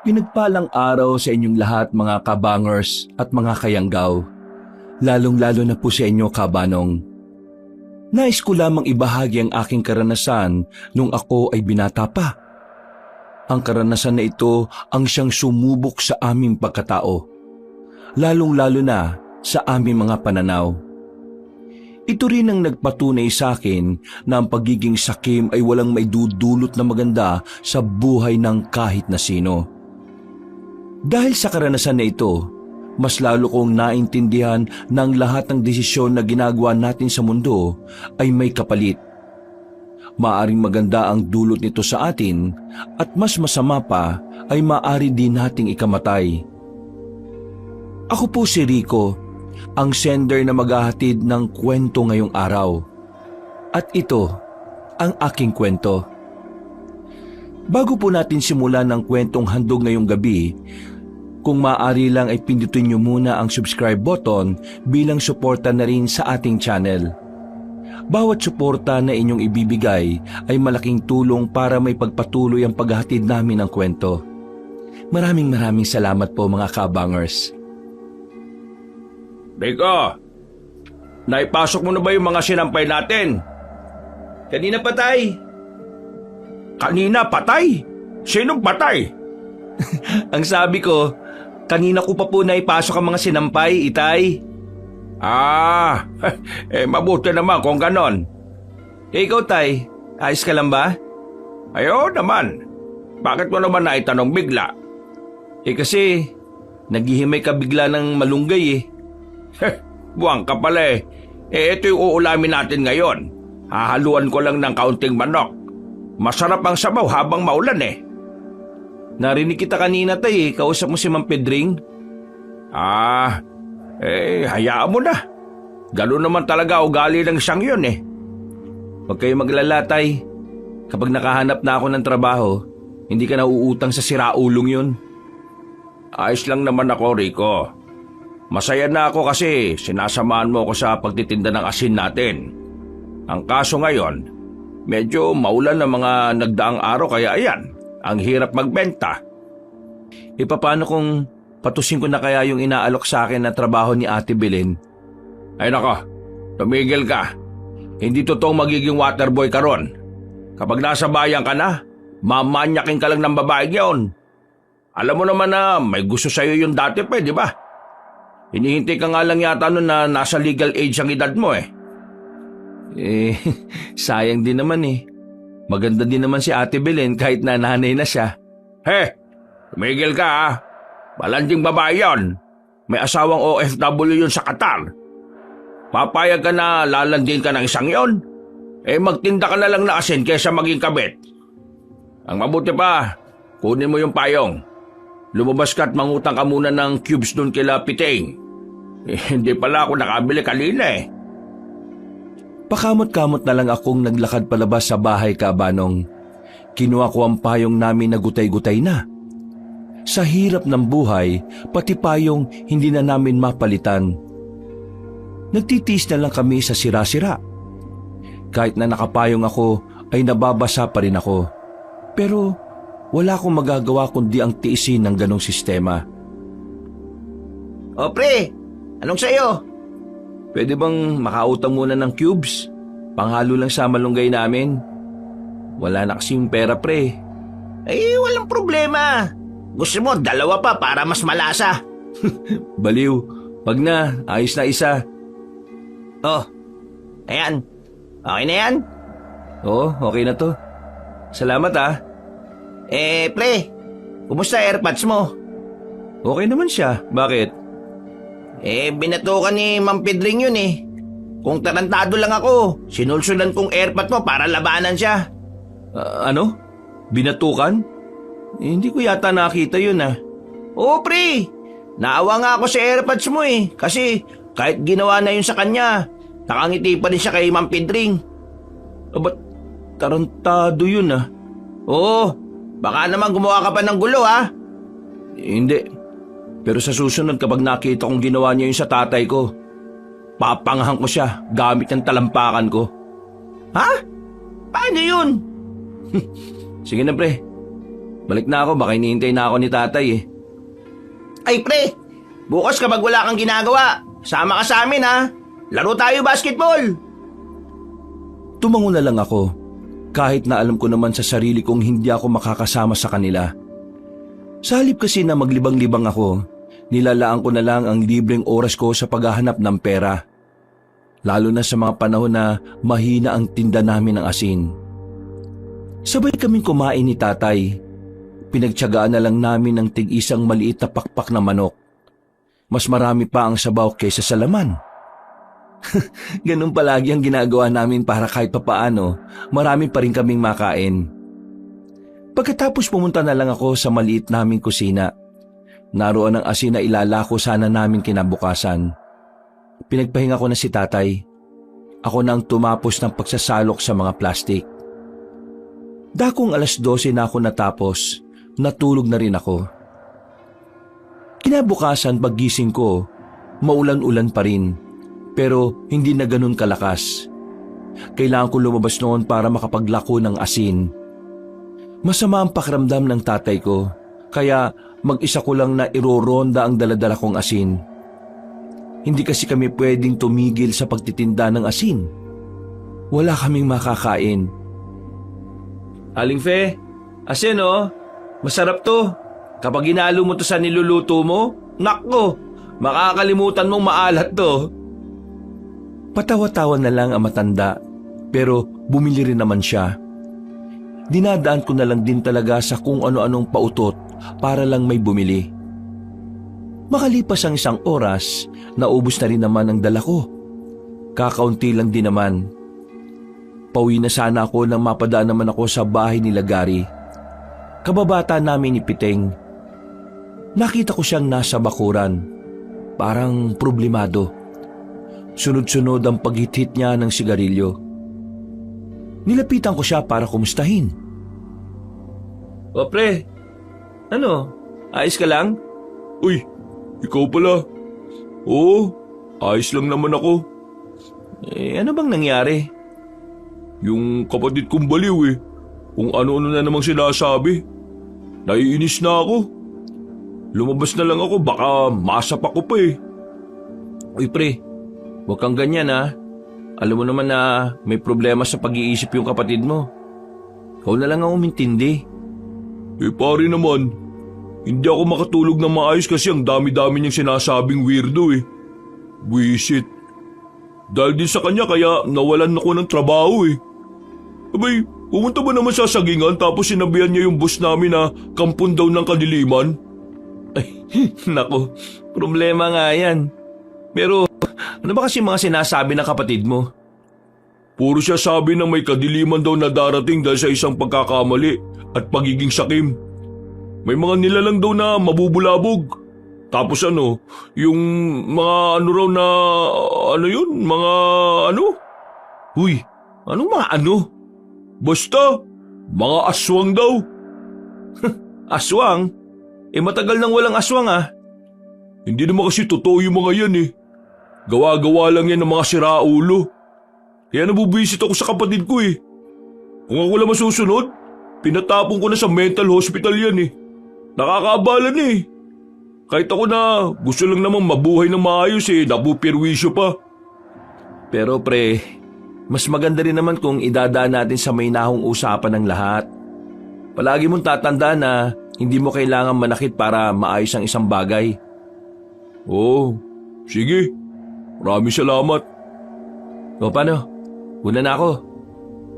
Pinagpalang araw sa inyong lahat mga kabangers at mga kayanggaw, lalong-lalo na po sa inyo kabanong. Nais ko lamang ibahagi ang aking karanasan nung ako ay binata pa. Ang karanasan na ito ang siyang sumubok sa aming pagkatao, lalong-lalo na sa aming mga pananaw. Ito rin ang nagpatunay sa akin na ang pagiging sakim ay walang maidudulot na maganda sa buhay ng kahit na sino. Dahil sa karanasan na ito, mas lalo kong naintindihan na ang lahat ng desisyon na ginagawa natin sa mundo ay may kapalit. Maaring maganda ang dulot nito sa atin at mas masama pa ay maaari din nating ikamatay. Ako po si Rico, ang sender na maghahatid ng kwento ngayong araw. At ito ang aking kwento. Bago po natin simulan ng kwentong handog ngayong gabi, kung maaari lang ay pindutin niyo muna ang subscribe button bilang suporta na rin sa ating channel. Bawat suporta na inyong ibibigay ay malaking tulong para may pagpatuloy ang paghahatid namin ng kwento. Maraming salamat po mga kabangers. Rico, naipasok mo na ba yung mga sinampay natin? Kanina patay. Kanina patay? Sinong patay? Ang sabi ko, kanina ko pa po naipasok ang mga sinampay, Itay. Mabuti naman kung ganon. Ikaw, Tay, ayos ka lang ba? Ayo naman. Bakit mo naman naitanong bigla? Kasi, naghihimay ka bigla ng malunggay Buwang ka pala eh. Ito yung uulamin natin ngayon. Hahaluan ko lang ng kaunting manok. Masarap ang sabaw habang maulan eh. Narinig kita kanina, Tay, kausap mo si Ma'am Pedring. Hayaan mo na. Gano'n naman talaga ugali ng siyang yun eh. Huwag kayo maglala, Tay. Kapag nakahanap na ako ng trabaho, hindi ka na uutang sa siraulong yun. Ayos lang naman ako, Rico. Masaya na ako kasi sinasamahan mo ako sa pagtitinda ng asin natin. Ang kaso ngayon, medyo maulan ng mga nagdaang araw kaya ayan, ang hirap magbenta. Paano kung patusin ko na kaya yung inaalok sa akin na trabaho ni Ate Belen? Ay nako, tumigil ka. Hindi totoong magiging waterboy ka ron. Kapag nasa bayan ka na, mamanyakin ka lang ng babae yun. Alam mo naman na may gusto sa'yo yung dati pa, di ba? Hinihintay ka nga lang yata nun na nasa legal age ang edad mo eh. Sayang din naman eh. Maganda din naman si Ate Belen kahit na nanay na siya. Tumigil ka ha. Balanding babae yun. May asawang OFW yun sa Qatar. Papayag ka na lalandin ka ng isang yon? Magtinda ka na lang na asin kaysa maging kabit. Ang mabuti pa, kunin mo yung payong. Lumabas ka at mangutang ka muna ng cubes dun kila Piting. Hindi pala ako nakabili kanina eh. Pakamot-kamot na lang akong naglakad palabas sa bahay kabanong. Kinuha ko ang payong namin na gutay-gutay na. Sa hirap ng buhay, pati payong hindi na namin mapalitan. Nagtitiis na lang kami sa sira-sira. Kahit na nakapayong ako, ay nababasa pa rin ako. Pero wala akong magagawa kundi ang tiisin ng ganong sistema. O pre, anong sayo? Pwede bang makautang muna ng cubes? Panghalo lang sa malunggay namin. Wala na kasing pera, pre. Walang problema. Gusto mo, dalawa pa para mas malasa. Baliw. Wag na, ayos na isa. Oh, ayan. Okay na yan? Oo, okay na to. Salamat Pre, kumusta AirPods mo? Okay naman siya. Bakit? Binatukan ni Ma'am Pedring yun eh. Kung tarantado lang ako, sinulsulan kong AirPods mo para labanan siya. Ano? Binatukan? Hindi ko yata nakita yun Oo pre, naawa nga ako sa AirPods mo eh. Kasi kahit ginawa na yun sa kanya, nakangiti pa rin siya kay Ma'am Pedring. Ba't tarantado yun Oo, baka naman gumawa ka pa ng gulo Hindi. Pero sa susunod kapag nakita kong ginawa niya yun sa tatay ko, papangahan ko siya gamit ng talampakan ko. Ha? Paano yun? Sige na pre. Balik na ako, baka hinihintay na ako ni tatay eh. Ay pre, bukas kapag wala kang ginagawa, sama ka sa amin ha. Laro tayo basketball. Tumango na lang ako, kahit na alam ko naman sa sarili kong hindi ako makakasama sa kanila. Sa halip kasi na maglibang-libang ako, nilalaan ko na lang ang libreng oras ko sa paghahanap ng pera. Lalo na sa mga panahon na mahina ang tinda namin ng asin. Sabay kaming kumain ni tatay. Pinagtiyagaan na lang namin ng tig-isang maliit na pakpak na manok. Mas marami pa ang sabaw kaysa sa laman. Ganun palagi ang ginagawa namin para kahit papaano, marami pa rin kaming makain. Pagkatapos pumunta na lang ako sa maliit naming kusina. Naroon ang asin na ilalako sana namin kinabukasan. Pinagpahinga ko na si tatay. Ako na ang tumapos ng pagsasalok sa mga plastik. Dakong 12:00 na ako natapos, natulog na rin ako. Kinabukasan paggising ko, maulan-ulan pa rin, pero hindi na ganun kalakas. Kailangan ko lumabas noon para makapaglako ng asin. Masama ang pakiramdam ng tatay ko, kaya mag-isa ko lang na iroronda ang daladala kong asin. Hindi kasi kami pwedeng tumigil sa pagtitinda ng asin. Wala kaming makakain. Aling Fe, asin oh, masarap to. Kapag inalo mo to sa niluluto mo, nakko, makakalimutan mong maalat to. Patawa-tawa na lang ang matanda, pero bumili rin naman siya. Dinadaan ko na lang din talaga sa kung ano-anong pautot para lang may bumili. Makalipas ang 1 oras, naubos na rin naman ang dala ko. Kakaunti lang din naman. Pauwi na sana ako nang mapadaan naman ako sa bahay nila Gary. Kababata namin ni Piteng. Nakita ko siyang nasa bakuran. Parang problemado. Sunod-sunod ang paghit-hit niya ng sigarilyo. Nilapitan ko siya para kumustahin. O pre, ano? Ayos ka lang? Uy, ikaw pala. Oo, ayos lang naman ako. Ano bang nangyari? Yung kapatid kong baliw eh. Kung ano-ano na namang sinasabi. Naiinis na ako. Lumabas na lang ako, baka masapak ko pa eh. Uy pre, huwag kang ganyan ha. Alam mo naman na may problema sa pag-iisip yung kapatid mo. Ikaw na lang ang umintindi. Eh pare naman, hindi ako makatulog na maayos kasi ang dami-dami niyang sinasabing weirdo eh. Buisit. Dahil din sa kanya kaya nawalan ako ng trabaho eh. Abay, pumunta ba naman sa sagingan tapos sinabihan niya yung boss namin na kampon daw ng kadiliman? Ay, nako, problema nga yan. Pero ano ba kasi mga sinasabi ng kapatid mo? Puro siya sabi na may kadiliman daw na darating dahil sa isang pagkakamali at pagiging sakim. May mga nilalang daw na mabubulabog. Tapos ano, yung mga ano raw na, ano yun, mga ano? Huy, anong mga ano? Basta, mga aswang daw. Aswang? Matagal nang walang aswang ah. Hindi naman kasi totoo yung mga yan eh. Gawa-gawa lang yan ng mga siraulo. Kaya nabubisit ako sa kapatid ko eh. Kung ako lang masusunod, pinatapon ko na sa mental hospital yan eh. Nakakaabala na eh. Kahit ako na gusto lang namang mabuhay ng maayos eh, napupirwisyo pa. Pero pre, mas maganda rin naman kung idadaan natin sa may nahong usapan ng lahat. Palagi mong tatandaan na hindi mo kailangan manakit para maayos ang isang bagay. Oo, sige. Maraming salamat. O paano? Una na ako.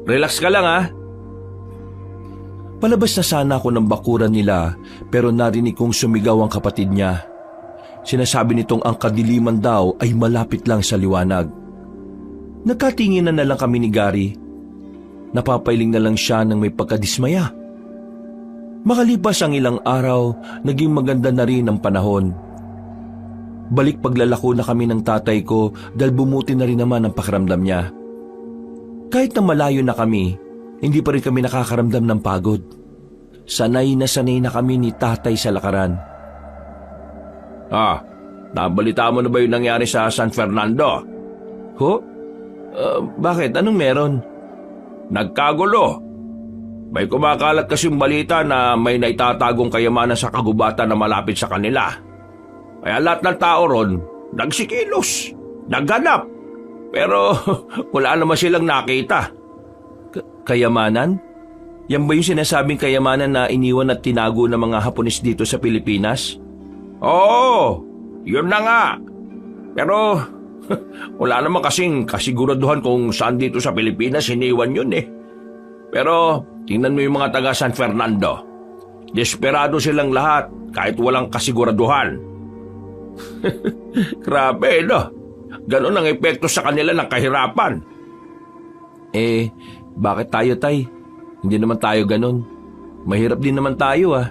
Relax ka lang ha. Palabas na sana ako ng bakuran nila pero narinig kong sumigaw ang kapatid niya. Sinasabi nitong ang kadiliman daw ay malapit lang sa liwanag. Nagkatinginan na lang kami ni Gary. Napapailing na lang siya ng may pagkadismaya. Makalipas ang ilang araw, naging maganda na rin ang panahon. Balik paglalako na kami ng tatay ko dahil bumuti na rin naman ang pakiramdam niya. Kahit na malayo na kami, hindi pa rin kami nakakaramdam ng pagod. Sanay na kami ni tatay sa lakaran. Nabalita mo na ba yung nangyari sa San Fernando? Ho? Bakit? Anong meron? Nagkagulo. May kumakalat kasing balita na may naitatagong kayamanan sa kagubatan na malapit sa kanila. Kaya lahat ng tao ron, nagsikilos, naghanap. Pero wala naman silang nakita. Kayamanan? Yan ba yung sinasabing kayamanan na iniwan at tinago ng mga Hapones dito sa Pilipinas? Oo, yun na nga. Pero wala naman kasing kasiguraduhan kung saan dito sa Pilipinas iniwan yun eh. Pero tingnan mo yung mga taga San Fernando. Desperado silang lahat kahit walang kasiguraduhan. Grabe, no? Ganon ang epekto sa kanila ng kahirapan. Bakit tayo, Tay? Hindi naman tayo ganon. Mahirap din naman tayo, ah.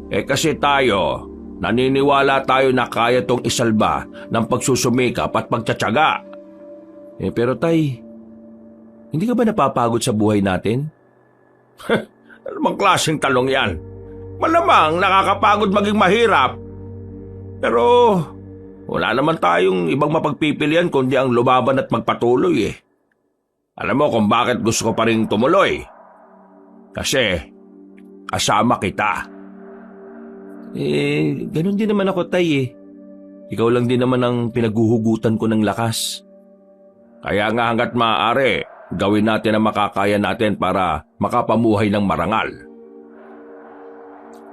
Kasi tayo, naniniwala tayo na kaya tong isalba ng pagsusumikap at pagtsatsaga. Pero Tay, hindi ka ba napapagod sa buhay natin? Ano bang klaseng talong yan? Malamang nakakapagod maging mahirap. Pero wala naman tayong ibang mapagpipilian kundi ang lumaban at magpatuloy eh. Alam mo kung bakit gusto ko pa rin tumuloy? Kasi kasama kita. Ganun din naman ako, Tay eh. Ikaw lang din naman ang pinaguhugutan ko ng lakas. Kaya nga hanggat maaari, gawin natin ang makakaya natin para makapamuhay ng marangal.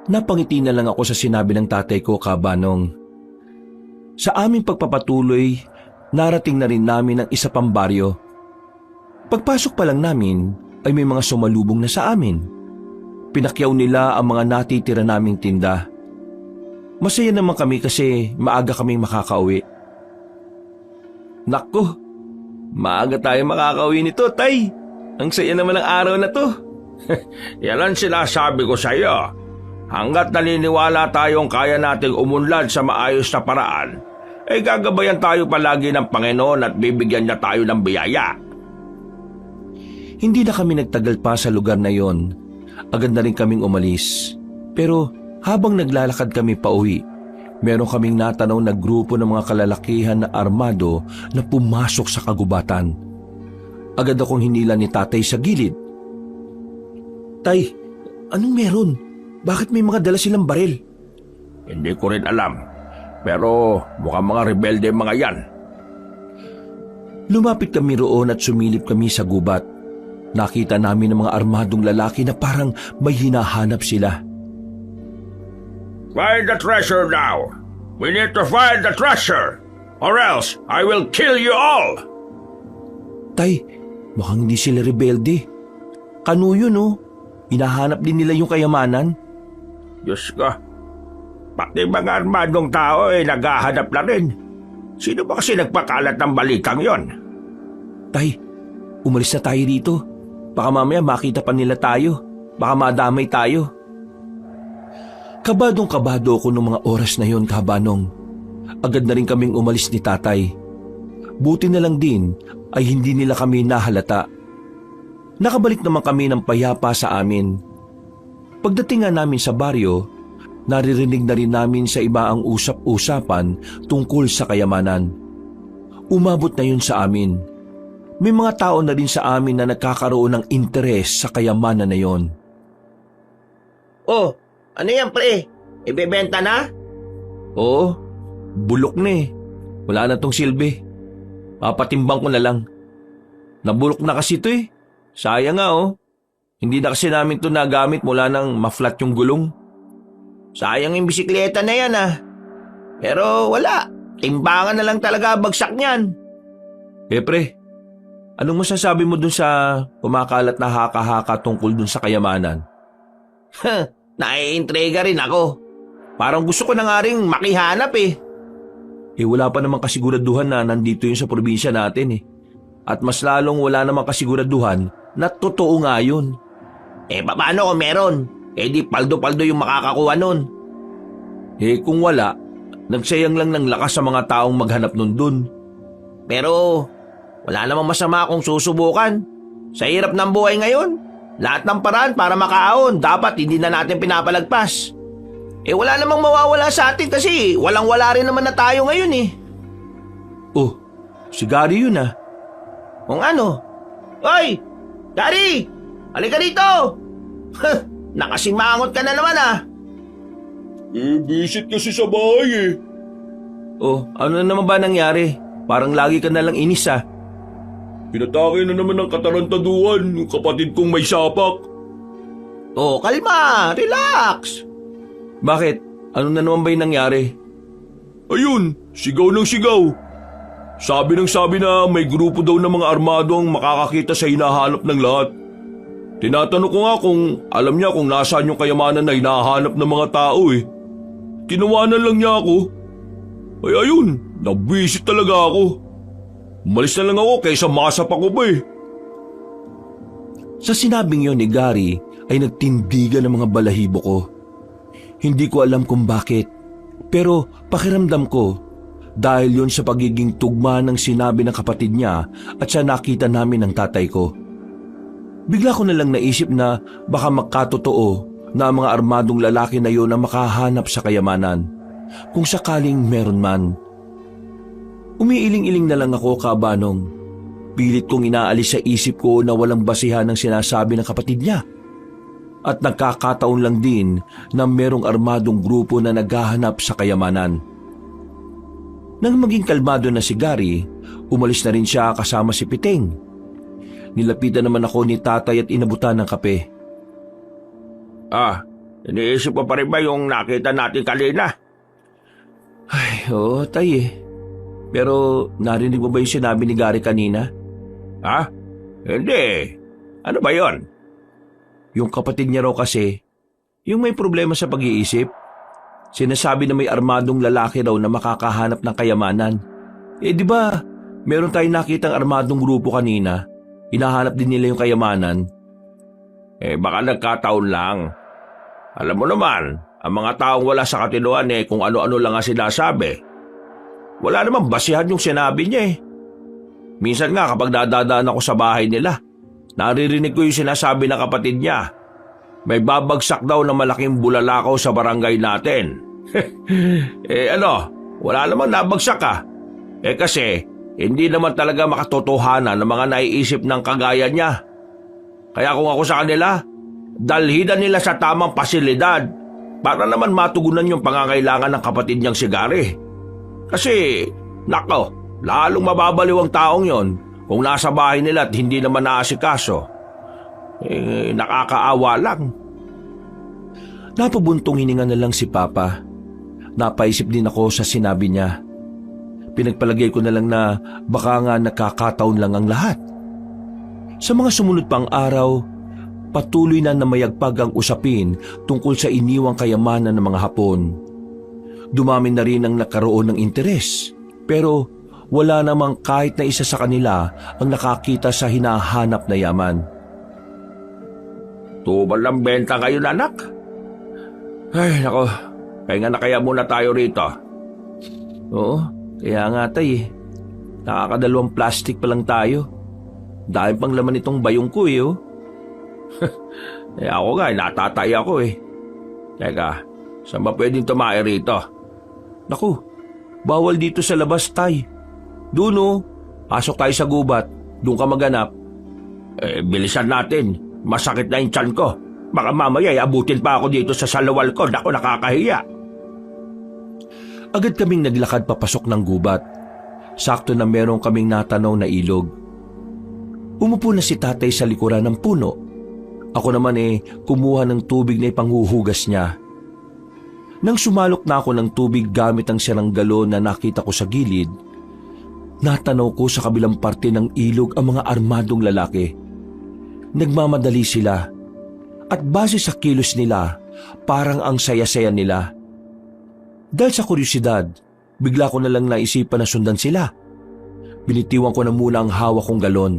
Napangiti na lang ako sa sinabi ng tatay ko, Kabanong. Sa aming pagpapatuloy, narating na rin namin ang isa pang baryo. Pagpasok pa lang namin ay may mga sumalubong na sa amin. Pinakyaw nila ang mga natitira naming tinda. Masaya naman kami kasi maaga kaming makakauwi. Nako, maaga tayo makakauwi nito, Tay. Ang saya naman ng araw na to. Yan ang sinasabi ko sa iyo. Hanggat naniniwala tayong kaya nating umunlad sa maayos na paraan, ay gagabayan tayo palagi ng Panginoon at bibigyan niya tayo ng biyaya. Hindi na kami nagtagal pa sa lugar na yon. Agad na rin kaming umalis. Pero habang naglalakad kami pauwi, meron kaming natanaw na grupo ng mga kalalakihan na armado na pumasok sa kagubatan. Agad akong hinila ni tatay sa gilid. Tay, anong meron? Bakit may mga dala silang baril? Hindi ko rin alam, pero mukhang mga rebelde mga yan. Lumapit kami roon at sumilip kami sa gubat. Nakita namin ang mga armadong lalaki na parang may hinahanap sila. Find the treasure now! We need to find the treasure! Or else I will kill you all! Tay, mukhang hindi sila rebelde. Kano yun, oh. Hinahanap din nila yung kayamanan. Diyos ko, pati mga armadong tao ay naghahanap na rin. Sino ba kasi nagpakalat ng balitang yon? Tay, umalis na tayo dito. Baka mamaya makita pa nila tayo. Baka madamay tayo. Kabadong-kabado ako nung mga oras na yon, Kabanong. Agad na rin kaming umalis ni tatay. Buti na lang din ay hindi nila kami nahalata. Nakabalik naman kami ng payapa sa amin. Pagdating nga namin sa baryo, naririnig na rin namin sa iba ang usap-usapan tungkol sa kayamanan. Umabot na yun sa amin. May mga tao na rin sa amin na nagkakaroon ng interes sa kayamanan na yon. Oh, ano yan pre? Ibebenta na? Oo, bulok na eh. Wala na tong silbi. Papatimbang ko na lang. Nabulok na kasi ito eh. Sayang nga oh. Hindi na kasi namin ito nagamit mula nang ma-flat yung gulong. Sayang yung bisikleta na yan ah. Pero wala. Timbangan na lang talaga bagsak niyan. Pre, anong masasabi mo dun sa kumakalat na haka-haka tungkol dun sa kayamanan? Naiintriga rin ako. Parang gusto ko na nga rin makihanap eh. Wala pa namang kasiguraduhan na nandito yun sa probinsya natin eh. At mas lalong wala namang kasiguraduhan na totoo nga yun. Paano kung meron? Di paldo-paldo yung makakakuha nun. Kung wala, nagsayang lang ng lakas sa mga taong maghanap nun dun. Pero wala namang masama kung susubukan. Sa hirap ng buhay ngayon, lahat ng paraan para makaahon, dapat hindi na natin pinapalagpas. Wala namang mawawala sa atin kasi walang-wala rin naman na tayo ngayon eh. Oh, si Gary yun ah. Kung ano? Hoy! Gary! Halika dito! Nakasimangot ka na naman ah. Visit kasi sa bahay Oh, ano na naman ba nangyari? Parang lagi ka na lang inis ah. Pinatake na naman ng katarantaduhan yung kapatid kong may sapak. Oh, kalma, relax. Bakit? Ano na naman ba yung nangyari? Ayun, sigaw ng sigaw. Sabi na may grupo daw ng mga armado ang makakakita sa hinahanap ng lahat. Tinatanong ko nga kung alam niya kung nasaan yung kayamanan na hinahanap ng mga tao Tinawanan lang niya ako. Ay ayun, nabwisit talaga ako. Umalis na lang ako kaysa masap ako pa Sa sinabing yon ni Gary ay nagtindigan ng mga balahibo ko. Hindi ko alam kung bakit, pero pakiramdam ko dahil yon sa pagiging tugma ng sinabi ng kapatid niya at sa nakita namin ng tatay ko. Bigla ko na lang naisip na baka magkatotoo na ang mga armadong lalaki na yon ang makahanap sa kayamanan, kung sakaling meron man. Umiiling-iling na lang ako, Kabanong. Pilit kong inaalis sa isip ko na walang basihan ng sinasabi ng kapatid niya. At nagkakataon lang din na merong armadong grupo na naghahanap sa kayamanan. Nang maging kalmado na si Gary, umalis na rin siya kasama si Piteng. Nilapitan naman ako ni tatay at inabutan ng kape. Iniisip mo pa rin ba yung nakita natin kanina? Ay, oo, tay Pero narinig mo ba yung sinabi ni Gary kanina? Hindi. Ano ba yon? Yung kapatid niya raw kasi, yung may problema sa pag-iisip. Sinasabi na may armadong lalaki raw na makakahanap ng kayamanan. Di ba, meron tayong nakitang armadong grupo kanina. Hinahanap din nila yung kayamanan. Baka nagkataon lang. Alam mo naman, ang mga taong wala sa katinuan kung ano-ano lang ang sinasabi. Wala namang basihan yung sinabi niya Minsan nga kapag dadadaan ako sa bahay nila, naririnig ko yung sinasabi ng kapatid niya. May babagsak daw na malaking bulalakaw sa barangay natin. Wala namang nabagsak kasi hindi naman talaga makatotohanan ng mga naiisip ng kagaya niya. Kaya kung ako sa kanila, dalhidan nila sa tamang pasilidad para naman matugunan yung pangangailangan ng kapatid niyang si Gary. Kasi, lalong mababaliw ang taong yon kung nasa bahay nila at hindi naman naasikaso. Nakakaawa lang. Napabuntong hininga na lang si Papa. Napaisip din ako sa sinabi niya. Pinagpalagay ko na lang na baka nga nakakataon lang ang lahat. Sa mga sumunod pang araw, patuloy na namayagpag ang usapin tungkol sa iniwang kayamanan ng mga Hapon. Dumami na rin ang nakaroon ng interes, pero wala namang kahit na isa sa kanila ang nakakita sa hinahanap na yaman. Tubal ng benta ngayon, anak? Ay, nako. Pahinga na kaya muna tayo rito. Oo, kaya nga tay Nakakadalawang plastic pa lang tayo. Dahil pang laman itong bayong ko Ako nga, natatay ako Teka, saan ba pwedeng tumae rito? Naku, bawal dito sa labas tay. Doon pasok tayo sa gubat. Doon ka maganap. Bilisan natin. Masakit na yung tiyan ko. Baka mamaya abutin pa ako dito sa salawal ko. Naku, nakakahiya. Agad kaming naglakad papasok ng gubat. Sakto na meron kaming natanaw na ilog. Umupo na si tatay sa likuran ng puno. Ako naman kumuha ng tubig na ipanghuhugas niya. Nang sumalok na ako ng tubig gamit ang sirang galon na nakita ko sa gilid, natanaw ko sa kabilang parte ng ilog ang mga armadong lalaki. Nagmamadali sila at base sa kilos nila, parang ang saya-saya nila. Dahil sa kuryosidad, bigla ko na lang naisipan na sundan sila. Binitiwan ko na muna ang hawak kong galon.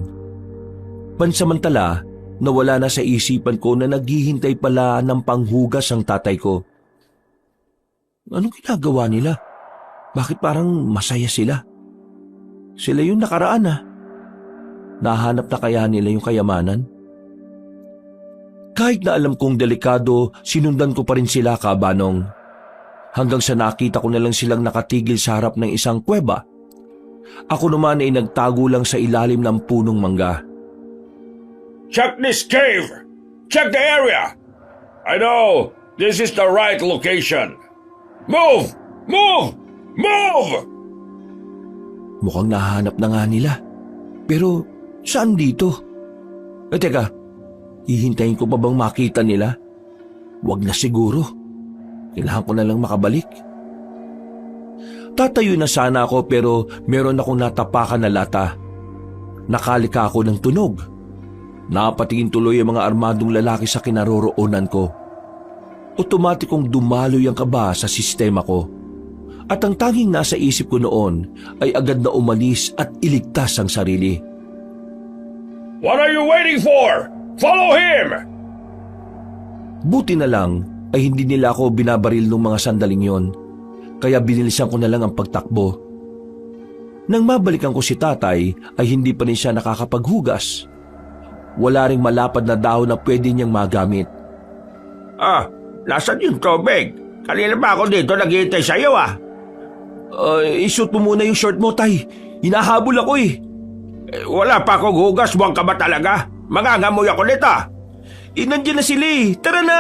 Pansamantala, nawala na sa isipan ko na naghihintay pala ng panghugas ang tatay ko. Anong ginagawa nila? Bakit parang masaya sila? Sila yung nakaraan Nahanap na kaya nila yung kayamanan? Kahit na alam kong delikado, sinundan ko pa rin sila, Kabanong. Hanggang sa nakita ko na lang silang nakatigil sa harap ng isang kuweba. Ako naman nagtago lang sa ilalim ng punong mangga. Check this cave! Check the area! I know this is the right location. Move! Move! Move! Mukhang nahanap na nga nila. Pero saan dito? Teka, hihintayin ko pa bang makita nila? Wag na siguro. Kailangan ko na lang makabalik. Tatayo na sana ako pero meron akong natapakan na lata. Nakalika ako ng tunog. Napatingin tuloy ang mga armadong lalaki sa kinaroroonan ko. Otomatikong dumaloy ang kaba sa sistema ko. At ang tanging nasa isip ko noon ay agad na umalis at iligtas ang sarili. What are you waiting for? Follow him! Buti na lang ay hindi nila ako binabaril ng mga sandaling yon. Kaya binilisan ko na lang ang pagtakbo. Nang mabalikan ko si tatay ay hindi pa rin siya nakakapaghugas. Wala ring malapad na dahon na pwede niyang magamit. Nasaan yung tubig? Kanina pa ako dito naghihintay sa'yo Isuot mo muna yung short mo, tay. Hinahabol ako eh. Wala pa akong hugas, buwang ka ba talaga? Mangangamoy ako nito. Nandiyan na sila eh. Tara na.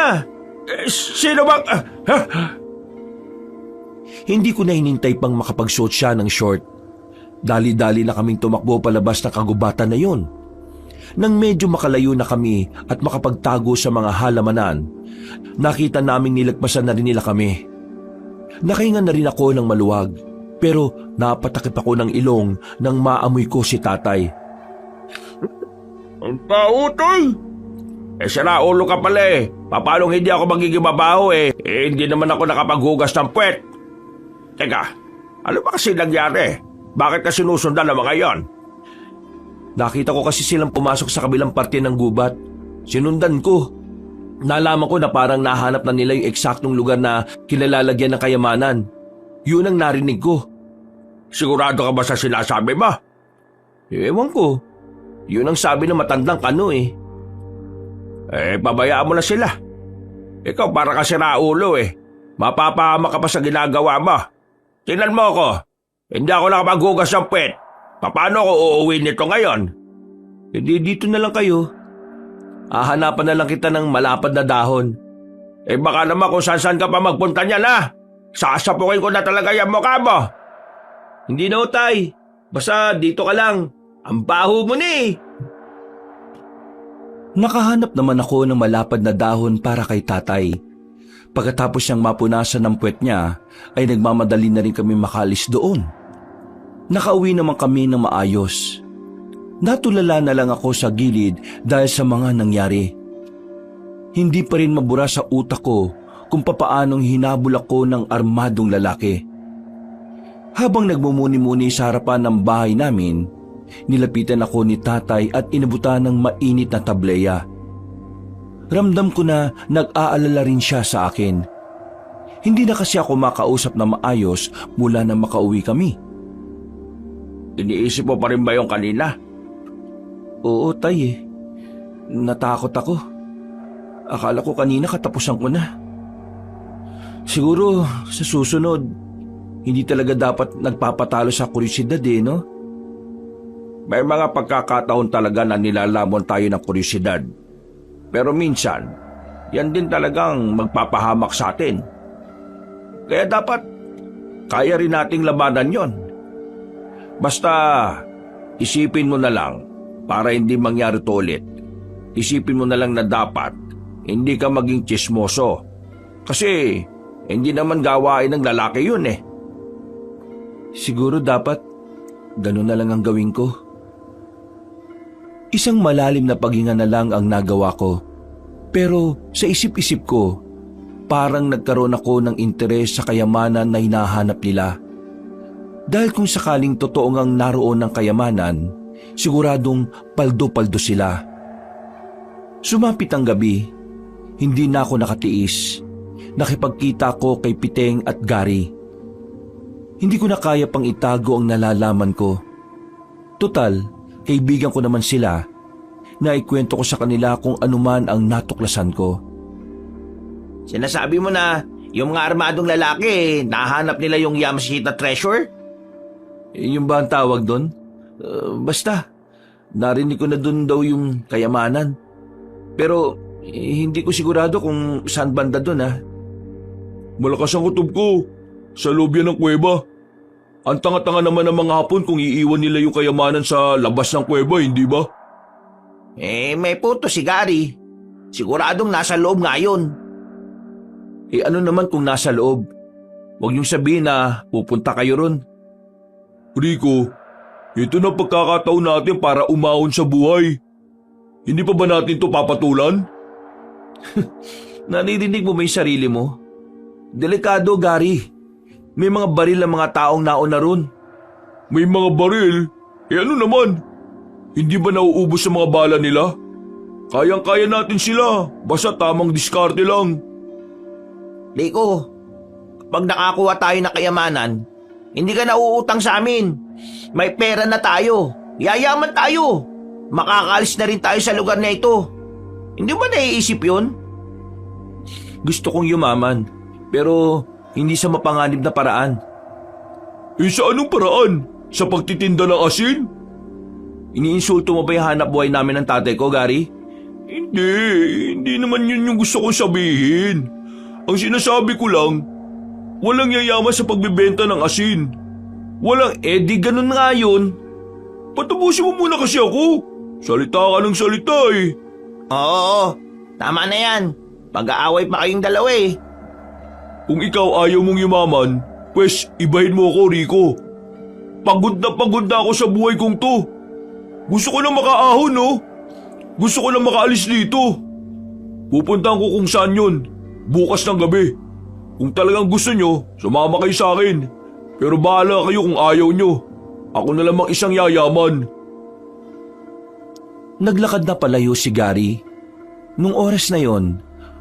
Sino bang... Hindi ko na hinintay pang makapagsuot siya ng short. Dali-dali na kaming tumakbo palabas ng kagubatan na yon. Nang medyo makalayo na kami at makapagtago sa mga halamanan, nakita naming nilagpasan na rin nila kami. Nakahinga na rin ako ng maluwag, pero napatakip ako ng ilong nang maamoy ko si tatay. Ang tao, Toy! Sira ulo ka pala eh. Paano hindi ako magiging mabaho eh? Hindi naman ako nakapaghugas ng puwet. Teka, ano ba kasi nangyari? Bakit ka sinusundan ng mga yon? Nakita ko kasi silang pumasok sa kabilang parte ng gubat. Sinundan ko. Nalaman ko na parang nahanap na nila yung eksaktong lugar na kinalalagyan ng kayamanan. Yun ang narinig ko. Sigurado ka ba sa sinasabi mo? Ewan ko. Yun ang sabi ng matandang kano eh. Pabayaan mo na sila. Ikaw para ka sira ulo eh. Mapapahama ka pa sa ginagawa mo. Tingnan mo ako. Hindi ako nakapaghugas ng puwet. Paano ako uuwi nito ngayon? Hindi dito na lang kayo. Hahanapan na lang kita ng malapad na dahon. Baka naman kung saan ka pa magpunta niyan ha. Sasapukin ko na talaga yung mukha mo. Hindi na utay. Basta dito ka lang. Ang baho mo ni. Nakahanap naman ako ng malapad na dahon para kay tatay. Pagkatapos niyang mapunasan ng puwet niya, ay nagmamadali na rin kami makalis doon. Nakauwi naman kami ng maayos. Natulala na lang ako sa gilid dahil sa mga nangyari. Hindi pa rin mabura sa utak ko kung papaanong hinabol ako ng armadong lalaki. Habang nagmumuni-muni sa harapan ng bahay namin, nilapitan ako ni tatay at inabutan ng mainit na tableya. Ramdam ko na nag-aalala rin siya sa akin. Hindi na kasi ako makausap na maayos mula na makauwi kami. Iniisip mo pa rin ba yung kanina? Oo, tay eh. Natakot ako. Akala ko kanina katapusan ko na. Siguro sa susunod, hindi talaga dapat nagpapatalo sa kuryosidad eh, no? May mga pagkakataon talaga na nilalamon tayo ng kuryosidad. Pero minsan, yan din talagang magpapahamak sa atin. Kaya dapat, kaya rin nating labanan yon. Basta, isipin mo na lang para hindi mangyari to ulit. Isipin mo na lang na dapat hindi ka maging tsismoso. Kasi hindi naman gawain ng lalaki yun eh. Siguro dapat ganun na lang ang gawin ko. Isang malalim na paghinga na lang ang nagawa ko. Pero sa isip-isip ko, parang nagkaroon ako ng interes sa kayamanan na hinahanap nila. Dahil kung sakaling totoo ngang naroon ng kayamanan, siguradong paldo-paldo sila. Sumapit ang gabi, hindi na ako nakatiis. Nakipagkita ko kay Piteng at Gary. Hindi ko na kaya pang itago ang nalalaman ko. Total, kaibigan ko naman sila. Naikwento ko sa kanila kung anuman ang natuklasan ko. Sinasabi mo na yung mga armadong lalaki, nahanap nila yung Yamashita treasure? Yung ba ang tawag doon? Basta, narinig ko na doon daw yung kayamanan. Pero Hindi ko sigurado kung saan banda doon ha. Malakas ang kutob ko. Sa loob yan ng kuweba. Ang tanga-tanga naman ng mga Hapon kung iiwan nila yung kayamanan sa labas ng kuweba, hindi ba? May punto si Gary. Siguradong nasa loob nga yun. Ano naman kung nasa loob? Huwag niyong sabihin na pupunta kayo ron. Rico, ito na pagkakataon natin para umahon sa buhay. Hindi pa ba natin to papatulan? Naririnig mo ba yung sarili mo? Delikado, Gary. May mga baril ang mga taong nauna ron. May mga baril? Ano naman? Hindi ba nauubos sa mga bala nila? Kayang-kaya natin sila, basta tamang diskarte lang. Rico, kapag nakakuha tayo ng kayamanan, hindi ka nauutang sa amin. May pera na tayo. Yayaman tayo. Makakaalis na rin tayo sa lugar na ito. Hindi ba naiisip yun? Gusto kong yumaman, pero hindi sa mapanganib na paraan. Sa anong paraan? Sa pagtitinda ng asin? Iniinsulto mo ba yung hanap buhay namin ng tatay ko, Gary? Hindi naman yun yung gusto kong sabihin. Ang sinasabi ko lang, walang yayaman sa pagbibenta ng asin. Walang ganun nga yun. Patapusin mo muna kasi ako. Salita ka ng salita eh. Oo, tama na yan. Pag-aaway pa kayong dalawa eh. Kung ikaw ayaw mong yumaman, pues ibahin mo ako, Rico. Pagod na ako sa buhay kong to. Gusto ko na makaahon, no? Gusto ko na makaalis dito. Pupuntahan ko kung saan yun. Bukas ng gabi. Kung talagang gusto nyo, sumama kayo sa akin. Pero bahala kayo kung ayaw nyo. Ako na lamang isang yayaman. Naglakad na palayo si Gary. Nung oras na yon,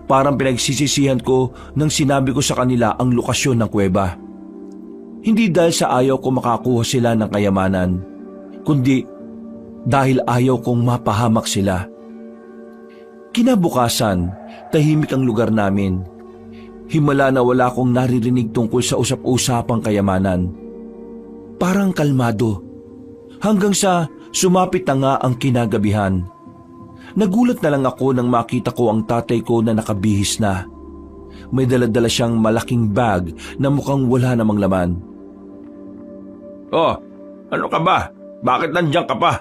parang pinagsisisihan ko nang sinabi ko sa kanila ang lokasyon ng kuweba. Hindi dahil sa ayaw ko makakuha sila ng kayamanan, kundi dahil ayaw kong mapahamak sila. Kinabukasan, tahimik ang lugar namin. Himala na wala akong naririnig tungkol sa usap-usapang kayamanan. Parang kalmado. Hanggang sa sumapit na nga ang kinagabihan. Nagulat na lang ako nang makita ko ang tatay ko na nakabihis na. May dala-dala siyang malaking bag na mukhang wala namang laman. Oh, ano ka ba? Bakit nandiyan ka pa?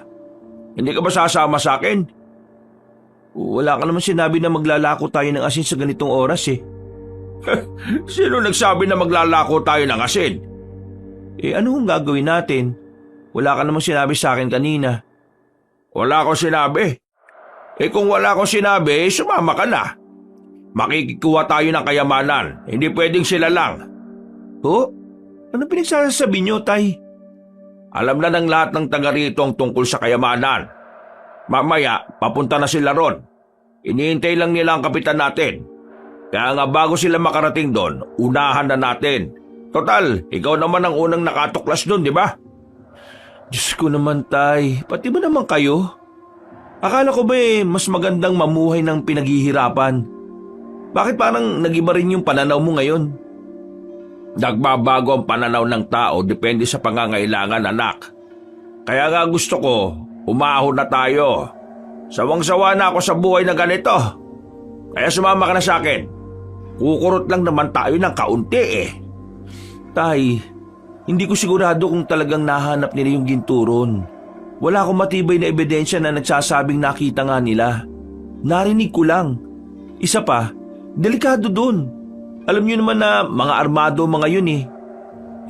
Hindi ka ba sasama sa akin? Wala ka naman sinabi na maglalako tayo ng asin sa ganitong oras eh. Sino nagsabi na maglalako tayo ng asin? Ano kung gagawin natin? Wala ka naman sinabi sa akin kanina. Wala akong sinabi. Kung wala akong sinabi, sumama ka na. Makikikuha tayo ng kayamanan. Hindi pwedeng sila lang. Oh? Ano pinagsasabi niyo, Tay? Alam na ng lahat ng taga rito ang tungkol sa kayamanan. Mamaya, papunta na sila ron. Iniintay lang nila ang kapitan natin. Kaya nga bago sila makarating doon, unahan na natin. Total, ikaw naman ang unang nakatuklas doon, di ba? Diyos ko naman, Tay. Pati ba naman kayo? Akala ko ba mas magandang mamuhay ng pinaghihirapan? Bakit parang nag-iba rin yung pananaw mo ngayon? Nagbabago ang pananaw ng tao depende sa pangangailangan, anak. Kaya nga gusto ko, umahon na tayo. Sawang-sawa na ako sa buhay na ganito. Kaya sumama ka na sa akin. Kukurot lang naman tayo ng kaunti eh. Tay, hindi ko sigurado kung talagang nahanap nila yung ginturon. Wala akong matibay na ebidensya na nagsasabing nakita nga nila. Narinig ko lang. Isa pa, delikado dun. Alam niyo naman na mga armado mga yun eh.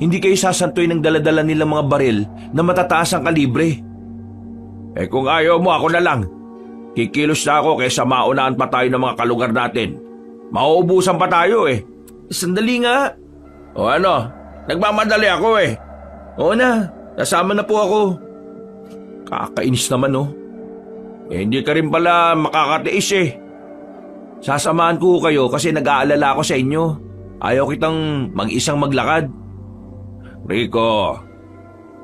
Hindi kayo sasantoy ng daladala nilang mga baril na matataas ang kalibre. Kung ayaw mo, ako na lang. Kikilos na ako kaysa maunahan pa tayo ng mga kalugar natin. Mauubusan pa tayo eh. Sandali nga. O ano, nagmamadali ako eh. Oo na, nasama na po ako. Kakainis naman oh. Hindi ka rin pala makakatiis eh. Sasamahan ko kayo kasi nag-aalala ako sa inyo. Ayaw kitang mag-isang maglakad. Rico,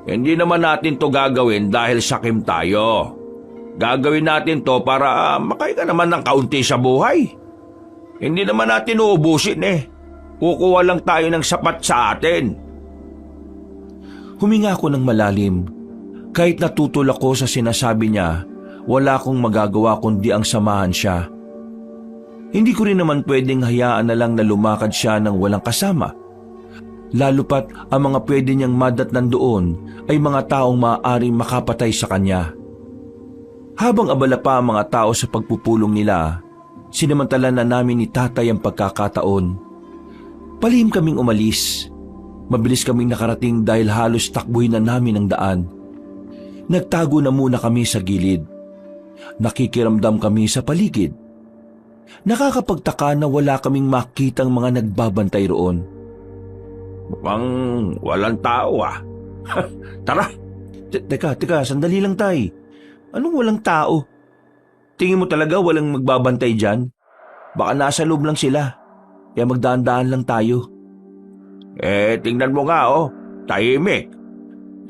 hindi naman natin to gagawin dahil sakim tayo. Gagawin natin to para makain ka naman ng kaunti sa buhay. Hindi naman natin uubusin eh. Kukuha lang tayo ng sapat sa atin. Huminga ako ng malalim. Kahit natutol ako sa sinasabi niya, wala akong magagawa kundi ang samahan siya. Hindi ko rin naman pwedeng hayaan na lang na lumakad siya ng walang kasama. Lalo pat ang mga pwede niyang madatnan doon ay mga taong maaaring makapatay sa kanya. Habang abala pa ang mga tao sa pagpupulong nila, sinamantala na namin ni tatay ang pagkakataon. Palihim kaming umalis. Mabilis kaming nakarating dahil halos takbuhin na namin ang daan. Nagtago na muna kami sa gilid. Nakikiramdam kami sa paligid. Nakakapagtaka na wala kaming makitang mga nagbabantay roon. Mukhang walang tao ah. Tara. Teka, sandali lang tay. Anong walang tao? Tingin mo talaga walang magbabantay dyan? Baka nasa loob lang sila. Kaya magdaan-daan lang tayo. Tingnan mo nga oh. Tahimik.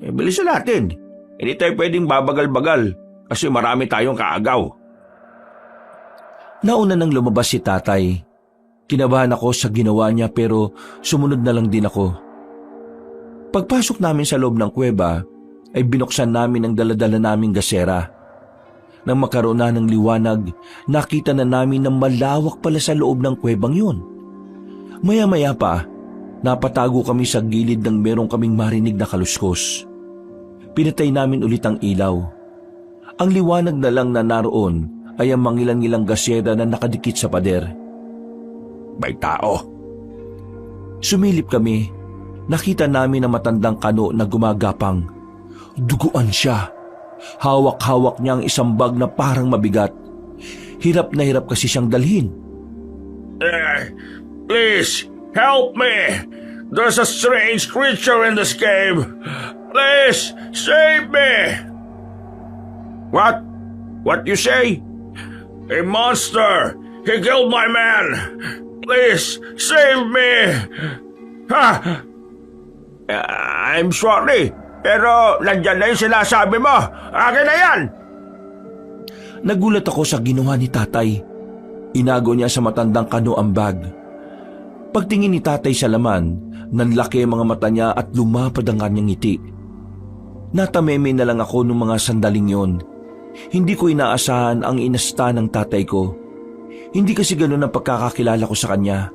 Bilisan natin. Hindi tayo pwedeng babagal-bagal kasi marami tayong kaagaw. Nauna nang lumabas si tatay. Kinabahan ako sa ginawa niya pero sumunod na lang din ako. Pagpasok namin sa loob ng kuweba ay binuksan namin ang daladala naming gasera. Nang magkaroon na ng liwanag, nakita na namin na malawak pala sa loob ng kuwebang yun. Maya-maya pa, napatago kami sa gilid ng merong kaming marinig na kaluskos. Pinatay namin ulit ang ilaw. Ang liwanag na lang na naroon ay ang mangilang-ilang gasera na nakadikit sa pader. May tao. Sumilip kami. Nakita namin ang matandang kano na gumagapang. Duguan siya. Hawak-hawak niya ang isang bag na parang mabigat. Hirap na hirap kasi siyang dalhin. Please, help me. There's a strange creature in this cave. Please, save me. What? What you say? A monster. He killed my man. Please, save me! Ha! I'm sorry, pero nandyan na yung sinasabi mo. Akin na yan! Nagulat ako sa ginawa ni tatay. Inago niya sa matandang kano ang bag. Pagtingin ni tatay sa laman, nanlaki ang mga mata niya at lumapad ang kanyang ngiti. Natameme na lang ako nung mga sandaling yon. Hindi ko inaasahan ang inasta ng tatay ko. Hindi kasi ganun ang pagkakakilala ko sa kanya.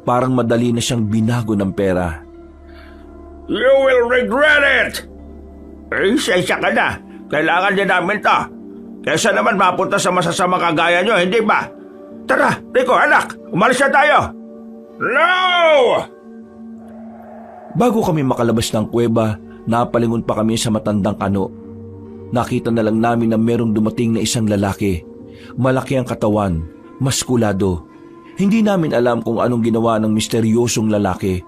Parang madali na siyang binago ng pera. You will regret it! Isa ka na. Kailangan din namin to. Kesa naman mapunta sa masasama kagaya nyo, hindi ba? Tara, Rico, anak, umalis na tayo! No! Bago kami makalabas ng kuweba, napalingon pa kami sa matandang kano. Nakita na lang namin na merong dumating na isang lalaki. Malaki ang katawan, maskulado. Hindi namin alam kung anong ginawa ng misteryosong lalaki.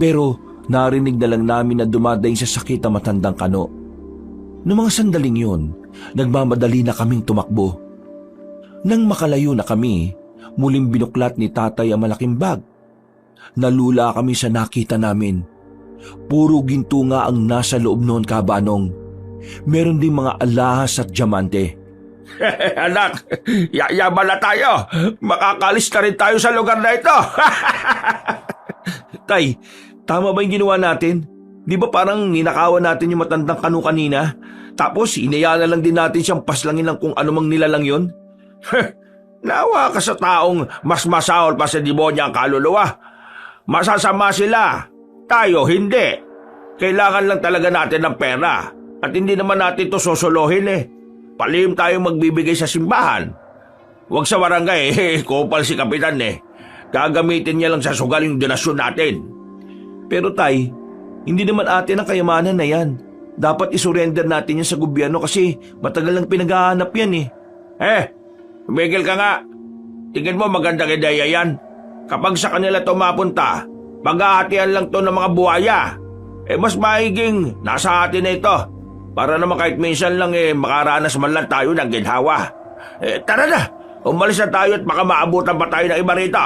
Pero narinig na lang namin na dumadaing sa sakit ang matandang kano. Noong mga sandaling yun, nagmamadali na kaming tumakbo. Nang makalayo na kami, muling binuklat ni tatay ang malaking bag. Nalula kami sa nakita namin. Puro ginto nga ang nasa loob noon, kabanong. Meron din mga alahas at diamante. Anak, yayaman na tayo. Makakalis na rin tayo sa lugar na ito. Tay, tama ba yung ginawa natin? Di ba parang ninakawan natin yung matandang kano kanina? Tapos inaya na lang din natin siyang paslangin ng kung anumang nilalang yon? Nawa ka sa taong mas masahol pa sa demonyo ang kaluluwa. Masasama sila. Tayo hindi. Kailangan lang talaga natin ng pera. At hindi naman natin to sosolohin eh. Palihim tayong magbibigay sa simbahan. Huwag sa barangay kupal si kapitan eh. Gagamitin niya lang sa sugal yung donasyon natin. Pero tay, hindi naman atin ang kayamanan na yan. Dapat isurrender natin yan sa gobyerno kasi matagal nang pinaghahanap yan eh. Tumigil ka nga. Tingin mo magandang ideya yan. Kapag sa kanila to mapunta, paghahatian lang to ng mga buhaya. Mas maiging nasa atin na ito. Para naman kahit minsan lang makaranas man lang tayo ng ginhawa. Tara na, umalis na tayo at baka maabutan pa tayo ng iba rito.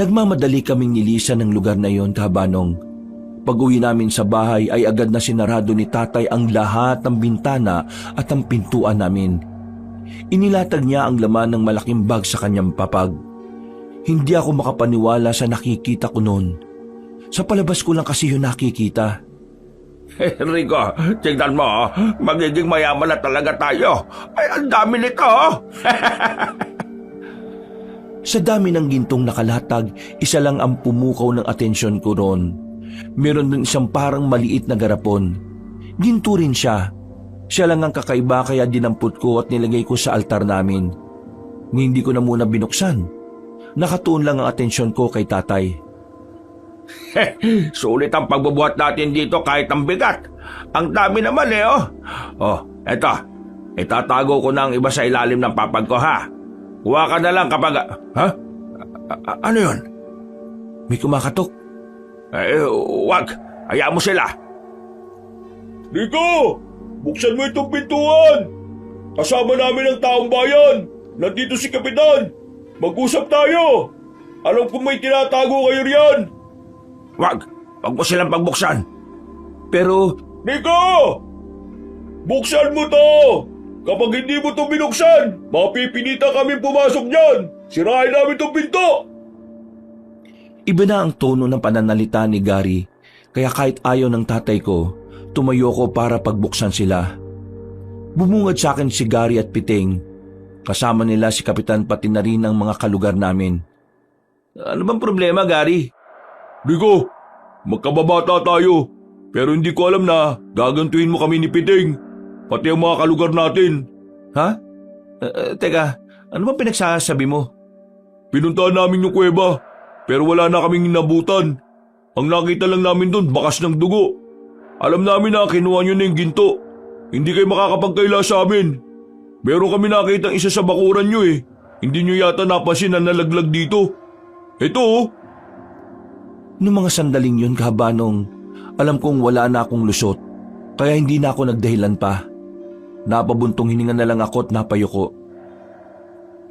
Nagmamadali kaming nilisan ng lugar na yon, kabanong. Pag-uwi namin sa bahay ay agad na sinarado ni tatay ang lahat ng bintana at ang pintuan namin. Inilatag niya ang laman ng malaking bag sa kanyang papag. Hindi ako makapaniwala sa nakikita ko noon. Sa palabas ko lang kasi yun nakikita. Rico, tignan mo, magiging mayaman na talaga tayo. Ay, ang dami nito. Sa dami ng gintong nakalatag, isa lang ang pumukaw ng atensyon ko roon. Meron din isang parang maliit na garapon. Ginto rin siya. Siya lang ang kakaiba kaya dinampot ko at nilagay ko sa altar namin. Hindi ko na muna binuksan. Nakatuon lang ang atensyon ko kay tatay. Sulit ang pagbubuhat natin dito kahit ang bigat. Ang dami naman oh. Oh, eto. Itatago ko na ang iba sa ilalim ng papag ko ha. Kuha ka na lang kapag... Ha? Ano yun? May kumakatok. Wag. Hayaan mo sila. Rico! Buksan mo itong pintuan! Kasama namin ang taong bayan! Nandito si Kapitan! Mag-usap tayo! Alam kong may tinatago kayo riyan! Wag mo silang pagbuksan. Pero Rico! Buksan mo to! Kapag hindi mo to binuksan, mapipinita kami pumasok dyan! Sirain namin tong pinto! iba na ang tono ng pananalita ni Gary, kaya kahit ayaw ng tatay ko, tumayo ko para pagbuksan sila. Bumungad sa akin si Gary at Piting. Kasama nila si Kapitan pati na rin ang mga kalugar namin. Ano bang problema, Gary? Rico, magkababata tayo. Pero hindi ko alam na gagantuin mo kami ni Piting. Pati ang mga kalugar natin. Ha? Teka, ano bang pinagsasabi mo? Pinuntahan namin yung kuweba, pero wala na kaming inabutan. Ang nakita lang namin doon, bakas ng dugo. Alam namin na kinuha nyo na yung ginto. Hindi kayo makakapagkaila sa amin. Meron kami nakitang isa sa bakuran nyo eh. Hindi nyo yata napansin na nalaglag dito. Ito oh. Noong mga sandaling yun, kahabanong, alam kong wala na akong lusot, kaya hindi na ako nagdahilan pa. Napabuntong hininga na lang ako at napayuko.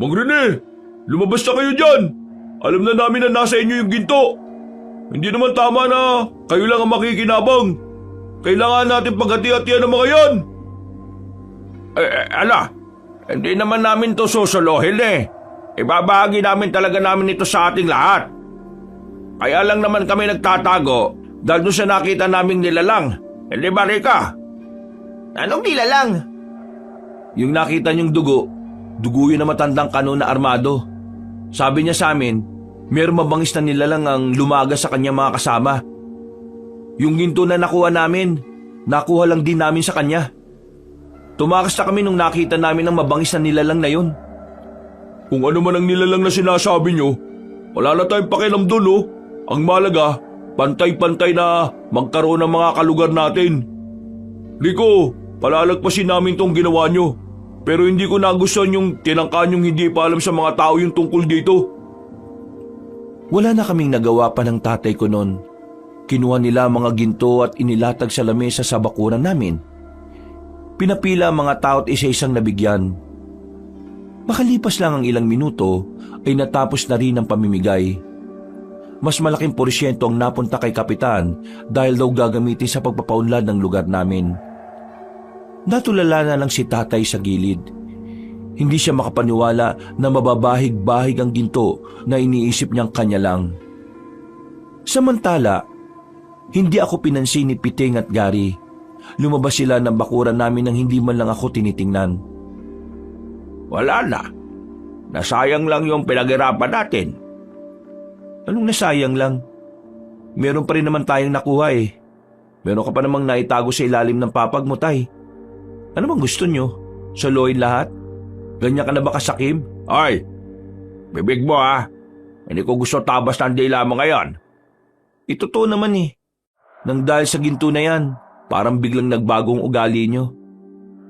Mang Rene, lumabas na kayo dyan. Alam na namin na nasa inyo yung ginto. Hindi naman tama na kayo lang ang makikinabang. Kailangan natin paghati-hatian ng mga yan. Hindi naman namin to susuluhin eh. Ibabahagi namin talaga namin ito sa ating lahat. Kaya lang naman kami nagtatago dahil doon sa nakita naming nilalang. Hindi ba, Rika? Anong nilalang? Yung nakita niyong dugo yun na matandang kanon na armado. Sabi niya sa amin, mayroong mabangis na nilalang ang lumaga sa kanyang mga kasama. Yung ginto na nakuha namin, nakuha lang din namin sa kanya. Tumakas na kami nung nakita namin ang mabangis na nilalang na yun. Kung ano man ang nilalang na sinasabi nyo, wala na tayong pakialam doon oh. Ang malaga, pantay-pantay na magkaroon ng mga kalugar natin. Rico, palalagpasin namin tong ginawa nyo. Pero hindi ko nagustuhan yung tinangkaan yung hindi pa alam sa mga tao yung tungkol dito. Wala na kaming nagawa pa ng tatay ko noon. Kinuha nila ang mga ginto at inilatag sa lamesa sa bakuran namin. Pinapila ang mga tao at isa-isang nabigyan. Makalipas lang ang ilang minuto ay natapos na rin ang pamimigay. Mas malaking porsyento ang napunta kay Kapitan dahil daw gagamitin sa pagpapaunlad ng lugar namin. Natulala na lang si tatay sa gilid. Hindi siya makapaniwala na mababahig-bahig ang ginto na iniisip niyang kanya lang. Samantala, hindi ako pinansin ni Piting at Gary. Lumabas sila ng bakuran namin nang hindi man lang ako tinitingnan. Wala na. Nasayang lang yung pinaghirapan natin. Anong nasayang lang? Meron pa rin naman tayong nakuha eh. Meron ka pa namang naitago sa ilalim ng papag mo, tay. Ano bang gusto nyo? Soloyin lahat? Ganyan ka na ba kasakim? Ay, bibig mo ha. Hindi ko gusto tabas ng dila mo ngayon. Totoo naman eh. Nang dahil sa ginto na yan, parang biglang nagbagong ugali nyo.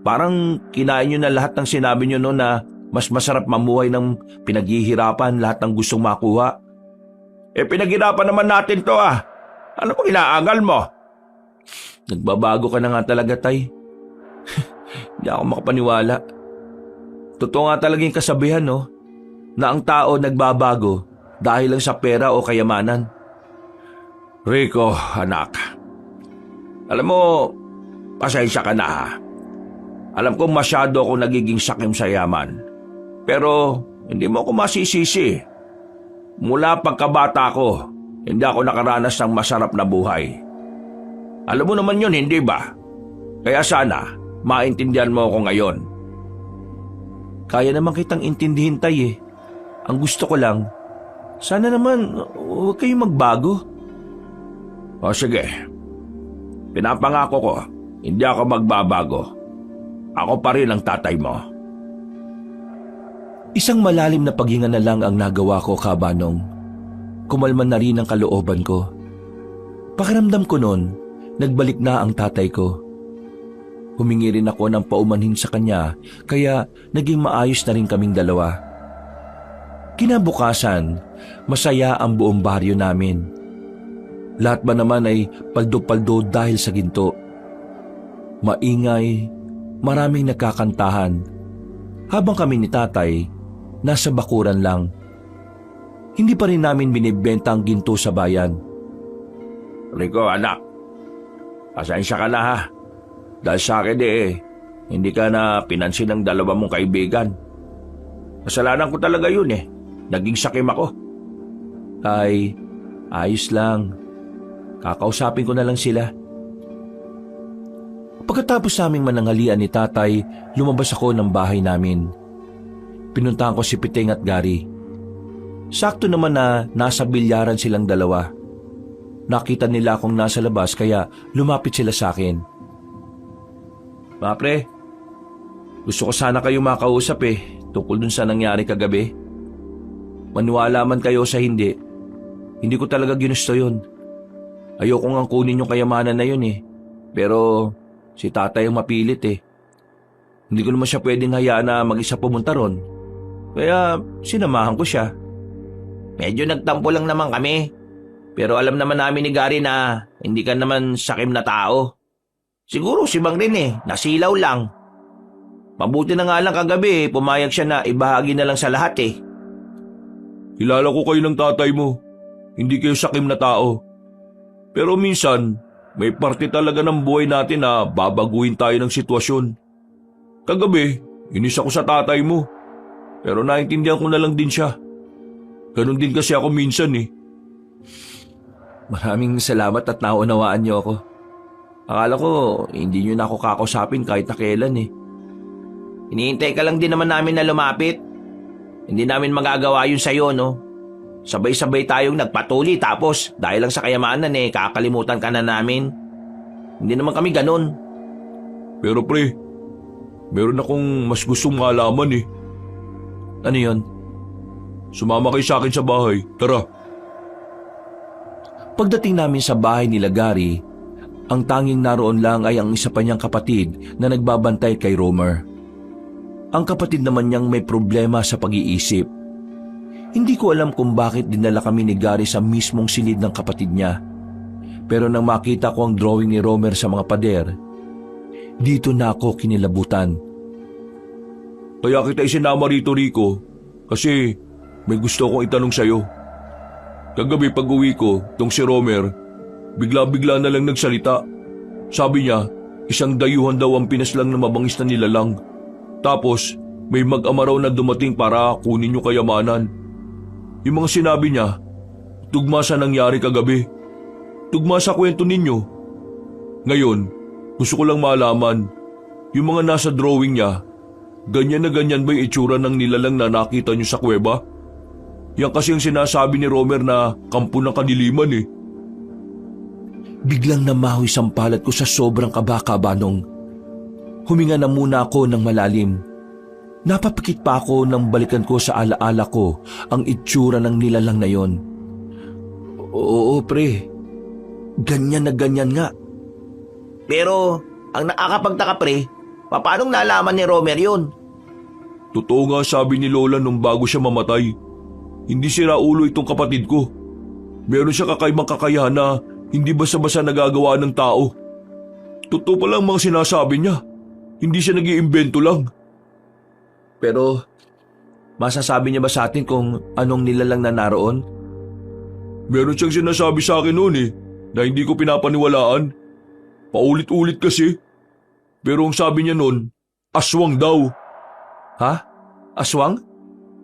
Parang kinain nyo na lahat ng sinabi nyo noon na mas masarap mamuhay ng pinaghihirapan lahat ng gustong makuha. Pinaghirapan naman natin to ah. Ano bang inaangal mo? Nagbabago ka na nga talaga, tay. Hindi ako makapaniwala. Totoo nga talaga yung kasabihan, no? Na ang tao nagbabago dahil lang sa pera o kayamanan. Rico, anak. Alam mo, pasensya ka na ha. Alam kong masyado ako nagiging sakim sa yaman. Pero hindi mo ako masisisi. Mula pagkabata ko, hindi ako nakaranas ng masarap na buhay. Alam mo naman yun, hindi ba? Kaya sana, maintindihan mo ako ngayon. Kaya naman kitang intindihin, Tay eh. Ang gusto ko lang, sana naman huwag kayong magbago. O sige, pinapangako ko, hindi ako magbabago. Ako pa rin ang tatay mo. Isang malalim na paghinga na lang ang nagawa ko, Kabanong. Kumalma na rin ang kalooban ko. Pakiramdam ko noon, nagbalik na ang tatay ko. Humingi rin ako ng paumanhin sa kanya, kaya naging maayos na rin kaming dalawa. Kinabukasan, masaya ang buong baryo namin. Lahat ba naman ay paldo-paldo dahil sa ginto. Maingay, maraming nagkakantahan. Habang kami ni tatay, nasa bakuran lang. Hindi pa rin namin binibenta ang ginto sa bayan. Rico, anak, pasensya ka na ha. Dahil sa akin hindi ka na pinansin ng dalawa mong kaibigan. Kasalanan ko talaga yun eh. Naging sakim ako. Tay, ayos lang. Kakausapin ko na lang sila. Pagkatapos naming mananghalian ni tatay, lumabas ako ng bahay namin. Pinuntahan ko si Piting at Gary. Sakto naman na nasa bilyaran silang dalawa. Nakita nila akong nasa labas kaya lumapit sila sa akin. Mga pre, gusto ko sana kayo makausap tungkol dun sa nangyari kagabi. Maniwala man kayo sa hindi ko talaga ginusto yun. Ayoko nga kunin yung kayamanan na yun pero si tatay ang mapilit Hindi ko naman siya pwedeng hayaan na mag-isa pumunta ron. Kaya sinamahan ko siya. Medyo nagtampo lang naman kami. Pero alam naman namin ni Gary na hindi ka naman sakim na tao. Siguro si Bang rin nasilaw lang. Mabuti na nga lang kagabi, pumayag siya na ibahagi na lang sa lahat Kilala ko kayo ng tatay mo. Hindi kayo sakim na tao. Pero minsan, may parte talaga ng buhay natin na babaguhin tayo ng sitwasyon. Kagabi, inis ako sa tatay mo. Pero naintindihan ko na lang din siya. Ganon din kasi ako minsan Maraming salamat at naunawaan niyo ako. Akala ko hindi niyo na ako kakausapin kahit na kailan Hinihintay ka lang din naman namin na lumapit. Hindi namin magagawa yun sa'yo, no? Sabay-sabay tayong nagpatuli tapos dahil lang sa kayamanan kakalimutan ka na namin. Hindi naman kami ganun. Pero pre, meron akong mas gustong malaman Ano yon? Sumama kayo sa akin sa bahay. Tara. Pagdating namin sa bahay nila Gary, ang tanging naroon lang ay ang isa pa niyang kapatid na nagbabantay kay Romer. Ang kapatid naman niyang may problema sa pag-iisip. Hindi ko alam kung bakit dinala kami ni Gary sa mismong silid ng kapatid niya. Pero nang makita ko ang drawing ni Romer sa mga pader, dito na ako kinilabutan. Kaya kita isinama rito, Rico, kasi may gusto akong itanong sa'yo. Kagabi pag-uwi ko, tong si Romer, bigla-bigla na lang nagsalita. Sabi niya, isang dayuhan daw ang pinaslang na mabangis na nilalang. Tapos, may mag-ama raw na dumating para kunin yung kayamanan. Yung mga sinabi niya, tugma sa nangyari kagabi. Tugma sa kwento ninyo. Ngayon, gusto ko lang malaman, yung mga nasa drawing niya, ganyan na ganyan ba yung itsura ng nilalang na nakita niyo sa kuweba? Yan kasi ang sinasabi ni Romer na kampo ng kadiliman Biglang namahoy sampalat ko sa sobrang kaba-kabanong. Huminga na muna ako ng malalim. Napapikit pa ako nang balikan ko sa alaala ko ang itsura ng nilalang na yon. Oo pre, ganyan na ganyan nga. Pero ang nakakapagtaka pre, paanong nalaman ni Romer yun? Totoo nga sabi ni Lola nung bago siya mamatay. Hindi sira ulo itong kapatid ko. Meron siya kakaibang kakayahan na hindi basta-basta nagagawa ng tao. Totoo pa lang mga sinasabi niya. Hindi siya nag-iimbento lang. Pero, masasabi niya ba sa atin kung anong nilalang na naroon? Meron siyang sinasabi sa akin noon na hindi ko pinapaniwalaan. Paulit-ulit kasi. Pero ang sabi niya noon, aswang daw. Ha? Aswang?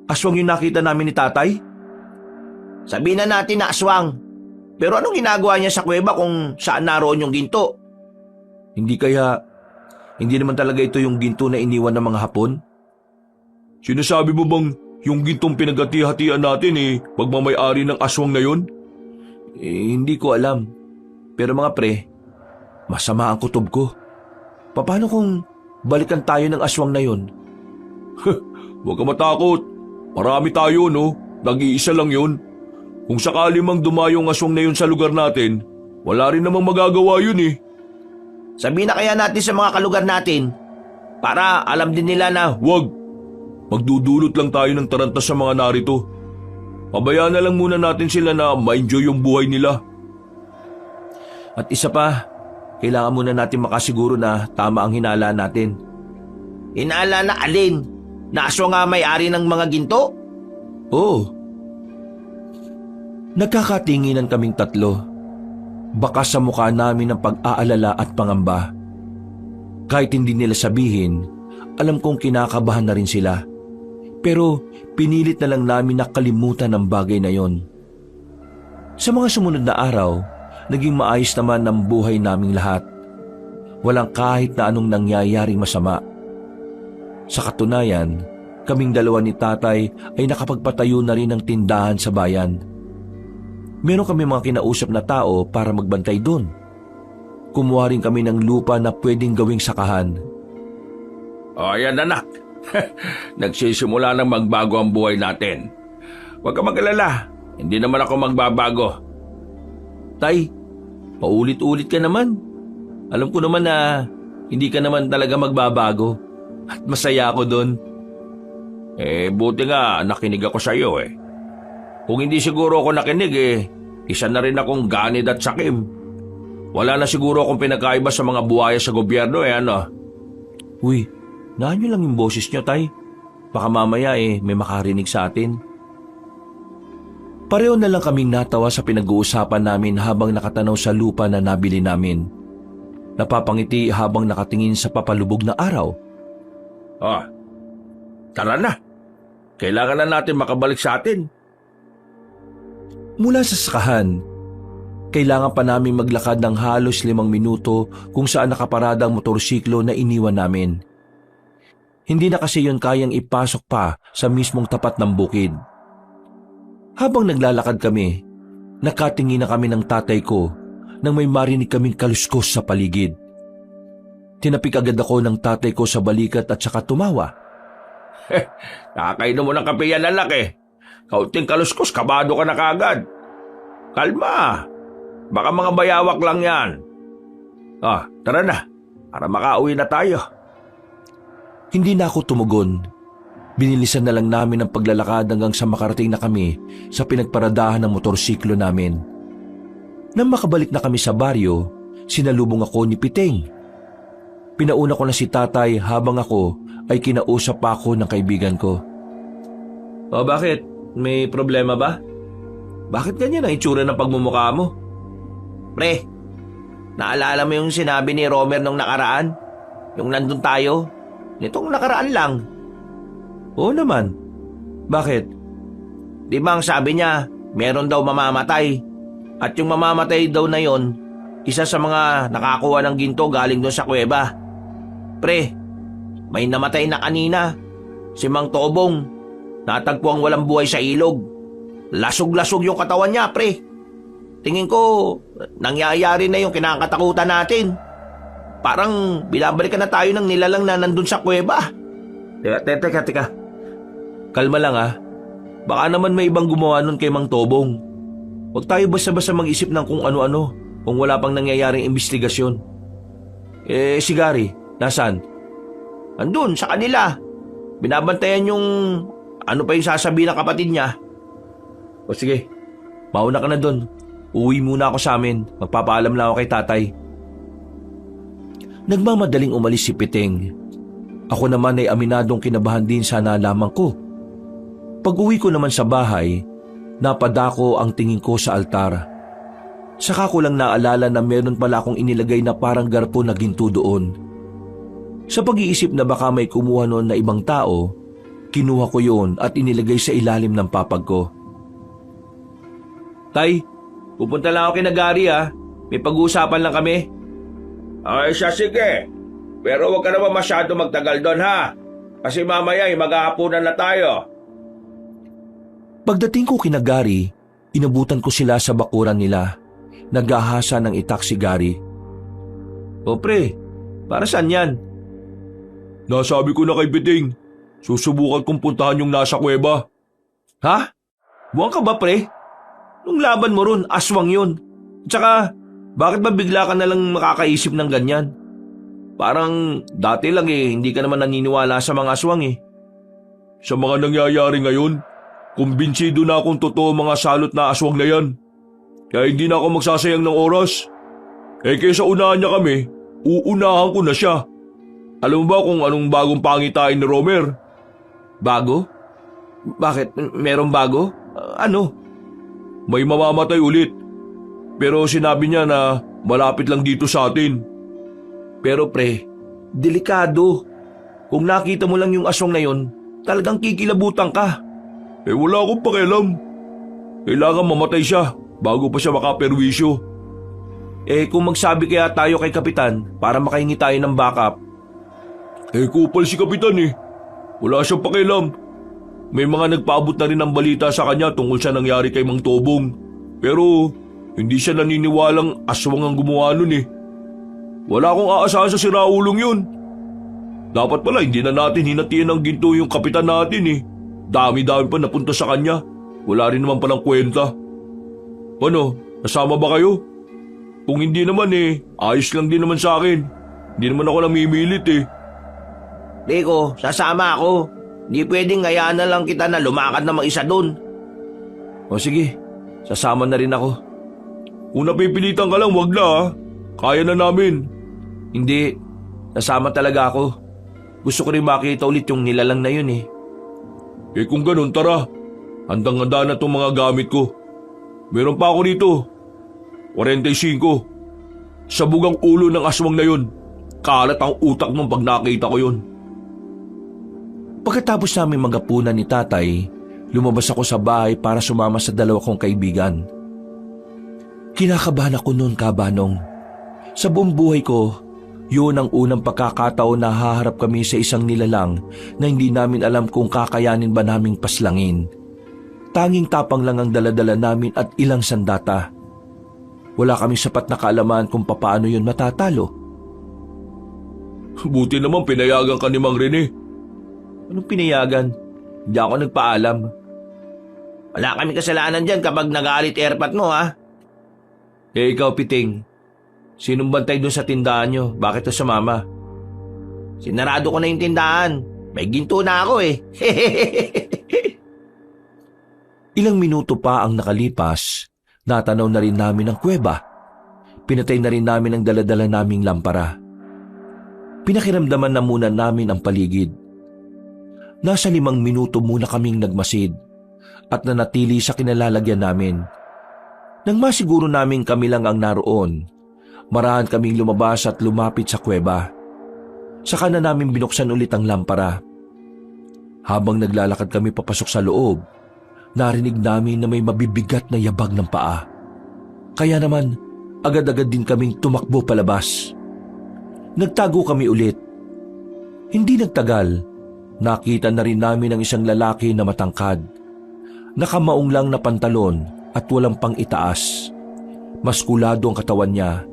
Aswang yung nakita namin ni tatay? Sabihin na natin na aswang. Pero anong ginagawa niya sa kuweba kung saan naroon yung ginto? Hindi naman talaga ito yung ginto na iniwan ng mga Hapon? Sinasabi mo bang yung gintong pinagati-hatian natin magmamay-ari ng aswang na yon? Hindi ko alam. Pero mga pre, masama ang kutob ko. Paano kung balikan tayo ng aswang na yon? Huwag ka matakot. Marami tayo, no? Nag-iisa lang yun. Kung sakali mang dumayong aswang na yun sa lugar natin, wala rin namang magagawa yun Sabihin na kaya natin sa mga kalugar natin para alam din nila na Huwag. Magdudulot lang tayo ng taranta sa mga narito. Pabayaan na lang muna natin sila na ma-enjoy yung buhay nila. At isa pa, kailangan muna natin makasiguro na tama ang hinala natin. Hinala na alin? Na aswang nga may-ari ng mga ginto? Oo. Nagkakatinginan kaming tatlo. Baka sa mukha namin ang pag-aalala at pangamba. Kahit hindi nila sabihin, alam kong kinakabahan na rin sila. Pero pinilit na lang namin na kalimutan ang bagay na yon. Sa mga sumunod na araw, naging maayos naman ang buhay naming lahat. Walang kahit na anong nangyayaring masama. Sa katunayan, kaming dalawa ni tatay ay nakapagpatayo na rin ng tindahan sa bayan. Meron kami mga kinausap na tao para magbantay doon. Kumuha rin kami ng lupa na pwedeng gawing sakahan. O yan anak, nagsisimula nang magbago ang buhay natin. Huwag ka mag-alala, hindi naman ako magbabago. Tay, paulit-ulit ka naman. Alam ko naman na hindi ka naman talaga magbabago. At masaya ako doon. Buti nga nakinig ako sa iyo Kung hindi siguro ako nakinig isa na rin akong ganid at sakim. Wala na siguro akong pinakaiba sa mga buhaya sa gobyerno ano. Uy, naan nyo lang yung boses nyo, tay. Baka mamaya may makarinig sa atin. Pareho na lang kaming natawa sa pinag-uusapan namin habang nakatanaw sa lupa na nabili namin. Napapangiti habang nakatingin sa papalubog na araw. Tara na. Kailangan na natin makabalik sa atin. Mula sa sakahan, kailangan pa namin maglakad ng halos 5 minuto kung saan nakaparada ang motorsiklo na iniwan namin. Hindi na kasi yun kayang ipasok pa sa mismong tapat ng bukid. Habang naglalakad kami, nakatingin na kami ng tatay ko nang may marinig kaming kaluskos sa paligid. Tinapik agad ako ng tatay ko sa balikat at saka tumawa. Nakakainom mo ng kape yan anak Kaunting kaluskos, kabado ka na kagad. Kalma. Baka mga bayawak lang yan. Tara na. Para makauwi na tayo. Hindi na ako tumugon. Binilisan na lang namin ang paglalakad hanggang sa makarating na kami sa pinagparadahan ng motorsiklo namin. Nang makabalik na kami sa baryo, sinalubong ako ni Piteng. Pinauna ko na si tatay habang ako ay kinausap pa ako ng kaibigan ko. Bakit? May problema ba? Bakit ganyan ang itsura ng pagmumukha mo? Pre, naalala mo yung sinabi ni Romer nung nakaraan? Yung nandun tayo? Nitong nakaraan lang. Oo naman. Bakit? Di ba ang sabi niya, meron daw mamamatay. At yung mamamatay daw na yon, isa sa mga nakakuha ng ginto galing doon sa kuweba. Pre, may namatay na kanina. Si Mang Tobong. Natagpuang walang buhay sa ilog. Lasog-lasog yung katawan niya, pre. Tingin ko, nangyayari na yung kinakatakutan natin. Parang binabalikan na tayo ng nilalang na nandun sa kuweba. Teka. Kalma lang Baka naman may ibang gumawa nun kay Mang Tobong. Huwag tayo basta-basta mag-isip ng kung ano-ano kung wala pang nangyayaring investigasyon. Si Gary, nasaan? Andun, sa kanila. Binabantayan yung ano pa yung sasabihin ng kapatid niya. O sige, mauna ka na dun. Uwi muna ako sa amin. Magpapaalam lang ako kay tatay. Nagmamadaling umalis si Piteng. Ako naman ay aminadong kinabahan din sa nalaman ko. Pag-uwi ko naman sa bahay, napadako ang tingin ko sa altar. Saka ko lang naalala na meron pala akong inilagay na parang garpo na ginto doon. Sa pag-iisip na baka may kumuha noon na ibang tao, kinuha ko yun at inilagay sa ilalim ng papag ko. Tay, Pupunta lang ako kina Gary May pag-uusapan lang kami. Ay siya sige. Pero huwag ka naman masyado magtagal doon ha. Kasi mamaya maghahapunan na tayo. Pagdating ko kina Gary, inabutan ko sila sa bakuran nila. Naghahasa ng itak si Gary. O pre, para saan yan? Nasabi ko na kay Piting, susubukan kong puntahan yung nasa kuweba. Ha? Buwan ka ba pre? Nung laban mo ron, aswang yun. Tsaka, bakit ba bigla ka nalang makakaisip ng ganyan? Parang dati lang hindi ka naman naniniwala sa mga aswang Sa mga nangyayari ngayon, kumbinsido na akong totoo mga salot na aswang na yan. Kaya hindi na ako magsasayang ng oras. Kaysa unahan niya kami, uunahan ko na siya. Alam mo ba kung anong bagong pangitain ni Romer? Bago? Bakit? Merong bago? Ano? May mamamatay ulit. Pero sinabi niya na malapit lang dito sa atin. Pero pre, delikado. Kung nakita mo lang yung aswang na yon, talagang kikilabutan ka. Wala akong pakialam. Kailangan mamatay siya bago pa siya makaperwisyo. Kung magsabi kaya tayo kay Kapitan para makahingi tayo ng backup. Kupal si Kapitan Wala siyang pakialam. May mga nagpaabot na rin ng balita sa kanya tungkol sa nangyari kay Mang Tobong. Pero hindi siya naniniwalang aswang ang gumawa nun Wala akong aasahan sa siraulong yun. Dapat pala hindi na natin hinatian ng ginto yung kapitan natin Dami-dami pa napunta sa kanya. Wala rin naman palang kwenta. Ano, nasama ba kayo? Kung hindi naman ayos lang din naman sa akin. Hindi naman ako namimilit Rico, sasama ako. Hindi pwedeng hayaan na lang kita na lumakad na mag-isa doon. O sige, sasama na rin ako. Kung napipilitan ka lang, wag na Kaya na namin. Hindi, nasama talaga ako. Gusto ko rin makita ulit yung nilalang na yun Kung ganun, tara. Handang-handa na itong mga gamit ko. Meron pa ako dito. 45. Sa bugang ulo ng aswang na yun. Kalat ang utak nung pag nakita ko yun. Pagkatapos namin magapunan ni tatay, lumabas ako sa bahay para sumama sa dalawa kong kaibigan. Kinakabahan ako noon, Kabanong. Sa buong buhay ko, yun ang unang pagkakataon na haharap kami sa isang nilalang na hindi namin alam kung kakayanin ba naming paslangin. Tanging tapang lang ang daladala namin at ilang sandata. Wala kaming sapat na kaalaman kung papaano yun matatalo. Buti naman pinayagan ka ni Mang Rene. Anong pinayagan? Hindi ako nagpaalam. Wala kami kasalanan dyan kapag nagalit airpat mo ikaw Piting, sinong bantay doon sa tindahan nyo? Bakit to sumama? Sinarado ko na yung tindahan. May ginto na ako Ilang minuto pa ang nakalipas, natanaw na rin namin ang kuweba. Pinatay na rin namin ang daladala naming lampara. Pinakiramdaman na muna namin ang paligid. Nasa 5 minuto muna kaming nagmasid at nanatili sa kinalalagyan namin. Nang masiguro namin kami lang ang naroon, marahan kaming lumabas at lumapit sa kuweba. Saka na namin binuksan ulit ang lampara. Habang naglalakad kami papasok sa loob, narinig namin na may mabibigat na yabag ng paa. Kaya naman, agad-agad din kaming tumakbo palabas. Nagtago kami ulit. Hindi nagtagal, nakita na rin namin ang isang lalaki na matangkad. Nakamaong lang na pantalon at walang pang itaas. Maskulado ang katawan niya,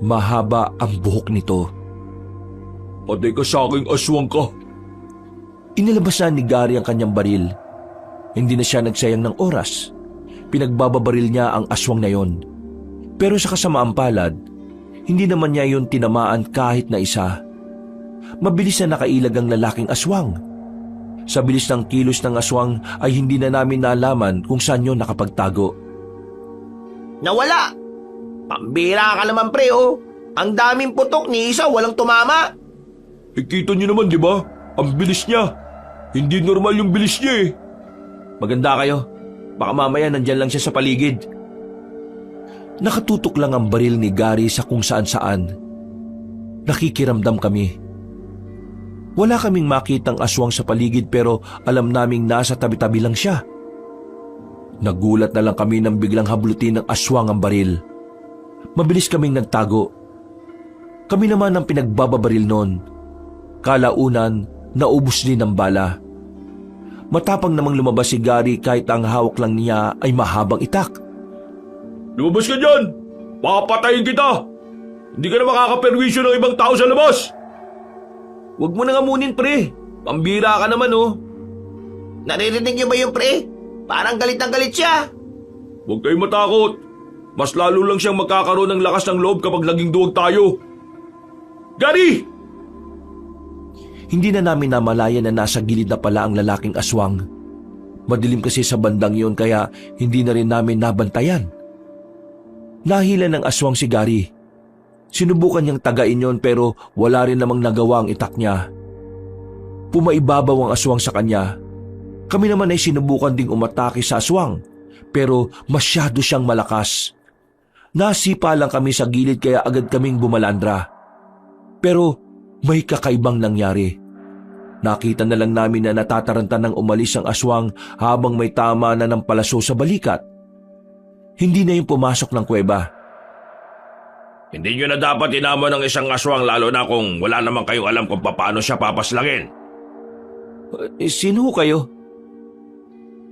mahaba ang buhok nito. Patay ka sa aking aswang ka. Inilabas na ni Gary ang kanyang baril. Hindi na siya nagsayang ng oras. Pinagbababaril niya ang aswang na yon. Pero sa kasamaang palad, hindi naman niya yon tinamaan kahit na isa. Mabilis na nakailag ang lalaking aswang. Sa bilis ng kilos ng aswang ay hindi na namin nalaman kung saan yon nakapagtago. Nawala! Pambira ka naman pre Ang daming putok ni isa walang tumama. Kita niyo naman di ba? Ang bilis niya. Hindi normal yung bilis niya Maganda kayo. Baka mamaya nandyan lang siya sa paligid. Nakatutok lang ang baril ni Gary sa kung saan-saan. Nakikiramdam kami. Wala kaming makitang aswang sa paligid pero alam naming nasa tabi-tabi lang siya. Nagulat na lang kami nang biglang hablutin ng aswang ang baril. Mabilis kaming nagtago. Kami naman ang pinagbababaril noon. Kalaunan, naubos din ang bala. Matapang namang lumabas si Gary kahit ang hawak lang niya ay mahabang itak. Lumabas ka dyan! Papatayin kita! Hindi ka na makakaperwisyo ng ibang tao sa labas! Huwag mo na ngamunin, pre. Pambira ka naman, oh. Naririnig niyo ba yung pre? Parang galit ang galit siya. Huwag kayong matakot. Mas lalo lang siyang magkakaroon ng lakas ng loob kapag naging duwag tayo. Gary! Hindi na namin namalayan na nasa gilid na pala ang lalaking aswang. Madilim kasi sa bandang yon kaya hindi na rin namin nabantayan. Nahila ng aswang si Gary. Sinubukan niyang tagain yon pero wala rin namang nagawa ang itak niya. Pumaibabaw ang aswang sa kanya. Kami naman ay sinubukan ding umatake sa aswang pero masyado siyang malakas. Nasipa lang kami sa gilid kaya agad kaming bumalandra. Pero may kakaibang nangyari. Nakita na lang namin na natataranta ng umalis ang aswang habang may tama na ng palaso sa balikat. Hindi na yung pumasok ng kuweba. Hindi nyo na dapat inamon ng isang aswang lalo na kung wala naman kayong alam kung paano siya papaslangin. Sino kayo?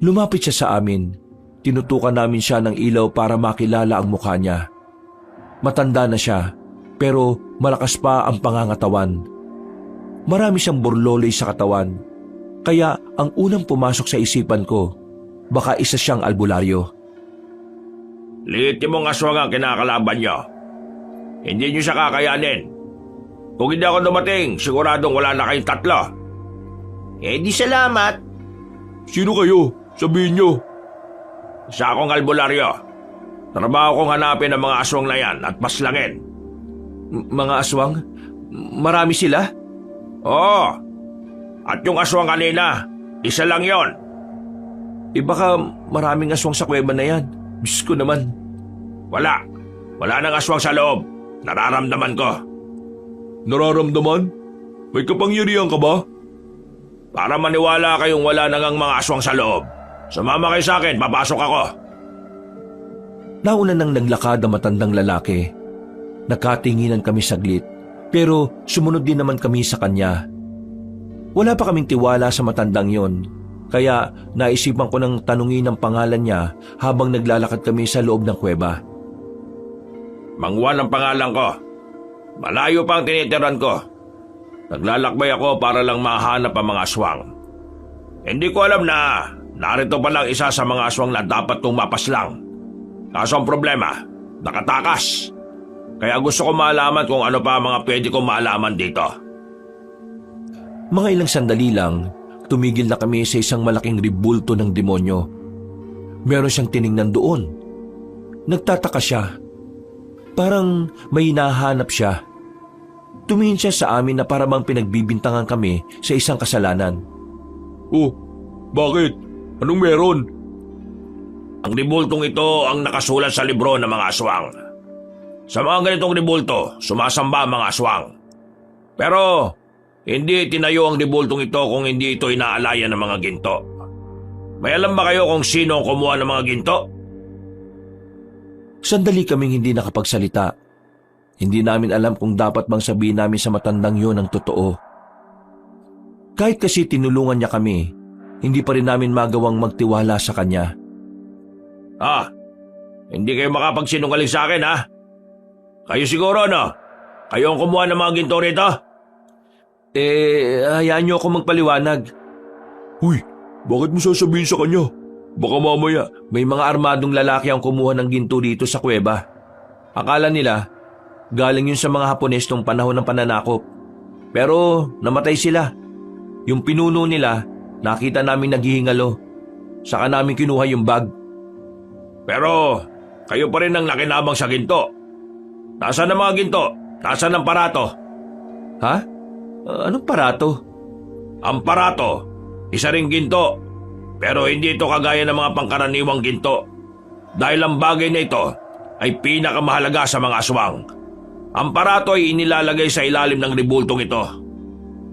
Lumapit siya sa amin. Tinutukan namin siya ng ilaw para makilala ang mukha niya. Matanda na siya, pero malakas pa ang pangangatawan. Marami siyang burloloy sa katawan, kaya ang unang pumasok sa isipan ko, baka isa siyang albularyo. Liit mong aswang ang kinakalaban nyo. Hindi nyo siya kakayanin. Kung hindi ako dumating, siguradong wala na kayong tatlo. Eh di salamat. Sino kayo? Sabihin nyo. Isa akong albularyo. Trabaho kong hanapin ang mga aswang na yan at paslangin. Mga aswang? Marami sila? Oo. At yung aswang kanina, isa lang yon. Baka maraming aswang sa kuweba na yan. Diyos ko naman. Wala. Wala nang aswang sa loob. Nararamdaman ko. Nararamdaman? May kapangyarihan ka ba? Para maniwala kayong wala nang mga aswang sa loob. Sumama kayo sa akin, papasok ako. Nauna nang naglakad ang matandang lalaki. Nakatinginan kami saglit, pero sumunod din naman kami sa kanya. Wala pa kaming tiwala sa matandang yon, kaya naisipan ko nang tanungin ang pangalan niya habang naglalakad kami sa loob ng kuweba. Mang Juan ang pangalan ko. Malayo pa ang tinitiran ko. Naglalakbay ako para lang mahanap ang mga aswang. Hindi ko alam na narito pa lang isa sa mga aswang na dapat kong mapaslang. Kaso ang problema, nakatakas. Kaya gusto ko malaman kung ano pa ang mga pwede kong malaman dito. Mga ilang sandali lang, tumigil na kami sa isang malaking ribulto ng demonyo. Meron siyang tiningnan doon. Nagtataka siya. Parang may hinahanap siya. Tumingin siya sa amin na para bang pinagbibintangan kami sa isang kasalanan. Oh, bakit? Anong meron? Ang ribultong ito ang nakasulat sa libro ng mga aswang. Sa mga ganitong ribulto, sumasamba ang mga aswang. Pero hindi tinayo ang ribultong ito kung hindi ito inaalayan ng mga ginto. May alam ba kayo kung sino ang kumuha ng mga ginto? Sandali kaming hindi nakapagsalita. Hindi namin alam kung dapat bang sabihin namin sa matandang yun ang totoo. Kahit kasi tinulungan niya kami, hindi pa rin namin magawang magtiwala sa kanya. Hindi kayo makapagsinungaling sa akin, ha? Kayo siguro, no? Kayo ang kumuha ng mga ginto rito? Hayaan niyo ako magpaliwanag. Huy, bakit mo sasabihin sa kanya? Baka mamaya. May mga armadong lalaki ang kumuha ng ginto dito sa kuweba. Akala nila, galing yun sa mga Hapones nung panahon ng pananakop. Pero namatay sila. Yung pinuno nila, nakita namin naghihingalo. Saka namin kinuha yung bag. Pero kayo pa rin ang nakinabang sa ginto. Nasaan ang mga ginto? Nasaan ang parato? Ha? Anong parato? Ang parato, isa ring ginto. Pero hindi ito kagaya ng mga pangkaraniwang ginto. Dahil ang bagay na ito ay pinakamahalaga sa mga aswang. Ang parato ay inilalagay sa ilalim ng ribultong ito.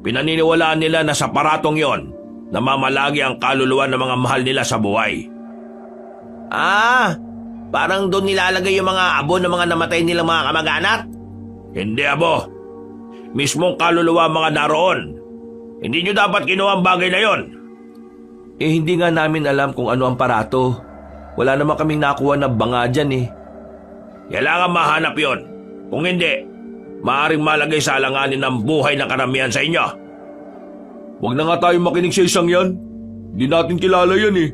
Pinaniniwalaan nila na sa paratong yon, namamalagi ang kaluluwa ng mga mahal nila sa buhay. Ah, parang doon nilalagay yung mga abo ng mga namatay nilang mga kamag-anak? Hindi, abo. Mismong kaluluwa ang mga naroon. Hindi nyo dapat kinuha ang bagay na yon. Eh hindi nga namin alam kung ano ang parato. Wala naman kaming nakuha na banga dyan eh. Kailangan mahanap yon. Kung hindi, maaaring malagay sa alanganin ng buhay ng karamihan sa inyo. Huwag na nga tayo makinig sa isang yan. Hindi natin kilala yan eh.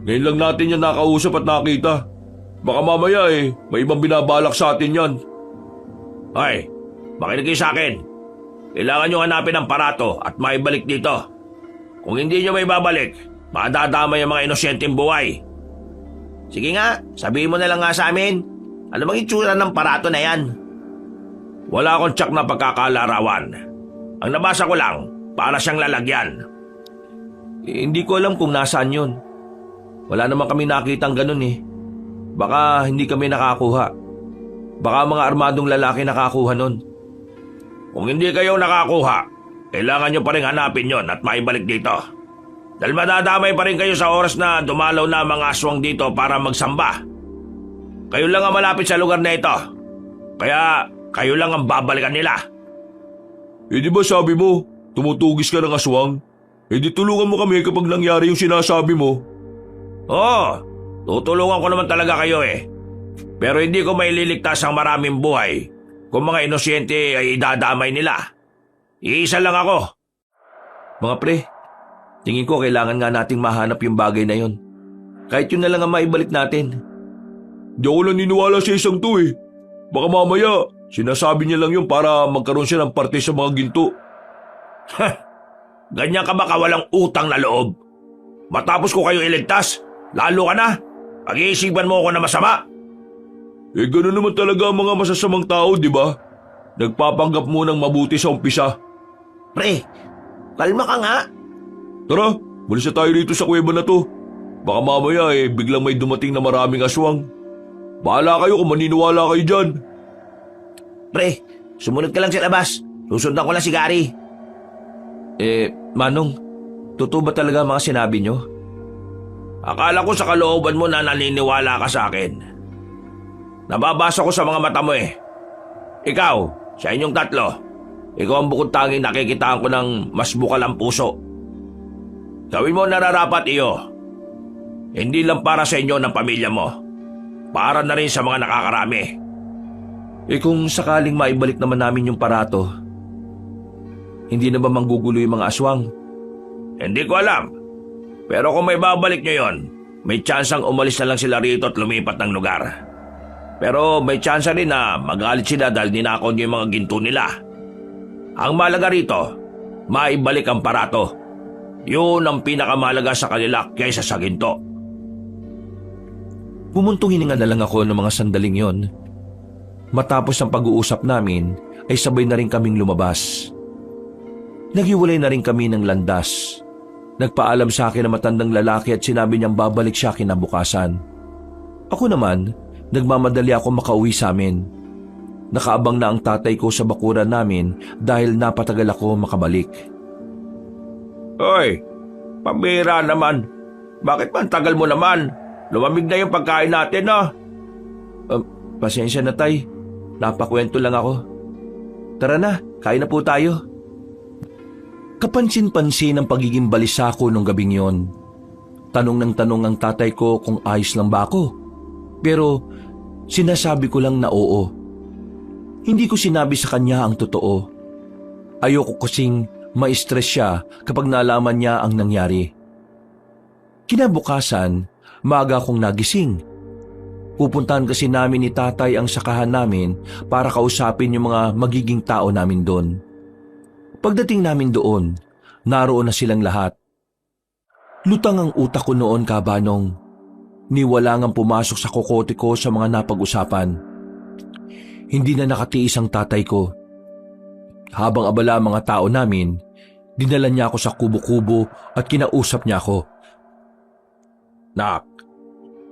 Ngayon lang natin yan nakausap at nakita. Baka mamaya may ibang binabalak sa atin yan. Hoy, makinig kayo sa akin. Kailangan nyo hanapin ang parato at maibalik dito. Kung hindi nyo may babalik, madadamay ang mga inosyenteng buhay. Sige nga, sabihin mo na lang nga sa amin. Ano bang itsura ng parato na yan? Wala akong tsak na pagkakalarawan. Ang nabasa ko lang, para siyang lalagyan. Hindi ko alam kung nasaan yun. Wala naman kami nakitang ganun eh. Baka hindi kami nakakuha. Baka mga armadong lalaki nakakuha nun. Kung hindi kayo nakakuha, kailangan nyo pa rin hanapin yon at maibalik dito. Dahil madadamay pa rin kayo sa oras na dumalaw na mga aswang dito para magsamba. Kayo lang ang malapit sa lugar na ito. Kaya kayo lang ang babalikan nila. Di ba sabi mo, tumutugis ka ng aswang? Di tulungan mo kami kapag nangyari yung sinasabi mo. Oo, tutulungan ko naman talaga kayo eh. Pero hindi ko maililigtas ang maraming buhay kung mga inosyente ay idadamay nila. Iisa lang ako. Mga pre, tingin ko kailangan nga nating mahanap yung bagay na yun. Kahit yun na lang ang maibalik natin. Di ako naniniwala sa isang to eh. Baka mamaya, sinasabi niya lang yun para magkaroon siya ng parte sa mga ginto. Ganyan ka ba kawalang utang na loob? Matapos ko kayo iligtas, lalo ka na. Pag-iisipan mo ako na masama. Gano'n naman talaga ang mga masasamang tao, di ba? Nagpapanggap munang mabuti sa umpisa. Pre, kalma ka nga. Tara, malis na tayo rito sa kuweba na to. Baka mamaya biglang may dumating na maraming aswang. Bahala kayo kung maniniwala kayo dyan. Pre, sumunod ka lang sa labas. Susundan ko lang si Gary. Manong, totoo ba talaga mga sinabi nyo? Akala ko sa kalooban mo na naniniwala ka sa akin. Nababasa ko sa mga mata mo eh. Ikaw, sa inyong tatlo, ikaw ang bukod tanging nakikitaan ko ng mas bukal ang puso. Gawin mo nararapat iyo. Hindi lang para sa inyo ng pamilya mo. Para na rin sa mga nakakarami. Kung sakaling maibalik naman namin yung parato, hindi na ba manggugulo yung mga aswang? Hindi ko alam. Pero kung may babalik nyo yon, may tsansang umalis na lang sila rito at lumipat ng lugar. Pero may tsansa rin na magalit sila dahil ninakaw niyo yung mga ginto nila. Ang malaga rito, maibalik ang parato. Yun ang pinakamalaga sa kanila kaysa sa ginto. Pumuntong hininga na lang ako ng mga sandaling yon. Matapos ang pag-uusap namin, ay sabay na rin kaming lumabas. Naghiwalay na rin kami ng landas. Nagpaalam sa akin ang matandang lalaki at sinabi niyang babalik siya kinabukasan. Ako naman, nagmamadali ako makauwi sa amin. Nakaabang na ang tatay ko sa bakuran namin dahil napatagal ako makabalik. Hoy, pambira naman. Bakit man tagal mo naman? Lumamig na yung pagkain natin, no? Pasensya na tay, napakwento lang ako. Tara na, kain na po tayo. Kapansin-pansin ang pagiging balisa ko nung gabing yon. Tanong ng tanong ang tatay ko kung ayos lang ba ako. Pero sinasabi ko lang na oo. Hindi ko sinabi sa kanya ang totoo. Ayoko kasing ma-stress siya kapag nalaman niya ang nangyari. Kinabukasan, maaga akong nagising. Pupuntahan kasi namin ni tatay ang sakahan namin para kausapin yung mga magiging tao namin doon. Pagdating namin doon, naroon na silang lahat. Lutang ang utak ko noon, kabanong. Niwala ngang pumasok sa kokote ko sa mga napag-usapan. Hindi na nakatiis ang tatay ko. Habang abala ang mga tao namin, dinala niya ako sa kubo-kubo at kinausap niya ako. Nak,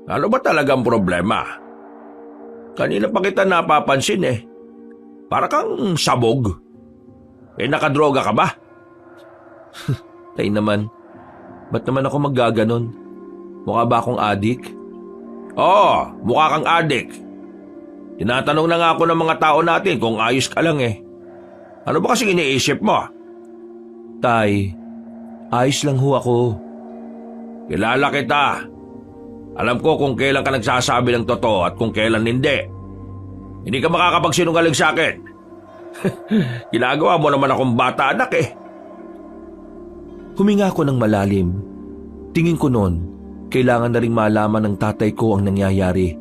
ano ba talagang problema? Kanina pa kita napapansin eh. Para kang sabog. Nakadroga ka ba? Tay naman, ba't naman ako maggaganon? Mukha ba akong adik? Oo, mukha kang adik. Tinatanong na nga ako ng mga tao natin kung ayos ka lang eh. Ano ba kasing iniisip mo? Tay, ayos lang ho ako. Kilala kita. Alam ko kung kailan ka nagsasabi ng totoo at kung kailan hindi. Hindi ka makakapagsinungaling sa akin. Ginagawa mo naman akong bata anak eh. Huminga ako ng malalim. Tingin ko noon, kailangan na ring malaman ng tatay ko ang nangyayari.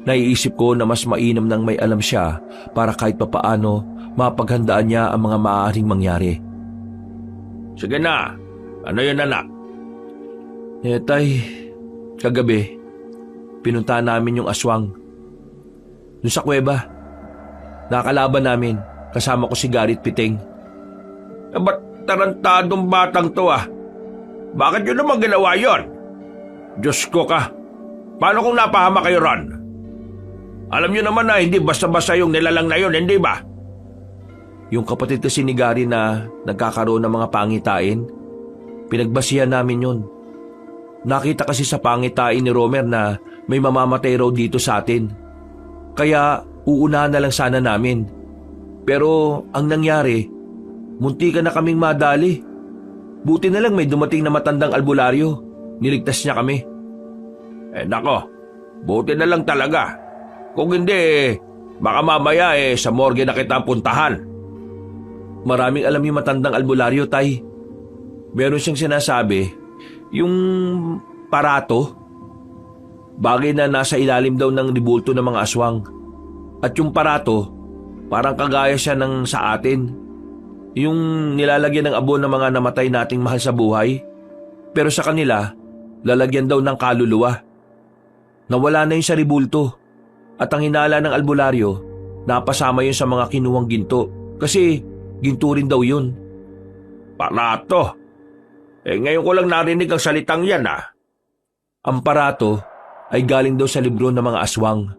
Naiisip ko na mas mainam nang may alam siya para kahit papaano mapaghandaan niya ang mga maaaring mangyari. Sige na, ano yun anak? Tay, kagabi, pinuntahan namin yung aswang. Doon sa kuweba. Nakalaban namin, kasama ko si Garit Piting. Ba't tarantadong batang to ah? Bakit yun naman ginawa yon? Diyos ko ka, paano kung napahama kayo ron? Alam nyo naman na hindi basta-basta yung nilalang na yun, hindi ba? Yung kapatid kasi ni Gary na nagkakaroon ng mga pangitain, pinagbasihan namin yun. Nakita kasi sa pangitain ni Romer na may mamamatay raw dito sa atin. Kaya uunahan na lang sana namin. Pero ang nangyari, muntikan na kaming madali. Buti na lang may dumating na matandang albularyo. Niligtas niya kami. Nako, buti na lang talaga. Kung hindi, baka mamaya sa morgue na kita puntahan. Maraming alam yung matandang albularyo, Tay. Meron siyang sinasabi, yung parato, bagay na nasa ilalim daw ng ribulto ng mga aswang. At yung parato, parang kagaya siya ng sa atin. Yung nilalagyan ng abon ng mga namatay nating mahal sa buhay. Pero sa kanila, lalagyan daw ng kaluluwa. Nawala na yun sa ribulto. At ang hinala ng albularyo, napasama yun sa mga kinuwang ginto. Kasi ginto rin daw yun. Parato? Ngayon ko lang narinig ang salitang yan ah. Ang parato ay galing daw sa libro ng mga aswang.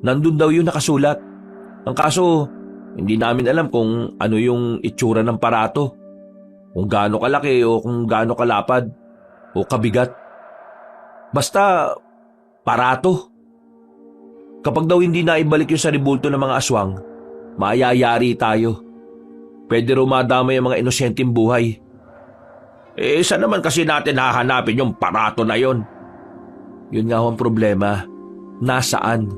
Nandun daw yun nakasulat. Ang kaso, hindi namin alam kung ano yung itsura ng parato. Kung gaano kalaki o kung gaano kalapad o kabigat. Basta, parato. Kapag daw hindi na ibalik yung sa ribulto ng mga aswang, mayayari tayo. Pwede raw madamay ang mga inosenteng buhay. Saan naman kasi natin hahanapin yung parato na yon? Yun nga ho ang problema. Nasaan?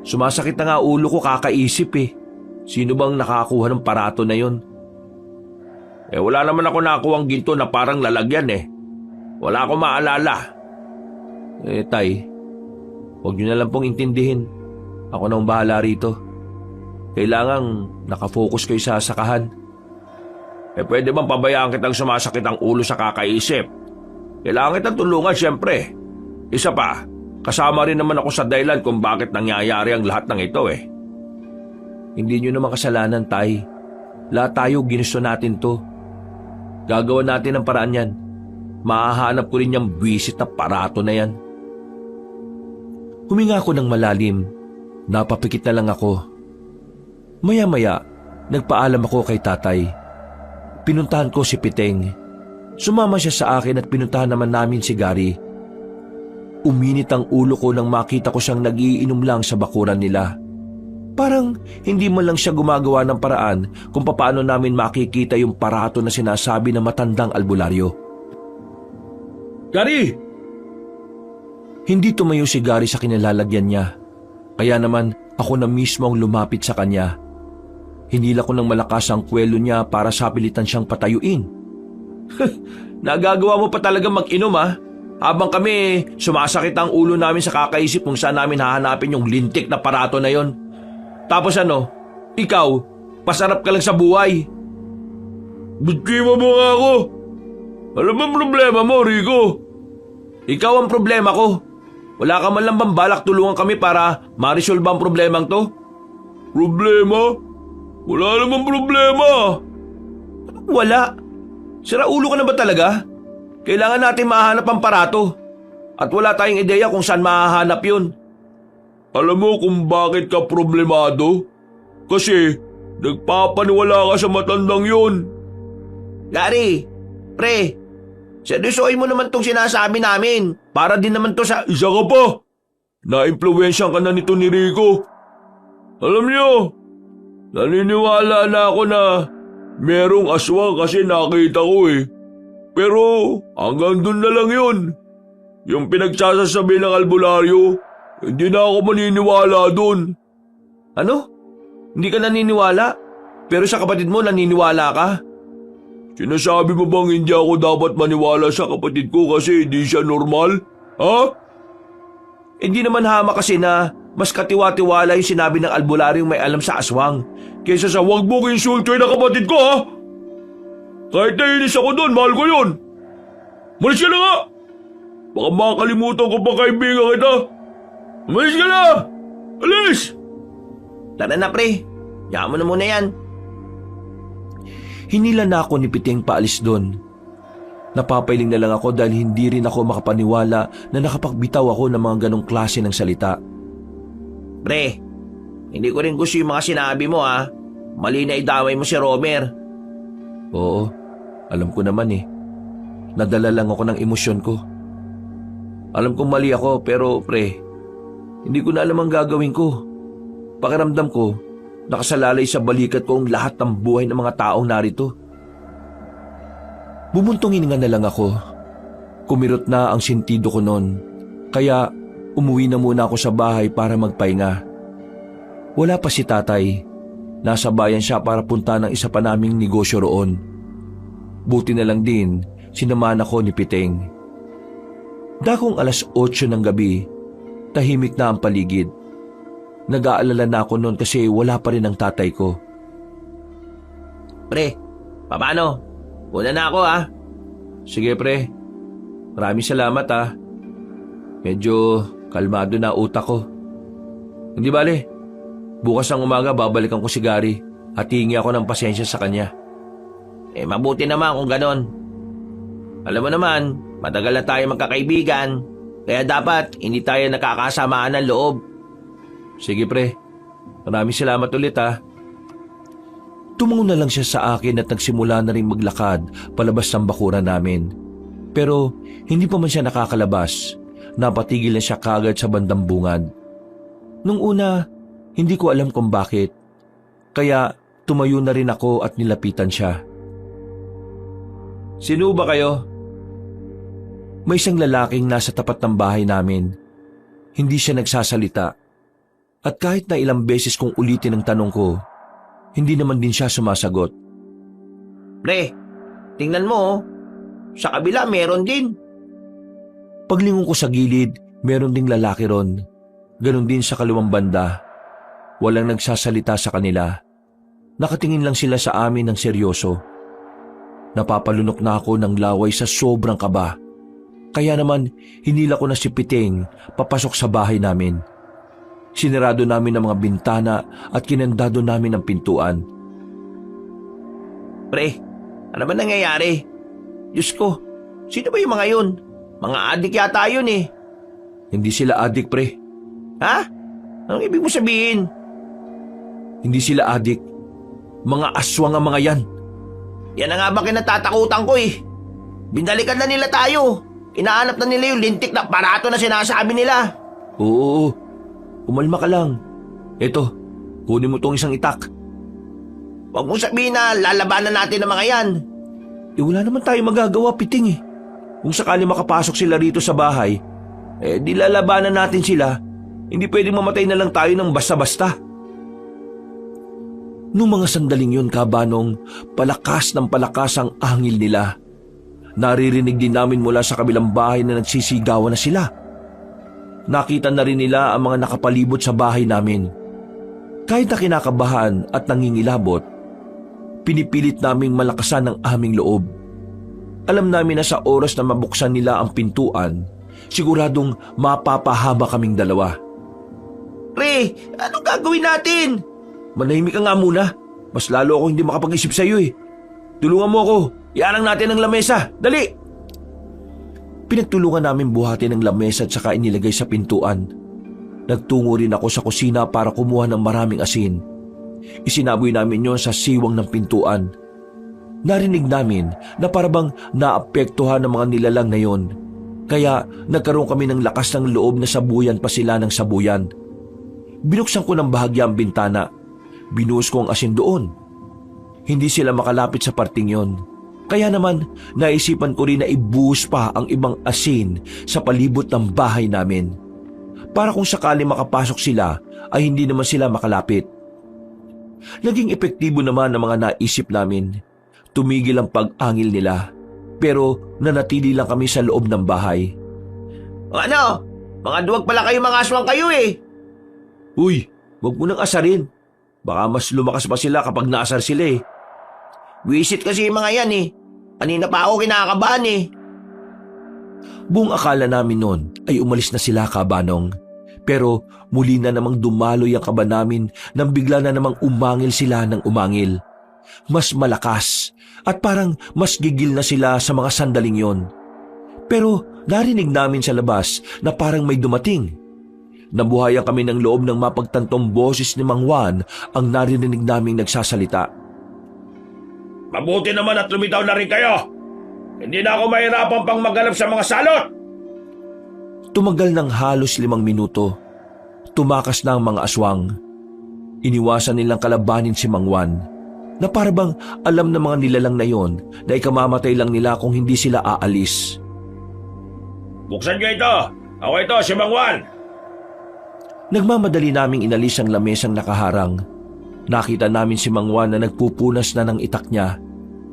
Sumasakit na nga ulo ko kakaisip eh. Sino bang nakakuha ng parato na yon? Wala naman ako nakuhang ginto na parang lalagyan eh. Wala akong maalala. Tay, huwag nyo na lang pong intindihin. Ako nang bahala rito. Kailangang nakafocus kayo sa sakahan. Pwede bang pabayaan kitang sumasakit ang ulo sa kakaisip? Kailangan kitang tulungan siyempre. Isa pa, kasama rin naman ako sa dahilan kung bakit nangyayari ang lahat ng ito eh. Hindi nyo naman kasalanan, Tay. Lahat tayo ginusto natin to. Gagawa natin ang paraan yan. Mahahanap ko rin yung buwisit na parato na yan. Huminga ako ng malalim. Napapikit na lang ako. Maya-maya, nagpaalam ako kay tatay. Pinuntahan ko si Piteng. Sumama siya sa akin at pinuntahan naman namin si Gary. Uminit ang ulo ko nang makita ko siyang nagiinom lang sa bakuran nila. Parang hindi man lang siya gumagawa ng paraan kung paano namin makikita yung parato na sinasabi ng matandang albularyo. Gary! Hindi tumayo si Gary sa kinilalagyan niya. Kaya naman ako na mismo ang lumapit sa kanya. Hinila ko ng malakas ang kwelo niya para sapilitan siyang patayuin. Nagagawa mo pa talaga mag-inom ah. Habang kami sumasakit ang ulo namin sa kakaisip kung saan namin hahanapin yung lintik na parato na yon. Tapos ikaw, pasarap ka lang sa buhay. Bitiwa mo nga ako! Alam mo ang problema mo, Rico? Ikaw ang problema ko. Wala ka man lang bang balak tulungan kami para ma-resolve ang problemang to? Problema? Wala namang problema! Wala. Sira ulo ka na ba talaga? Kailangan natin mahanap ang parato. At wala tayong ideya kung saan mahahanap yun. Alam mo kung bakit ka problemado? Kasi nagpapaniwala ka sa matandang yun. Gary, pre, seryosohin mo naman tong sinasabi namin. Para din naman to sa... Isa ka pa! naimpluwensyahan ka na nito ni Rico. Alam niyo, naniniwala na ako na merong aswang kasi nakita ko eh. Pero hanggang dun na lang yun. Yung pinagsasasabi ng albularyo, hindi na ako maniniwala dun. Ano? Hindi ka naniniwala? Pero sa kapatid mo naniniwala ka? Sinasabi mo bang hindi ako dapat maniwala sa kapatid ko kasi hindi siya normal? Ha? Hindi naman hama kasi na mas katiwa-tiwala yung sinabi ng albularyong may alam sa aswang. Kaysa sa wag mo insultoy na kapatid ko ha? Kahit nainis ako doon, mahal ko yun. Malis ka na nga! Baka makakalimutan ko pa kaibigan kita. Malis ka na! Alis! Tara na pre, yaman mo na muna yan. Hinila na ako ni Piting paalis doon. Napapailing na lang ako dahil hindi rin ako makapaniwala na nakapagbitaw ako ng mga ganong klase ng salita. Pre, hindi ko rin gusto yung mga sinabi mo ha. Mali na idamay mo si Romer. Oo, alam ko naman eh. Nadala lang ako ng emosyon ko. Alam kong mali ako pero pre, hindi ko na alam ang gagawin ko. Pakiramdam ko, nakasalalay sa balikat ko ang lahat ng buhay ng mga taong narito. Bumuntong hininga na lang ako. Kumirot na ang sentido ko noon. Kaya umuwi na muna ako sa bahay para magpahinga. Wala pa si tatay. Nasa bayan siya para punta ng isa pa naming negosyo roon. Buti na lang din, sinamahan ako ni Piting. Dakong 8:00 ng gabi, tahimik na ang paligid. Nag-aalala na ako noon kasi wala pa rin ang tatay ko. Pre, paano? Una na ako ha. Sige pre, maraming salamat ha. Medyo kalmado na utak ko. Hindi bale, bukas ng umaga babalikan ko si Gary at hihingi ako ng pasensya sa kanya. Mabuti naman kung ganon. Alam mo naman, matagal na tayo magkakaibigan, kaya dapat hindi tayo nakakasamaan ng loob. Sige pre, maraming salamat ulit ha. Tumango na lang siya sa akin at nagsimula na rin maglakad palabas ng bakuran namin. Pero hindi pa man siya nakakalabas, napatigil na siya kagad sa bandang bungad. Nung una, hindi ko alam kung bakit. Kaya tumayo na rin ako at nilapitan siya. Sino ba kayo? May isang lalaking nasa tapat ng bahay namin. Hindi siya nagsasalita. At kahit na ilang beses kong ulitin ang tanong ko, hindi naman din siya sumasagot. Pre, tingnan mo oh. Sa kabila meron din. Paglingon ko sa gilid, meron ding lalaki ron. Ganon din sa kaliwang banda. Walang nagsasalita sa kanila. Nakatingin lang sila sa amin ng seryoso. Napapalunok na ako ng laway sa sobrang kaba. Kaya naman, hinila ko na si Piting papasok sa bahay namin. Sinarado namin ang mga bintana at kinandado namin ang pintuan. Pre, ano ba nangyayari? Diyos ko, sino ba yung mga yun? Mga adik yata yun eh. Hindi sila adik pre. Ha? Anong ibig mo sabihin? Hindi sila adik. Mga aswang ang mga yan. Yan na nga ba kinatatakutan ko eh. Binalikan na nila tayo. Inaanap na nila yung lintik na aparato na sinasabi nila. Oo, umalma ka lang. Eto, kunin mo tong isang itak. Huwag mong sabihin na lalabanan natin ang mga yan. Wala naman tayo magagawa, Piting eh. Kung sakali makapasok sila rito sa bahay, di lalabanan natin sila. Hindi pwedeng mamatay na lang tayo ng basta-basta. Noong mga sandaling yun, Kabanong, palakas ng palakas ang angil nila. Naririnig din namin mula sa kabilang bahay na nagsisigawan na sila. Nakita na rin nila ang mga nakapalibot sa bahay namin. Kahit na kinakabahan at nangingilabot, pinipilit naming malakasan ang aming loob. Alam namin na sa oras na mabuksan nila ang pintuan, siguradong mapapahama kaming dalawa. Pre, anong gagawin natin? Manahimik ka nga muna. Mas lalo ako hindi makapag-isip sa iyo eh. Tulungan mo ako. Iarang natin ang lamesa. Dali! Pinagtulungan namin buhatin ang lamesa at saka inilagay sa pintuan. Nagtungo rin ako sa kusina para kumuha ng maraming asin. Isinaboy namin yon sa siwang ng pintuan. Narinig namin na parabang naapektuhan ng mga nilalang na yon. Kaya nagkaroon kami ng lakas ng loob na sabuyan pa sila ng sabuyan. Binuksan ko ng bahagya ang bintana. Binuhos ko ang asin doon. Hindi sila makalapit sa parting yon. Kaya naman, naisipan ko rin na ibuhos pa ang ibang asin sa palibot ng bahay namin. Para kung sakali makapasok sila, ay hindi naman sila makalapit. Naging epektibo naman ang mga naisip namin. Tumigil ang pag-angil nila, pero nanatili lang kami sa loob ng bahay. Ano? Mga duwag pala kayo, mga aswang kayo eh. Uy, wag mo nang asarin. Baka mas lumakas pa sila kapag naasar sila eh. Wisit kasi yung mga yan eh. Kanina pa ako kinakabahan eh. Buong akala namin noon ay umalis na sila, Kabanong. Pero muli na namang dumaloy ang kaba namin nang bigla na namang umangil sila ng umangil. Mas malakas at parang mas gigil na sila sa mga sandaling yon. Pero narinig namin sa labas na parang may dumating. Nabuhayan kami ng loob ng mapagtantong boses ni Mang Juan ang narinig naming nagsasalita. Mabuti naman at lumitaw na rin kayo. Hindi na ako mahirapan pang maghanap sa mga salot. Tumagal ng halos 5 minuto. Tumakas na ang mga aswang. Iniwasan nilang kalabanin si Mang Juan, na parabang alam ng mga nilalang na yon na ikamamatay lang nila kung hindi sila aalis. Buksan niyo ito. Ako ito, si Mang Juan. Nagmamadali naming inalis ang lamesang nakaharang. Nakita namin si Mang Juan na nagpupunas na ng itak niya.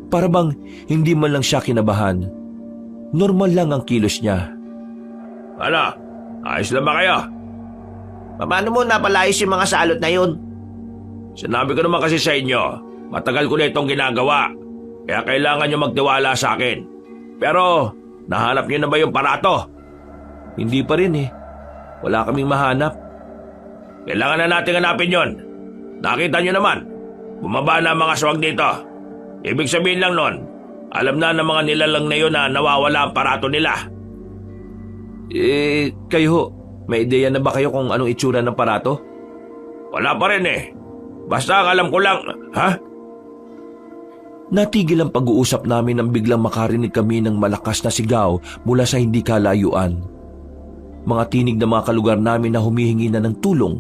Parabang hindi man lang siya kinabahan. Normal lang ang kilos niya. Ano? Ayos lang ba kayo? Paano mo napalayas yung mga salot na yun? Sinabi ko naman kasi sa inyo, matagal ko na itong ginagawa. Kaya kailangan nyo magtiwala sa akin. Pero, nahanap nyo na ba yung parato? Hindi pa rin eh. Wala kaming mahanap. Kailangan na natin hanapin yon. Nakita nyo naman, bumaba na ang mga aswang dito. Ibig sabihin lang nun, alam na ng mga nilalang na yun na nawawala ang parato nila. Kayo ho, may ideya na ba kayo kung anong itsura ng parato? Wala pa rin eh. Basta ang alam ko lang, ha? Natigil ang pag-uusap namin nang biglang makarinig kami ng malakas na sigaw mula sa hindi kalayuan. Mga tinig ng mga kalugar namin na humihingi na ng tulong.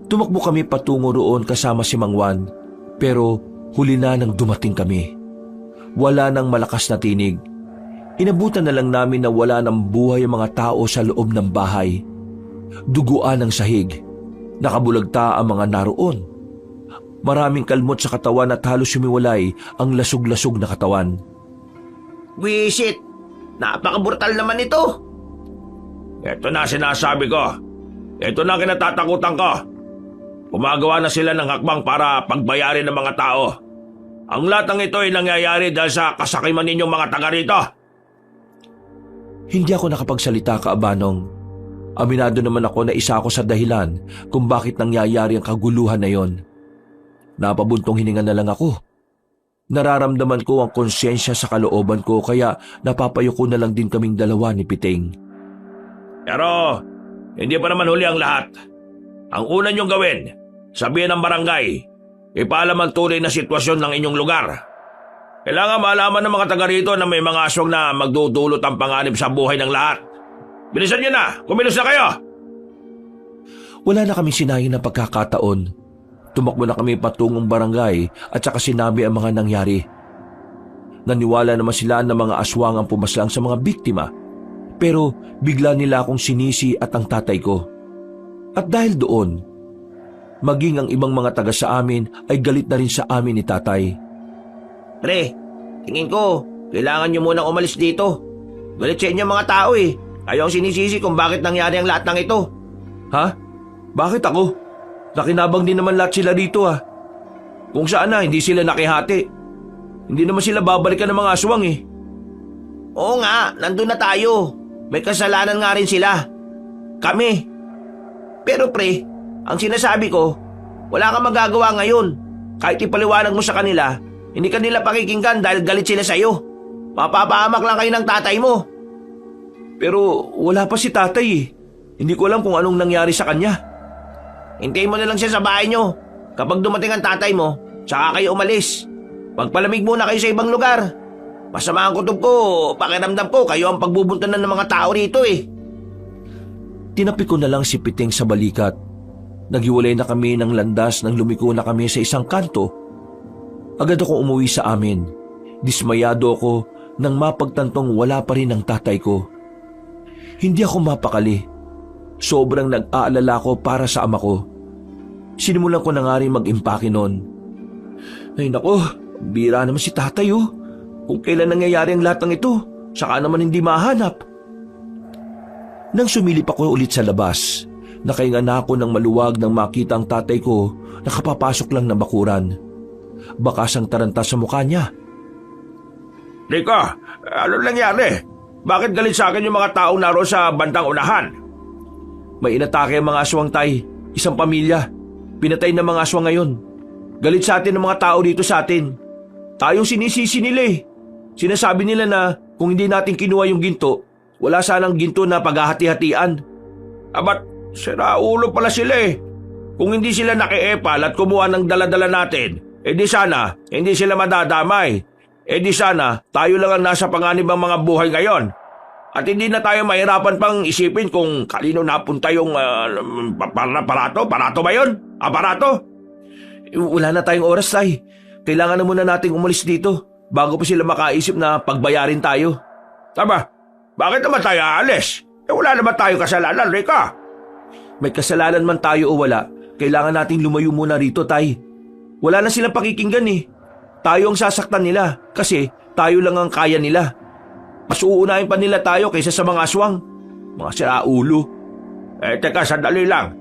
Tumakbo kami patungo roon kasama si Mang Juan, pero huli na nang dumating kami. Wala nang malakas na tinig. Inabutan na lang namin na wala nang buhay ang mga tao sa loob ng bahay. Duguan ang sahig. Nakabulagta ang mga naroon. Maraming kalmot sa katawan at halos sumiwalay ang lasog-lasog na katawan. Wisit! Napaka-brutal naman ito! Ito na sinasabi ko. Ito na kinatatakutan ko. Gumagawa na sila ng hakbang para pagbayarin ng mga tao. Ang lahat ng ito ay nangyayari dahil sa kasakiman ninyong mga taga rito. Hindi ako nakapagsalita, Kaabanong. Aminado naman ako na isa ako sa dahilan kung bakit nangyayari ang kaguluhan na yon. Napabuntong hininga na lang ako. Nararamdaman ko ang konsyensya sa kalooban ko kaya napapayuko na lang din kaming dalawa ni Piting. Pero hindi pa naman huli ang lahat. Ang una niyong gawin, sabihin ng barangay, ipaalam ang tunay na sitwasyon ng inyong lugar. Kailangan malaman ng mga taga rito na may mga aswang na magdudulot ang panganib sa buhay ng lahat. Bilisan niyo na! Kumilos na kayo! Wala na kaming sinayin ng pagkakataon. Tumakbo na kami patungong barangay at saka sinabi ang mga nangyari. Naniwala naman sila na mga aswang ang pumaslang sa mga biktima. Pero bigla nila akong sinisi at ang tatay ko. At dahil doon, maging ang ibang mga taga sa amin ay galit na rin sa amin ni tatay. Pre, tingin ko, kailangan nyo munang umalis dito. Galit sa inyo mga tao eh. Ayaw sinisisi kung bakit nangyari ang lahat ng ito. Ha? Bakit ako? Nakinabang din naman lahat sila dito ah. Kung saan na, hindi sila nakihati. Hindi naman sila babalikan ng mga aswang eh. Oo nga, nandun na tayo. May kasalanan nga rin sila. Kami. Pero pre, ang sinasabi ko, wala kang magagawa ngayon. Kahit ipaliwanag mo sa kanila, hindi kanila pakikinggan dahil galit sila sa'yo. Mapapahamak lang kayo ng tatay mo. Pero wala pa si tatay eh. Hindi ko alam kung anong nangyari sa kanya. Hintayin mo na lang siya sa bahay nyo. Kapag dumating ang tatay mo, saka kayo umalis. Magpalamig muna kayo sa ibang lugar. Masama ang kutob ko, pakiramdam ko, kayo ang pagbubuntanan ng mga tao rito eh. Tinapi ko na lang si Piting sa balikat. Naghiwalay na kami ng landas nang lumiko na kami sa isang kanto. Agad ako umuwi sa amin. Dismayado ako nang mapagtantong wala pa rin ang tatay ko. Hindi ako mapakali. Sobrang nag-aalala ko para sa ama ko. Sinimulan ko na nga rin mag-impake noon. Ay nako, bira naman si tatay oh. Kung kailan nangyayari ang lahat ng ito, saka naman hindi mahanap. Nang sumilip ako ulit sa labas, nakahinga na ako ng maluwag nang makita ang tatay ko na kapapasok lang ng bakuran. Bakas ang taranta sa mukha niya. Rico, ano nangyari? Bakit galit sa akin yung mga taong naroon sa bandang unahan? May inatake ang mga aswang, tay. Isang pamilya. Pinatay ng mga aswang ngayon. Galit sa atin ng mga tao dito sa atin. Tayong sinisisi nila eh. Sinasabi nila na kung hindi natin kinuha yung ginto, wala sanang ginto na paghahati-hatian. Abat, siraulo pala sila eh. Kung hindi sila nakiepal at kumuha ng daladala natin, di sana hindi sila madadamay. Di sana tayo lang ang nasa panganib ng mga buhay ngayon. At hindi na tayo mahirapan pang isipin kung kanino napunta yung aparato. Aparato ba yun? Aparato? Wala na tayong oras, tay. Kailangan na muna nating umalis dito bago pa sila makaisip na pagbayarin tayo. Tama, bakit naman tayo aalis? Wala naman tayo kasalanan, Rica. May kasalanan man tayo o wala, kailangan nating lumayo muna rito, tay. Wala na silang pakikinggan eh. Tayo ang sasaktan nila kasi tayo lang ang kaya nila. Mas uunahin pa nila tayo kaysa sa mga aswang. Mga siraulo. Teka, sandali lang.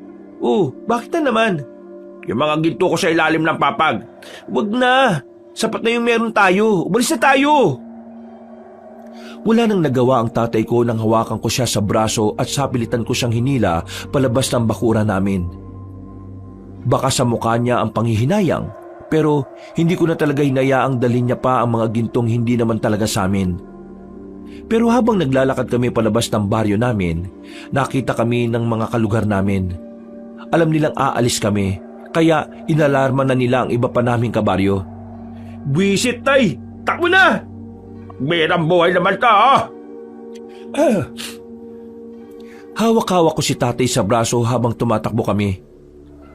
Bakit na naman? Yung mga ginto ko sa ilalim ng papag. Wag na. Sapat na yung meron tayo. Umalis na tayo. Wala nang nagawa ang tatay ko nang hawakan ko siya sa braso at sapilitan ko siyang hinila palabas ng bakura namin. Baka sa mukha niya ang panghihinayang, pero hindi ko na talaga hinayaang dalhin niya pa ang mga gintong hindi naman talaga sa amin. Pero habang naglalakad kami palabas ng baryo namin, nakita kami ng mga kalugar namin. Alam nilang aalis kami, kaya inalarma na nila ang iba pa naming kabaryo. Buwisit, tay! Takbo na! Birang buhay naman ka, Hawak-hawak ko si tatay sa braso habang tumatakbo kami.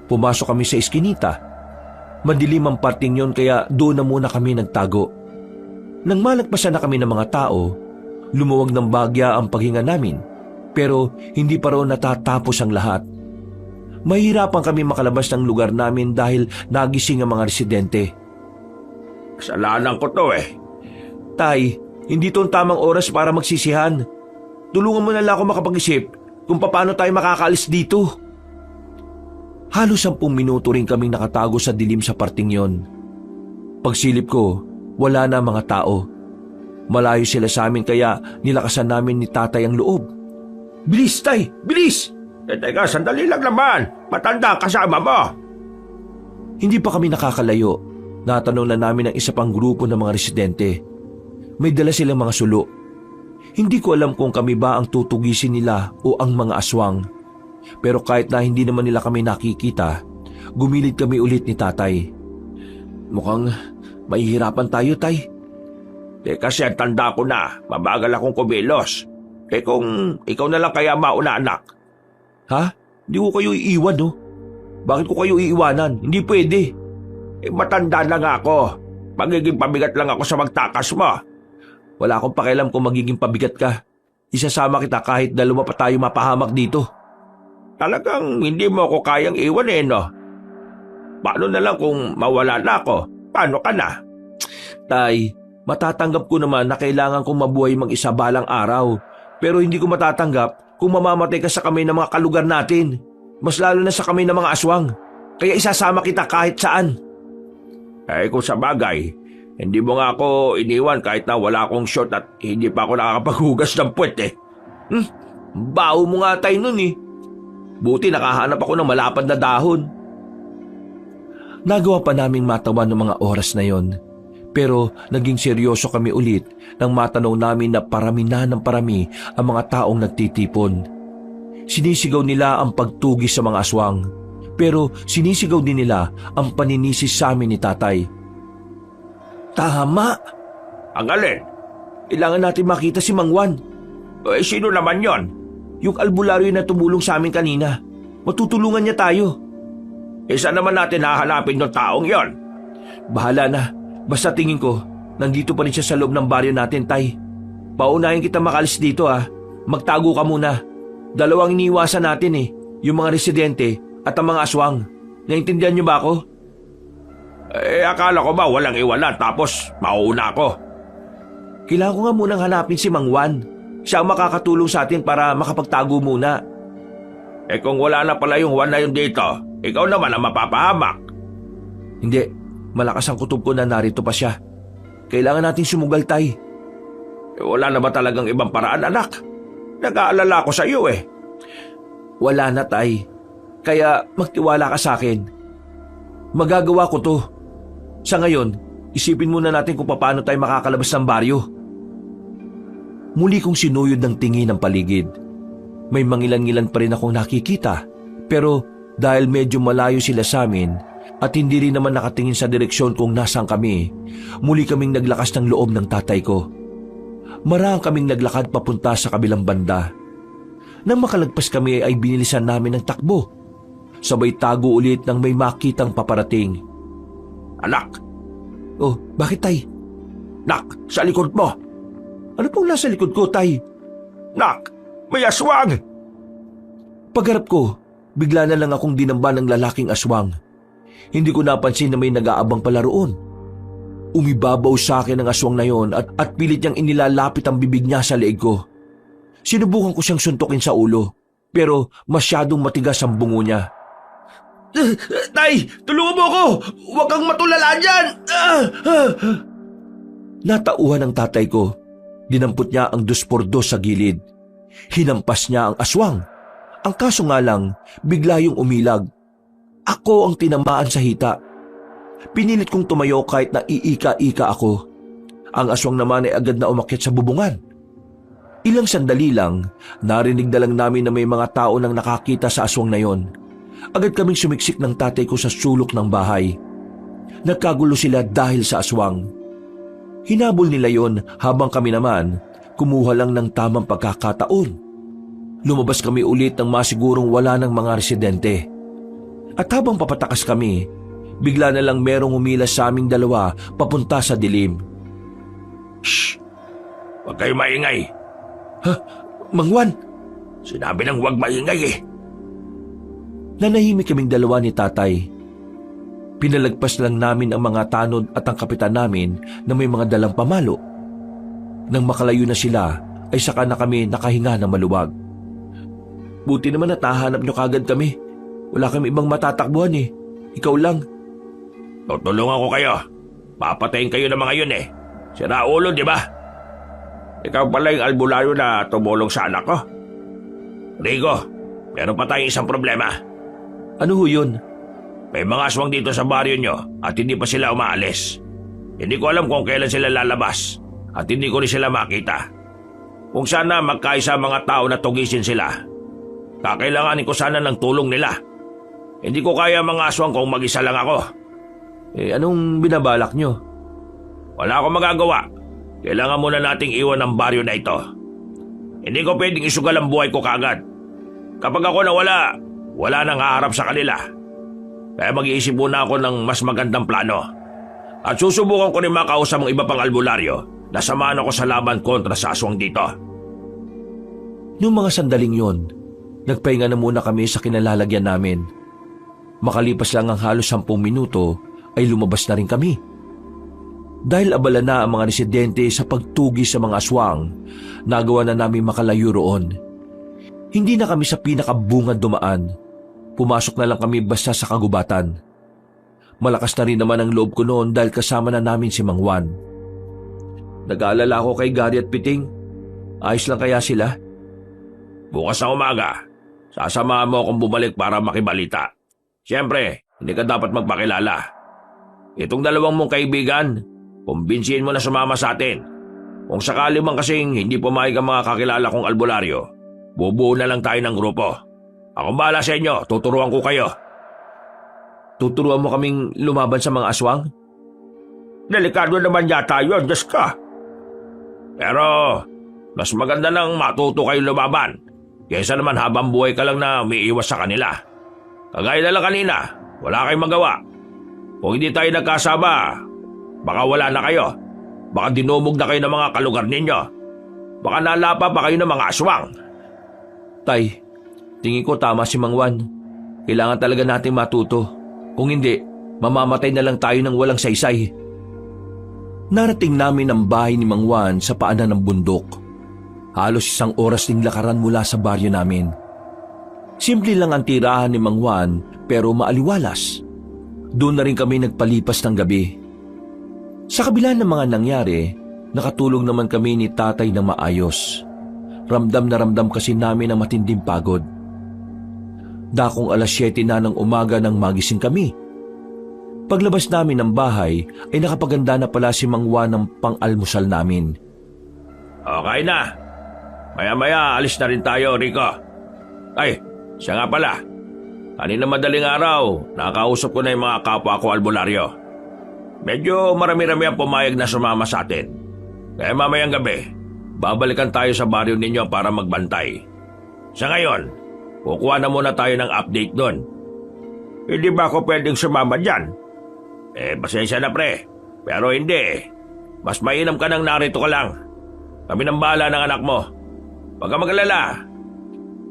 Pumasok kami sa iskinita. Madilim ang parting yon kaya doon na muna kami nagtago. Nang malagpasan na kami ng mga tao, lumuwag ng bagya ang paghinga namin, pero hindi pa raw natatapos ang lahat. Mahirapan kami makalabas ng lugar namin dahil nagising ang mga residente. Kasalanan ko to eh. Tay, hindi to ang tamang oras para magsisihan. Tulungan mo na lang ako makapag-isip kung paano tayo makakaalis dito. Halos 10 minuto rin kaming nakatago sa dilim sa parting yon. Pagsilip ko, wala na mga tao. Malayo sila sa amin kaya nilakasan namin ni tatay ang loob. Bilis, tay! Bilis! Teka, sandali lang naman. Matanda kasama mo. Hindi pa kami nakakalayo. Natanong na namin ang isa pang grupo ng mga residente. May dala silang mga sulo. Hindi ko alam kung kami ba ang tutugisin nila o ang mga aswang. Pero kahit na hindi naman nila kami nakikita, gumilid kami ulit ni tatay. Mukhang mahihirapan tayo, tay. Kasi ang tanda ko na, mabagal akong kumilos. Kung ikaw na lang kaya mauna, anak. Ha? Hindi ko kayo iiwan, no? Bakit ko kayo iiwanan? Hindi pwede. Matanda na nga ako. Magiging pabigat lang ako sa magtakas mo. Wala akong pakialam kung magiging pabigat ka. Isasama kita kahit dalawa pa tayo mapahamak dito. Talagang hindi mo ako kayang iwan eh, no? Paano na lang kung mawala na ako? Paano ka na? Tay, matatanggap ko naman na kailangan kong mabuhay mag-isa balang araw. Pero hindi ko matatanggap kung mamamatay ka sa kamay ng mga kalugar natin. Mas lalo na sa kamay ng mga aswang. Kaya isasama kita kahit saan. Kung sa bagay, hindi mo nga ako iniwan kahit na wala akong shot at hindi pa ako nakakapaghugas ng puwet eh. Baho mo nga tayo nun eh. Buti nakahanap ako ng malapad na dahon. Nagawa pa naming matawan ng mga oras na yon. Pero naging seryoso kami ulit nang matanaw namin na parami na ng parami ang mga taong nagtitipon. Sinisigaw nila ang pagtugis sa mga aswang. Pero sinisigaw din nila ang paninisi sa amin ni tatay. Tama! Ang alin? Kailangan natin makita si Mang Juan. Eh, sino naman yon? Yung albularyo na tumulong sa amin kanina. Matutulungan niya tayo. Saan naman natin hahanapin yung taong yon? Bahala na. Basta tingin ko, nandito pa rin siya sa loob ng baryo natin, Tay. Paunahin kita makalis dito Magtago ka muna. Dalawang iniiwasan natin yung mga residente at ang mga aswang. Naintindihan niyo ba ako? Akala ko ba walang iwanan tapos mauuna ako? Kailangan ko nga munang hanapin si Mang Juan. Siya ang makakatulong sa atin para makapagtago muna. Kung wala na pala yung Juan na yun dito, ikaw naman ang mapapahamak. Hindi, malakas ang kutob ko na narito pa siya. Kailangan natin sumugal, Tay. Wala na ba talagang ibang paraan, anak? Nag-aalala ko sa iyo Wala na, Tay. Kaya magtiwala ka sa akin. Magagawa ko to. Sa ngayon, isipin muna natin kung paano tayo makakalabas ng baryo. Muli kong sinuyod ng tingin ang paligid. May mangilan-ngilan pa rin akong nakikita. Pero dahil medyo malayo sila sa amin at hindi rin naman nakatingin sa direksyon kung nasaan kami, muli kaming naglakas ng loob ng tatay ko. Marahang kaming naglakad papunta sa kabilang banda. Nang makalagpas kami ay binilisan namin ng takbo. Sabay tago ulit nang may makitang paparating. Anak! Oh, bakit, Tay? Nak, sa likod mo! Ano pong nasa likod ko, Tay? Nak, may aswang! Pagharap ko, bigla na lang akong dinamba ng lalaking aswang. Hindi ko napansin na may nag-aabang pala roon. Umibabaw sa akin ang aswang na yon at pilit niyang inilalapit ang bibig niya sa leeg ko. Sinubukan ko siyang suntukin sa ulo, pero masyadong matigas ang bungo niya. Tay, tulungan mo ako! Huwag kang matulala dyan! Natauhan ang tatay ko. Dinampot niya ang 2x2 sa gilid. Hinampas niya ang aswang. Ang kaso nga lang, bigla yung umilag. Ako ang tinamaan sa hita. Pinilit kong tumayo kahit na iika-ika ako. Ang aswang naman ay agad na umakyat sa bubungan. Ilang sandali lang, narinig na lang namin na may mga tao nang nakakita sa aswang na yon. Agad kaming sumiksik ng tatay ko sa sulok ng bahay. Nagkagulo sila dahil sa aswang. Hinabol nila yon habang kami naman kumuha lang ng tamang pagkakataon. Lumabas kami ulit nang masigurong wala ng mga residente. At habang papatakas kami, bigla na lang merong umilas sa aming dalawa papunta sa dilim. Shh! Huwag kayo maingay! Ha? Mang Juan! Sinabi nang huwag maingay Nanahimik kaming dalawa ni tatay. Pinalagpas lang namin ang mga tanod at ang kapitan namin na may mga dalang pamalo. Nang makalayo na sila, ay saka na kami nakahinga ng maluwag. Buti naman natahanap nyo kagad kami. Wala kami ibang matatakbuhan Ikaw lang. Tutulungan ko kayo. Papatayin kayo ng mga yun Sira ulo, di ba? Ikaw pala yung albularyo na tumulong sa anak ko. Rico, meron pa tayong isang problema. Ano ho yun? May mga aswang dito sa baryo nyo at hindi pa sila umaalis. Hindi ko alam kung kailan sila lalabas at hindi ko rin sila makita. Kung sana magkaisa mga tao na tugisin sila, kakailanganin ko sana ng tulong nila. Hindi ko kaya mga aswang kung mag-isa lang ako. Anong binabalak nyo? Wala akong magagawa. Kailangan muna nating iwan ang baryo na ito. Hindi ko pwedeng isugal ang buhay ko kagad. Kapag ako nawala, wala nang haharap sa kanila. Kaya mag-iisip muna ako ng mas magandang plano. At susubukan ko rin makausap ang iba pang albularyo na samahan ako sa laban kontra sa aswang dito. Noong mga sandaling yon, nagpahinga na muna kami sa kinalalagyan namin. Makalipas lang ang halos 10 minuto ay lumabas na rin kami. Dahil abala na ang mga residente sa pagtugi sa mga aswang, nagawa na namin makalayo roon. Hindi na kami sa pinakabungad dumaan. Pumasok na lang kami basta sa kagubatan. Malakas na rin naman ang loob ko noon dahil kasama na namin si Mang Juan. Nag-aalala ako kay Gary at Piting. Ayos lang kaya sila? Bukas na umaga, sasamahan mo akong bumalik para makibalita. Siyempre, hindi ka dapat magpakilala. Itong dalawang mong kaibigan, kumbinsihin mo na sumama sa atin. Kung sakali man kasing hindi pumayag ang mga kakilala kong albularyo, bubuo na lang tayo ng grupo. Akong bahala sa inyo, tuturuan ko kayo. Tuturuan mo kaming lumaban sa mga aswang? Delikado naman yata yun, Diyos ka. Pero mas maganda nang matuto kayo lumaban kaysa naman habang buhay ka lang na umiiwas sa kanila. Kagaya na lang kanina, wala kayong magawa. Kung hindi tayo nagkasama, baka wala na kayo. Baka dinumog na kayo ng mga kalugar ninyo. Baka nalapa pa kayo ng mga aswang. Tay, tingin ko tama si Mang Juan. Kailangan talaga natin matuto. Kung hindi, mamamatay na lang tayo ng walang saysay. Narating namin ang bahay ni Mang Juan sa paanan ng bundok. Halos 1 oras ding lakaran mula sa baryo namin. Simple lang ang tirahan ni Mang Juan pero maaliwalas. Doon na rin kami nagpalipas ng gabi. Sa kabila ng mga nangyari, nakatulog naman kami ni tatay na maayos. Ramdam na ramdam kasi namin ang matinding pagod. Dakong 7:00 na ng umaga nang magising kami. Paglabas namin ng bahay ay nakapaganda na pala si Mang Juan ng pang-almusal namin. Okay na. Maya-maya alis na rin tayo, Rico. Ay, siya nga pala. Kanina madaling araw, nakausap ko na yung mga kapwa ko albularyo. Medyo marami-rami ang pumayag na sumama sa atin. Kaya mamayang gabi, babalikan tayo sa baryo ninyo para magbantay. Sa ngayon, kukuha na muna tayo ng update doon. Hindi ba ako pwedeng sumama dyan? Pasensya na pre. Pero hindi. Mas mainam ka nang narito ka lang. Kami nang bahala ng anak mo. Huwag ka mag-alala.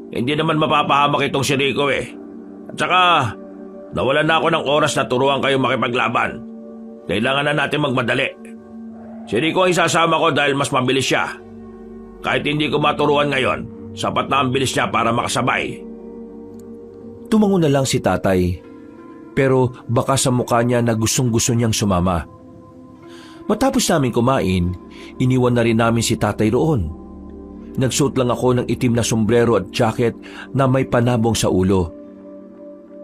Hindi naman mapapahamak itong si Rico eh. At saka, nawalan na ako ng oras na turuan kayo makipaglaban. Kailangan na natin magmadali. Si Rico ang isasama ko dahil mas mabilis siya. Kahit hindi ko maturuan ngayon, sapat na ang bilis niya para makasabay. Tumango na lang si tatay. Pero baka sa mukha niya na gustong-gusto niyang sumama. Matapos namin kumain, iniwan na rin namin si tatay roon. Nagsuot lang ako ng itim na sombrero at jacket na may panabong sa ulo.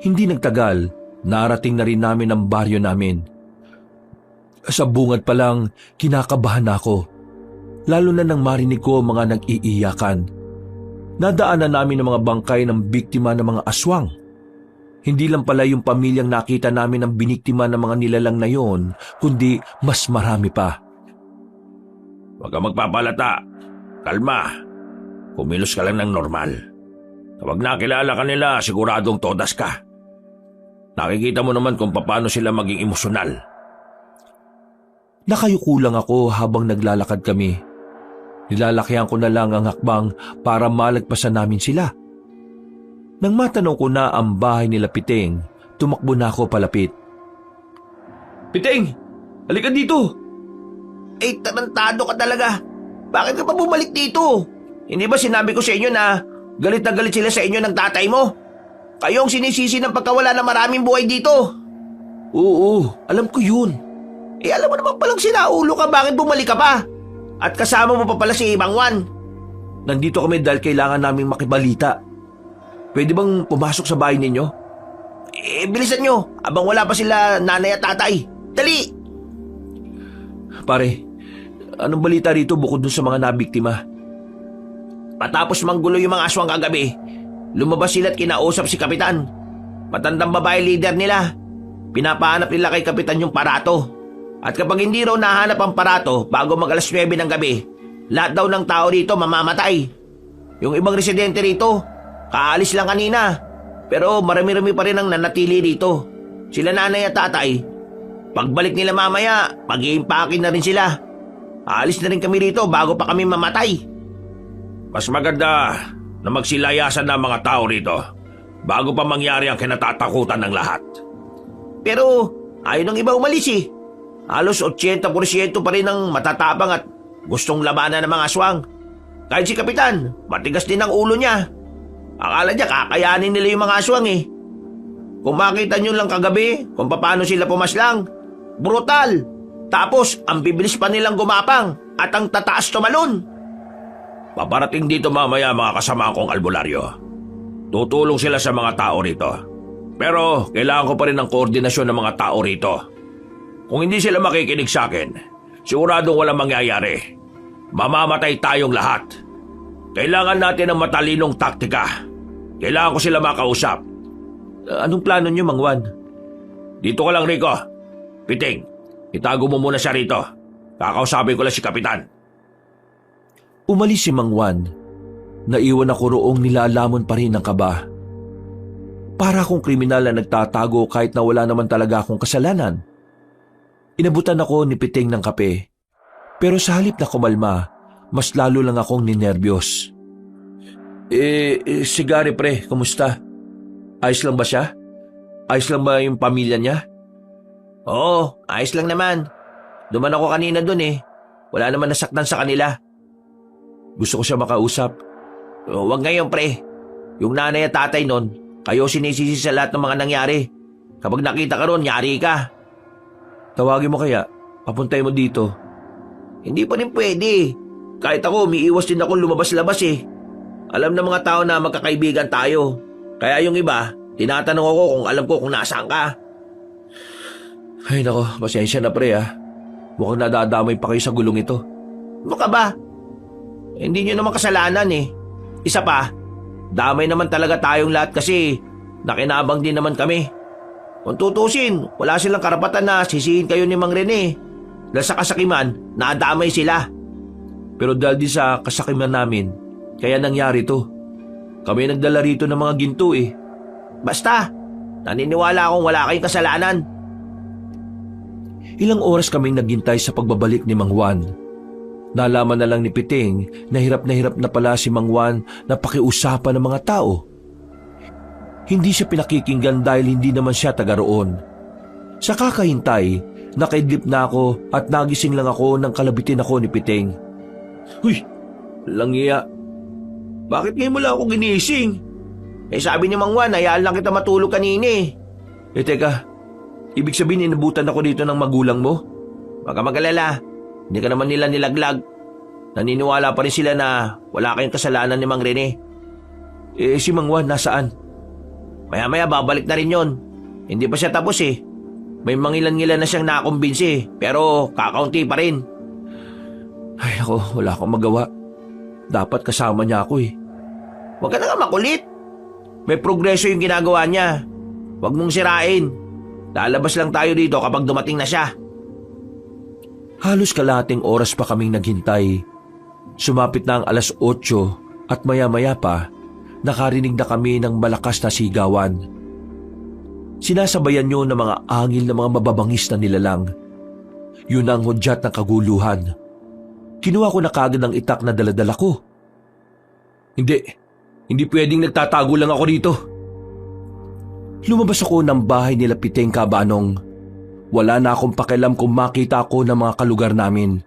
Hindi nagtagal, narating na rin namin ang baryo namin. Sa bungad pa lang, kinakabahan ako. Lalo na nang marinig ko mga nag-iiyakan. Nadaanan namin ang mga bangkay ng biktima ng mga aswang. Hindi lang pala yung pamilyang nakita namin ang biniktima ng mga nilalang na yon, kundi mas marami pa. Huwag ka magpapalata. Kalma. Kumilos ka lang ng normal. Kapag nakilala ka nila, siguradong todas ka. Nakikita mo naman kung paano sila maging emosyonal. Nakayuko lang ako habang naglalakad kami. Nilalakyan ko na lang ang hakbang para malagpasan namin sila. Nang matanong ko na ang bahay nila Piting, tumakbo na ako palapit. Piting! Halika dito! Tarantado ka talaga. Bakit ka pa bumalik dito? Hindi ba sinabi ko sa inyo na galit na galit sila sa inyo ng tatay mo? Kayo ang sinisisi ng pagkawala ng maraming buhay dito. Oo, alam ko yun. Alam mo naman palang sinaulo ka, bakit bumalik ka pa? At kasama mo pa pala si Mang Juan. Nandito kami dahil kailangan naming makibalita. Pwede bang pumasok sa bahay ninyo? Bilisan nyo, abang wala pa sila nanay at tatay. Dali! Pare, anong balita rito bukod dun sa mga nabiktima? Matapos manggulo yung mga aswang kagabi, lumabas sila at kinausap si Kapitan. Matandang babae leader nila. Pinapahanap nila kay Kapitan yung parato. At kapag hindi raw nahanap ang parato bago mag 9 ng gabi, lahat daw ng tao rito mamamatay. Yung ibang residente rito, kaalis lang kanina. Pero marami-rami pa rin ang nanatili rito. Sila nanay at tatay. Pagbalik nila mamaya, mag-iimpakin na rin sila. Aalis na rin kami rito bago pa kami mamatay. Mas maganda na magsilayasan na mga tao rito bago pa mangyari ang kinatatakutan ng lahat. Pero ayaw ng iba umalis eh. Halos 80% pa rin ang matatapang at gustong labanan ng mga aswang. Kahit si Kapitan, matigas din ang ulo niya. Akala niya kakayanin nila yung mga aswang eh. Kung makita nyo lang kagabi kung paano sila pumaslang, brutal. Tapos ang bibilis pa nilang gumapang at ang tataas tumalon. Paparating dito mamaya mga kasama kong albularyo. Tutulong sila sa mga tao rito. Pero kailangan ko pa rin ng koordinasyon ng mga tao rito. Kung hindi sila makikinig sa akin, siguradong walang mangyayari. Mamamatay tayong lahat. Kailangan natin ng matalinong taktika. Kailangan ko sila makausap. Anong plano niyo, Mang Juan? Dito ka lang, Rico. Piting, itago mo muna siya rito. Kakausapin ko lang si Kapitan. Umalis si Mang Juan. Naiwan ako roong nilalamon pa rin ng kaba. Para akong kriminal na nagtatago kahit na wala naman talaga akong kasalanan. Inabutan ako ni Piting ng kape. Pero sa halip na kumalma, mas lalo lang akong ninerbiyos. Si Gary pre, kumusta? Ayos lang ba siya? Ayos lang ba yung pamilya niya? Oo, ayos lang naman. Duman ako kanina dun eh. Wala naman nasaktan sa kanila. Gusto ko siya makausap. Huwag ngayon pre. Yung nanay at tatay nun, kayo sinisisi sa lahat ng mga nangyari. Kapag nakita ka ron, yari ka. Tawagin mo kaya, papuntay mo dito. Hindi pa rin pwede. Kahit ako, umiiwas din ako lumabas-labas eh. Alam ng mga tao na magkakaibigan tayo. Kaya yung iba, tinatanong ako kung alam ko kung nasaan ka. Ay nako, pasensya na pre ah. Mukhang nadadamay pa kayo sa gulong ito. Ano ka ba? Hindi nyo naman kasalanan eh. Isa pa, damay naman talaga tayong lahat kasi nakinabang din naman kami. Kung tutusin, wala silang karapatan na sisihin kayo ni Mang Rene. Dahil sa kasakiman, nadamay sila. Pero dahil di sa kasakiman namin, kaya nangyari to. Kami nagdala rito ng mga ginto eh. Basta, naniniwala akong wala kayong kasalanan. Ilang oras kaming naghintay sa pagbabalik ni Mang Juan. Nalaman na lang ni Piting na hirap na pala si Mang Juan na pakiusapan ng mga tao. Hindi siya pinakikinggan dahil hindi naman siya taga roon. Sa kakahintay, nakaidlip na ako at nagising lang ako nang kalabitin ako ni Piting. Huy, langiya. Bakit ngayon mo lang ako ginising? Sabi ni Mang Juan, hayaan lang kita matulog kanina eh. Teka, ibig sabihin inabutan ako dito ng magulang mo? Huwag ka mag-alala. Hindi ka naman nila nilaglag. Naniniwala pa rin sila na wala kayong kasalanan ni Mang Rene. Si Mang Juan nasaan? Maya-maya babalik na rin yon. Hindi pa siya tapos eh. May mangilan-ngilan na siyang nakumbinsi eh. Pero kakaunti pa rin. Ay ako, wala akong magawa. Dapat kasama niya ako eh. Huwag ka na nga makulit. May progreso yung ginagawa niya. Huwag mong sirain. Lalabas lang tayo dito kapag dumating na siya. Halos kalahating oras pa kaming naghintay. Sumapit na ang 8:00 at maya-maya pa, nakarinig na kami ng malakas na sigawan. Sinasabayan nyo ng mga angil na mga mababangis na nilalang. Yun ang hudyat ng kaguluhan. Kinuha ko na kagad ang itak na daladala ko. Hindi pwedeng nagtatago lang ako dito. Lumabas ako ng bahay nila Piting Kabanong. Wala na akong pakialam kung makita ako ng mga kalugar namin.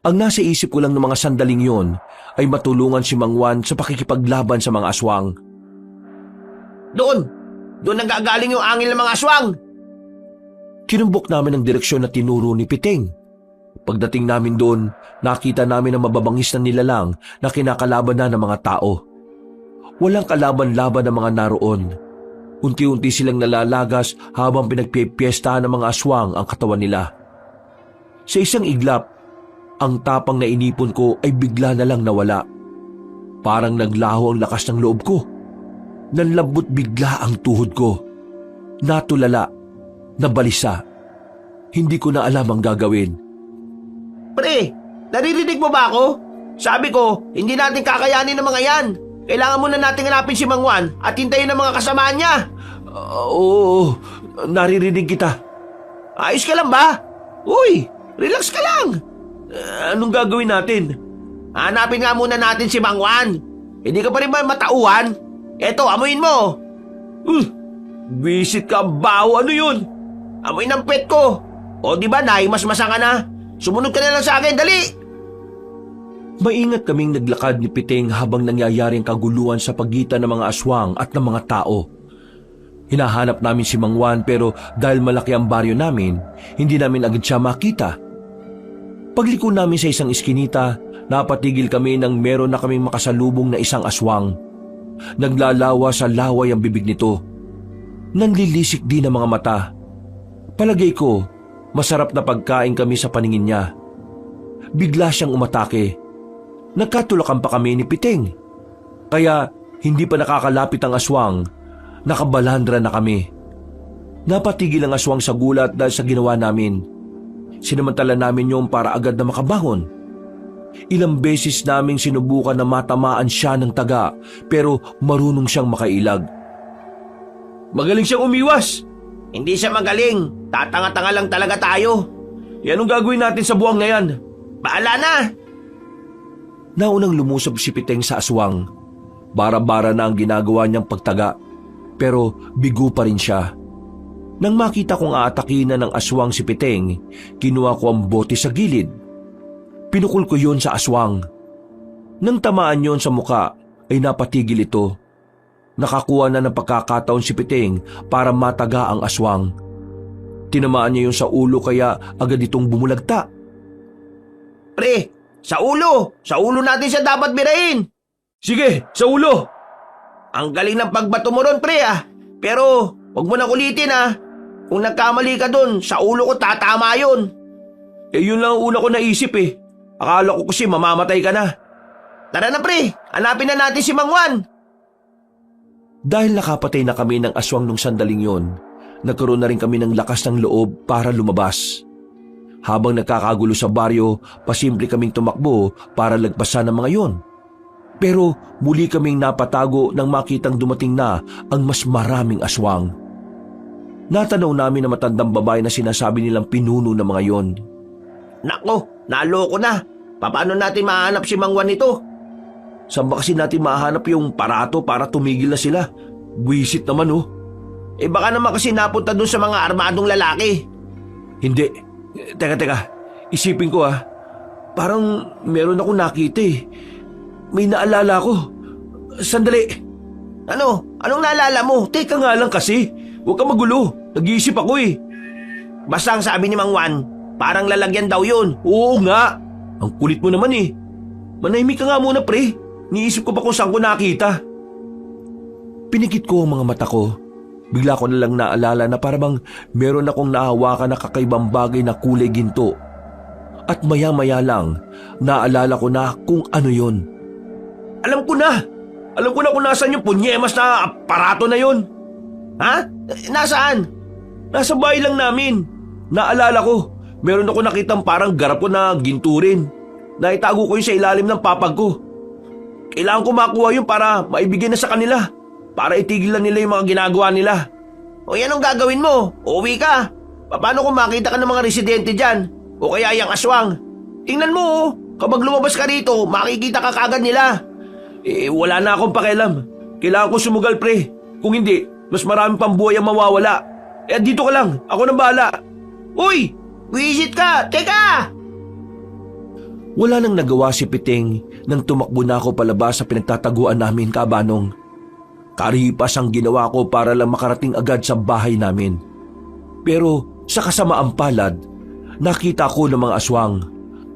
Ang nasa isip ko lang ng mga sandaling yon ay matulungan si Mang Juan sa pakikipaglaban sa mga aswang. Doon nanggagaling yung angil ng mga aswang. Kinumbok namin ang direksyon na tinuro ni Piting. Pagdating namin doon, nakita namin ang mababangis na nilalang na kinakalaban na ng mga tao. Walang kalaban-laban ng mga naroon. Unti-unti silang nalalagas habang pinagpipiestahan ng mga aswang ang katawan nila. Sa isang iglap, ang tapang na inipon ko ay bigla na lang nawala. Parang naglaho ang lakas ng loob ko. Nanlambot bigla ang tuhod ko. Natulala, nabalisa. Hindi ko na alam ang gagawin. Pre, naririnig mo ba ako? Sabi ko, hindi natin kakayanin ng mga yan. Kailangan muna natin hanapin si Mang Juan at hintayin ang mga kasamaan niya. Oo, naririnig kita. Ayos ka lang ba? Uy, relax ka lang. Anong gagawin natin? Hanapin nga muna natin si Mang Juan. Hindi ka pa rin ba matauhan? Eto, amuin mo. Visit ka, bawo, ano yun? Amoy ng pet ko. O di ba, naimasmasa ka na? Sumunod ka na lang sa akin, dali! Maingat kaming naglakad ni Piting habang nangyayaring kaguluhan sa pagitan ng mga aswang at ng mga tao. Hinahanap namin si Mang Juan pero dahil malaki ang baryo namin, hindi namin agad siya makita. Pagliko namin sa isang iskinita, napatigil kami nang meron na kaming makasalubong na isang aswang. Naglalawa sa laway ang bibig nito. Nanlilisik din ang mga mata. Palagay ko, masarap na pagkain kami sa paningin niya. Bigla siyang umatake. Nagkatulakan pa kami ni Piting. Kaya hindi pa nakakalapit ang aswang, nakabalandra na kami. Napatigil ang aswang sa gulat dahil sa ginawa namin. Sinamantala namin yung para agad na makabangon. Ilang beses naming sinubukan na matamaan siya ng taga pero marunong siyang makailag. Magaling siyang umiwas. Hindi siya magaling. Tatanga-tanga lang talaga tayo. Anong gagawin natin sa buwang na yan? Baala na! Naunang lumusob si Piteng sa aswang. Bara-bara na ang ginagawa niyang pagtaga, pero bigo pa rin siya. Nang makita kong aatakin na ng aswang si Piteng, kinuha ko ang bote sa gilid. Pinukul ko yon sa aswang. Nang tamaan yon sa muka, ay napatigil ito. Nakakuha na ng pagkakataon si Piteng para mataga ang aswang. Tinamaan niya yon sa ulo kaya agad itong bumulagta. Pre, sa ulo! Sa ulo natin siya dapat birahin! Sige, sa ulo! Ang galing ng pagbato mo ron, pre ah. Pero, wag mo na kulitin ah. Kung nagkamali ka dun, sa ulo ko tatama yun. Yun lang ang una ko naisip eh. Akala ko kasi mamamatay ka na. Tara na pre, hanapin na natin si Mang Juan. Dahil nakapatay na kami ng aswang nung sandaling yon, nagkaroon na rin kami ng lakas ng loob para lumabas. Habang nagkakagulo sa baryo, pasimple kaming tumakbo para lagpasan ng mga yon. Pero muli kaming napatago nang makitang dumating na ang mas maraming aswang. Natanaw namin na matandang babae na sinasabi nilang pinuno ng mga yon. Nako, naloko na. Paano natin mahanap si Mang Juan nito? Saan ba kasi natin mahanap yung parato para tumigil na sila? Buwisit naman oh. Baka naman kasi napunta dun sa mga armadong lalaki. Hindi. Teka. Isipin ko ah. Parang meron akong nakita eh. May naalala ko. Sandali. Ano? Anong naalala mo? Teka nga lang kasi. Huwag kang magulo. Nag-iisip ako eh. Basta ang sabi ni Mang Juan, parang lalagyan daw yun. Oo nga. Ang kulit mo naman eh. Manahimik ka nga muna pre. Niisip ko pa kung saan ko nakita. Pinikit ko ang mga mata ko. Bigla ko na lang naalala na parang meron akong nahawakan na kakaibang bagay na kulay ginto. At maya-maya lang, naalala ko na kung ano yon. Alam ko na! Alam ko na kung nasan yung punyemas na aparato na yon. Ha? Nasaan? Nasa bahay lang namin. Naalala ko, meron ako nakitang parang garapon na ginto rin. Naitago ko yun sa ilalim ng papag ko. Kailangan ko makuha yun para maibigay na sa kanila. Para itigil na nila yung mga ginagawa nila. O yan ang gagawin mo. Uuwi ka. Paano kung makita ka ng mga residente dyan? O kaya yung aswang? Tingnan mo oh. Kapag lumabas ka rito, makikita ka kagad nila. Wala na akong pakialam. Kailangan ko sumugal pre. Kung hindi, mas marami pang buhay ang mawawala. Dito ka lang. Ako nang bahala. Uy! Wisit ka! Teka! Wala nang nagawa si Piteng nang tumakbo na ako palabas sa pinagtataguan namin, Kabanong. Karipas ang ginawa ko para lang makarating agad sa bahay namin. Pero sa kasamaang palad, nakita ko ng mga aswang.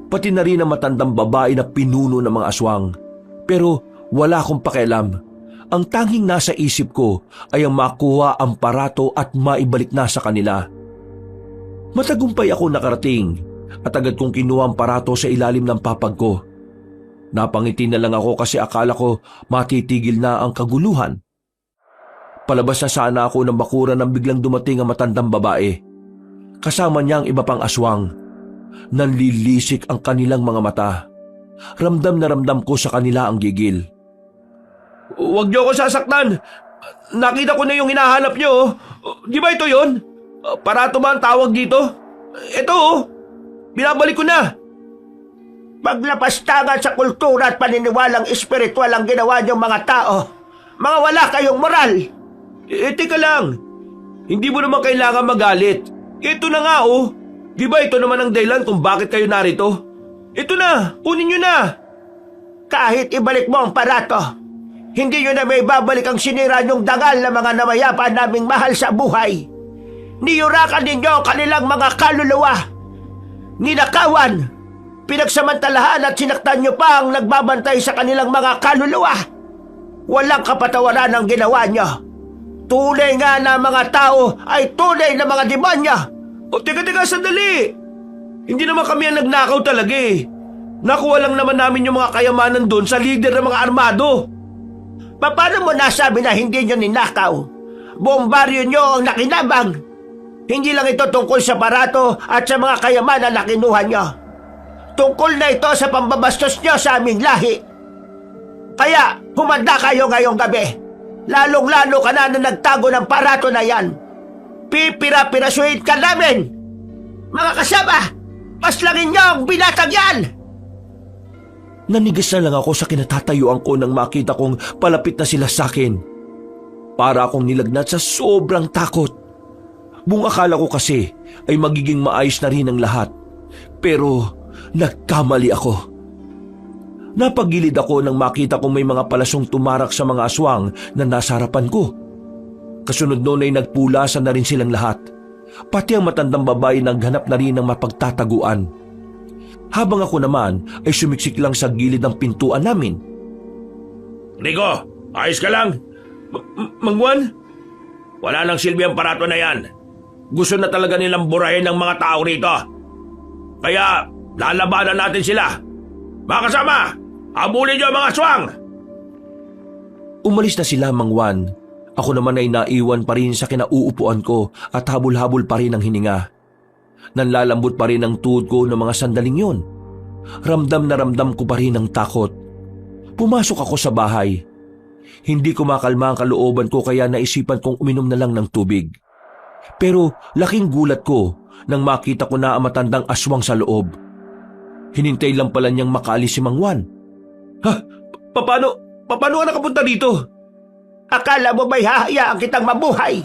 Pati na rin ang matandang babae na pinuno ng mga aswang. Pero wala akong pakialam. Ang tanging nasa isip ko ay ang makuha ang parato at maibalik na sa kanila. Matagumpay ako nakarating at agad kong kinuha ang parato sa ilalim ng papag ko. Napangiti na lang ako kasi akala ko matitigil na ang kaguluhan. Palabas na sana ako ng bakuran nang biglang dumating ang matandang babae. Kasama niya ang iba pang aswang. Nanlilisik ang kanilang mga mata. Ramdam na ramdam ko sa kanila ang gigil. Huwag niyo ako sasaktan. Nakita ko na yung hinahanap niyo. Di ba ito yon? Parato ba ang tawag dito? Ito oh. Binabalik ko na. Paglapastangan sa kultura at paniniwalang espiritual ang ginawa niyong mga tao. Mga wala kayong moral. Teka lang. Hindi mo naman kailangan magalit. Ito na nga oh. Di ba ito naman ang dahilan kung bakit kayo narito? Ito na, kunin nyo na. Kahit ibalik mo ang parato, hindi nyo na may babalik ang sinira nyong dangal na mga namayapa naming mahal sa buhay. Niyurakan ninyo ang kanilang mga kaluluwa. Ninakawan, pinagsamantalahan at sinaktan nyo pa ang nagbabantay sa kanilang mga kaluluwa. Walang kapatawaran ang ginawa nyo. Tunay nga na mga tao ay tunay na mga demonyo. Teka, sandali. Hindi naman kami ang nagnakaw talaga eh. Nakuha lang naman namin yung mga kayamanan doon sa leader ng mga armado. Paano mo nasabi na hindi nyo ninakaw? Buong baryo nyo ang nakinabang. Hindi lang ito tungkol sa parato at sa mga kayamanan na kinuha nyo. Tungkol na ito sa pambabastos niyo sa aming lahi. Kaya humanda kayo ngayong gabi. Lalong-lalo ka na nagtago ng parato na yan. Pipira-pirasuhin ka namin. Mga kasama, paslangin niyo ang binatang yan! Nanigas na lang ako sa kinatatayuan ko nang makita kong palapit na sila sa akin. Para akong nilagnat sa sobrang takot. Buong akala ko kasi ay magiging maayos na rin ang lahat. Pero nagkamali ako. Napagilid ako nang makita kong may mga palasong tumarak sa mga aswang na nasa harapan ko. Kasunod noon ay nagpulasan na rin silang lahat. Pati ang matandang babae naghanap na rin ng mapagtataguan. Habang ako naman ay sumiksik lang sa gilid ng pintuan namin. Rico, ayos ka lang? Mang Juan? Wala nang silbi ang parato na yan. Gusto na talaga nilang burahin ng mga tao rito. Kaya lalabanan natin sila. Mga kasama, habulin niyo ang mga aswang! Umalis na sila, Mang Juan. Ako naman ay naiwan pa rin sa kinauupuan ko at habol-habol pa rin ang hininga. Nanlalambot pa rin ang tuhod ko ng mga sandaling yun. Ramdam na ramdam ko pa rin ang takot. Pumasok ako sa bahay. Hindi ko makalma ang kalooban ko kaya naisipan kong uminom na lang ng tubig. Pero laking gulat ko nang makita ko na ang matandang aswang sa loob. Hinintay lang pala niyang makaalis si Mang Juan. Ha? Paano ka nakapunta dito? Akala mo may hahayaan kitang mabuhay?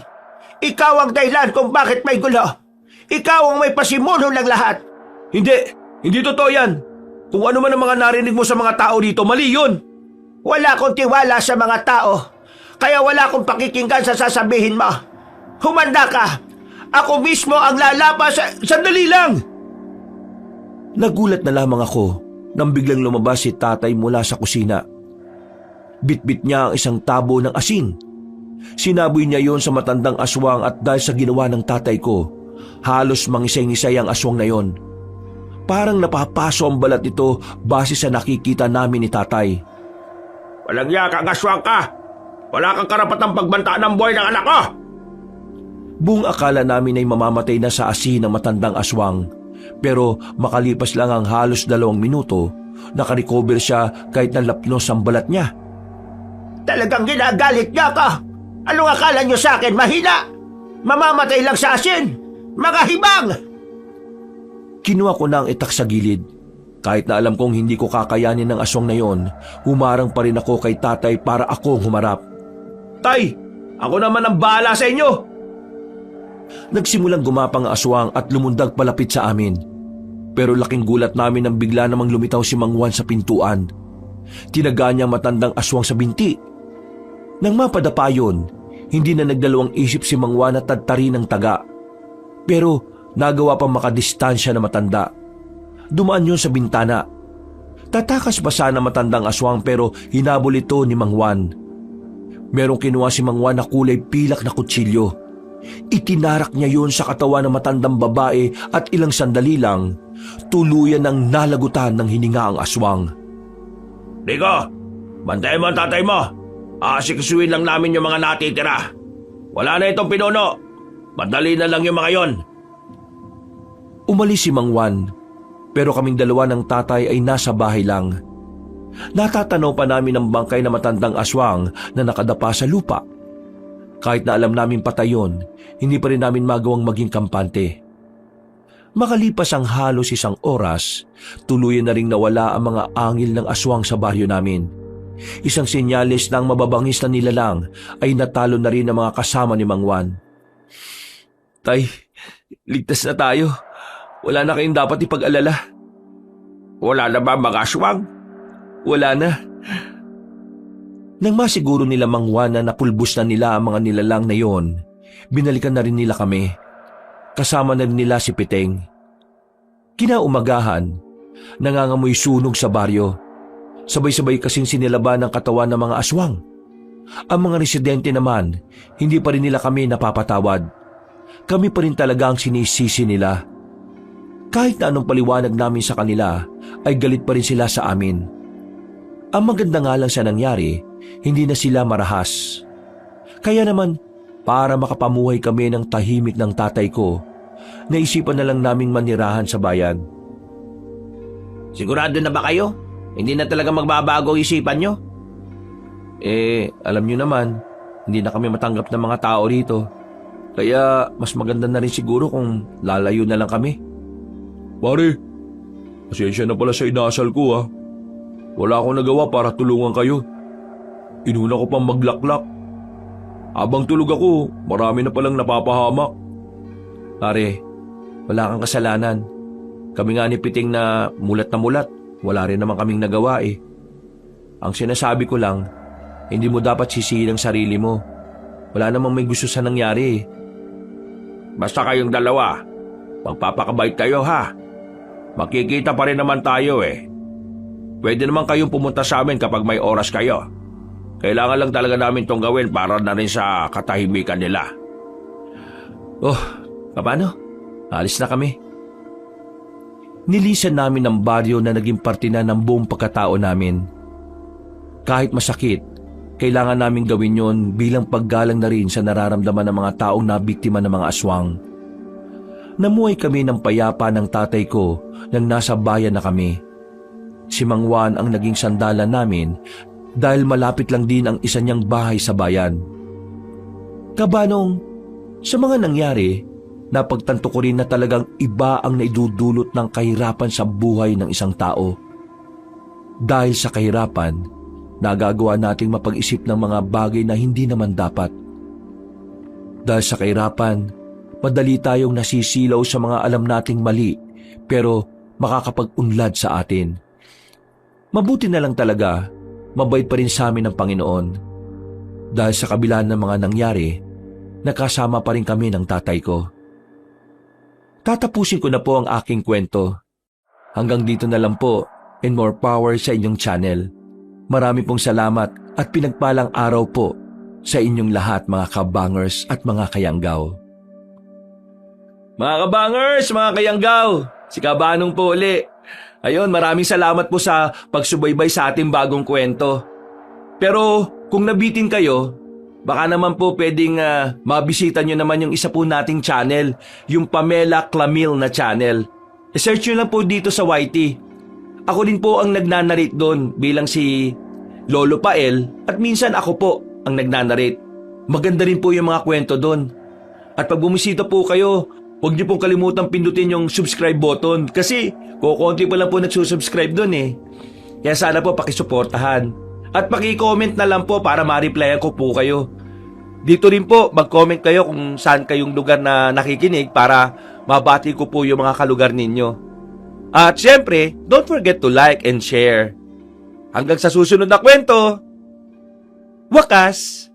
Ikaw ang dahilan kung bakit may gulo. Ikaw ang may pasimuno ng lahat. Hindi totoo yan. Kung ano man ang mga narinig mo sa mga tao dito, mali yun. Wala akong tiwala sa mga tao. Kaya wala akong pakikinggan sa sasabihin mo. Humanda ka. Ako mismo ang lalapas sa... Sandali lang! Nagulat na lamang ako nang biglang lumabas si tatay mula sa kusina. Bitbit niya ang isang tabo ng asin. Sinaboy niya yon sa matandang aswang at dahil sa ginawa ng tatay ko, halos mangisay-ngisay ang aswang na yon. Parang napapaso ang balat nito base sa nakikita namin ni tatay. Walang yakang aswang ka! Wala kang karapatang pagbantaan ng buhay ng anak ko! Buong akala namin ay mamamatay na sa asin ng matandang aswang. Pero makalipas lang ang halos 2 minuto, nakarecover siya kahit nalapnos ang balat niya. Talagang ginagalit niya ka. Anong akala niyo sa akin? Mahina? Mamamatay lang sa asin? Mga hibang! Kinuha ko na ang itak sa gilid. Kahit na alam kong hindi ko kakayanin ng aswang na yon, humarang pa rin ako kay tatay para akong humarap. Tay, ako naman ang bahala sa inyo! Nagsimulang gumapang ang aswang at lumundag palapit sa amin. Pero laking gulat namin nang bigla namang lumitaw si Mang Juan sa pintuan. Tinaga niya matandang aswang sa binti. Nang mapadapa yun, hindi na nagdalawang isip si Mang Juan at tadtari ng taga. Pero nagawa pang makadistansya na matanda. Dumaan yun sa bintana. Tatakas pa sana matandang aswang pero hinabol ito ni Mang Juan. Merong kinuha si Mang Juan na kulay pilak na kutsilyo. Itinarak niya yun sa katawan ng matandang babae at ilang sandali lang, tuluyan ng nalagutan ng hininga ang aswang. Rico, bantayan mo ang tatay mo. Aasikasuhin lang namin yung mga natitira. Wala na itong pinuno. Madali na lang yung mga yon. Umalis si Mang Juan, pero kaming dalawa ng tatay ay nasa bahay lang. Natatanaw pa namin ang bangkay na matandang aswang na nakadapa sa lupa. Kahit na alam namin patay yun, hindi pa rin namin magawang maging kampante. Makalipas ang halos 1 oras, tuluyan na ring nawala ang mga angil ng aswang sa baryo namin. Isang senyales na ang mababangis na nilalang ay natalo na rin ang mga kasama ni Mang Juan. Tay, ligtas na tayo. Wala na kayong dapat ipag-alala. Wala na ba mga aswang? Wala na. Nang masiguro nila Mang Juan na napulbos na nila ang mga nilalang na yon, binalikan na rin nila kami. Kasama na rin nila si Piteng. Kinaumagahan, nangangamoy sunog sa baryo. Sabay-sabay kasing sinilaban ng katawan ng mga aswang. Ang mga residente naman, hindi pa rin nila kami napapatawad. Kami pa rin talaga ang sinisisi nila. Kahit na anong paliwanag namin sa kanila, ay galit pa rin sila sa amin. Ang maganda nga lang sa nangyari, hindi na sila marahas. Kaya naman, para makapamuhay kami ng tahimik ng tatay ko, naisipan na lang naming manirahan sa bayan. Sigurado na ba kayo? Hindi na talaga magbabago ang isipan nyo? Alam nyo naman, hindi na kami matanggap ng mga tao rito. Kaya mas maganda na rin siguro kung lalayo na lang kami. Pare, pasensya na pala sa inasal ko ha. Wala akong nagawa para tulungan kayo. Inuna ko pang maglaklak. Habang tulog ako, marami na palang napapahamak. Pare, wala kang kasalanan. Kami nga ni Piting na mulat, wala rin naman kaming nagawa eh. Ang sinasabi ko lang, hindi mo dapat sisihin ang sarili mo. Wala namang may gusto sa nangyari eh. Basta kayong dalawa, magpapakabait kayo ha. Makikita pa rin naman tayo eh. Pwede naman kayong pumunta sa amin kapag may oras kayo. Kailangan lang talaga namin tong gawin para na rin sa katahimikan nila. Oh, paano? Alis na kami. Nilisan namin ang baryo na naging parte na ng buong pagkatao namin. Kahit masakit, kailangan naming gawin yon bilang paggalang na rin sa nararamdaman ng mga taong nabiktima ng mga aswang. Namuhay kami ng payapa ng tatay ko nang nasa bayan na kami. Si Mang Juan ang naging sandalan namin dahil malapit lang din ang isa niyang bahay sa bayan. Kabanong, sa mga nangyari, napagtanto ko rin na talagang iba ang naidudulot ng kahirapan sa buhay ng isang tao. Dahil sa kahirapan, nagagawa nating mapag-isip ng mga bagay na hindi naman dapat. Dahil sa kahirapan, madali tayong nasisilaw sa mga alam nating mali pero makakapag-unlad sa atin. Mabuti na lang talaga, mabait pa rin sa amin ng Panginoon. Dahil sa kabila ng mga nangyari, nakasama pa rin kami ng tatay ko. Tatapusin ko na po ang aking kwento. Hanggang dito na lang po, and more power sa inyong channel. Marami pong salamat at pinagpalang araw po sa inyong lahat mga kabangers at mga kayanggaw. Mga kabangers, mga kayanggaw, si Kabanong po uli. Ayun, maraming salamat po sa pagsubaybay sa ating bagong kwento. Pero kung nabitin kayo, baka naman po pwedeng mabisita nyo naman yung isa po nating channel, yung Pamela Clamil na channel. I-search nyo lang po dito sa YT. Ako din po ang nagnanarrate doon bilang si Lolo Pael at minsan ako po ang nagnanarrate. Maganda rin po yung mga kwento doon. At pag bumisita po kayo, huwag niyo pong kalimutang pindutin yung subscribe button kasi kukunti pa lang po nagsusubscribe doon eh. Kaya sana po pakisuportahan. At paki-comment na lang po para ma-replyan ko po kayo. Dito rin po, mag-comment kayo kung saan kayong lugar na nakikinig para mabati ko po yung mga kalugar ninyo. At syempre, don't forget to like and share. Hanggang sa susunod na kwento, wakas!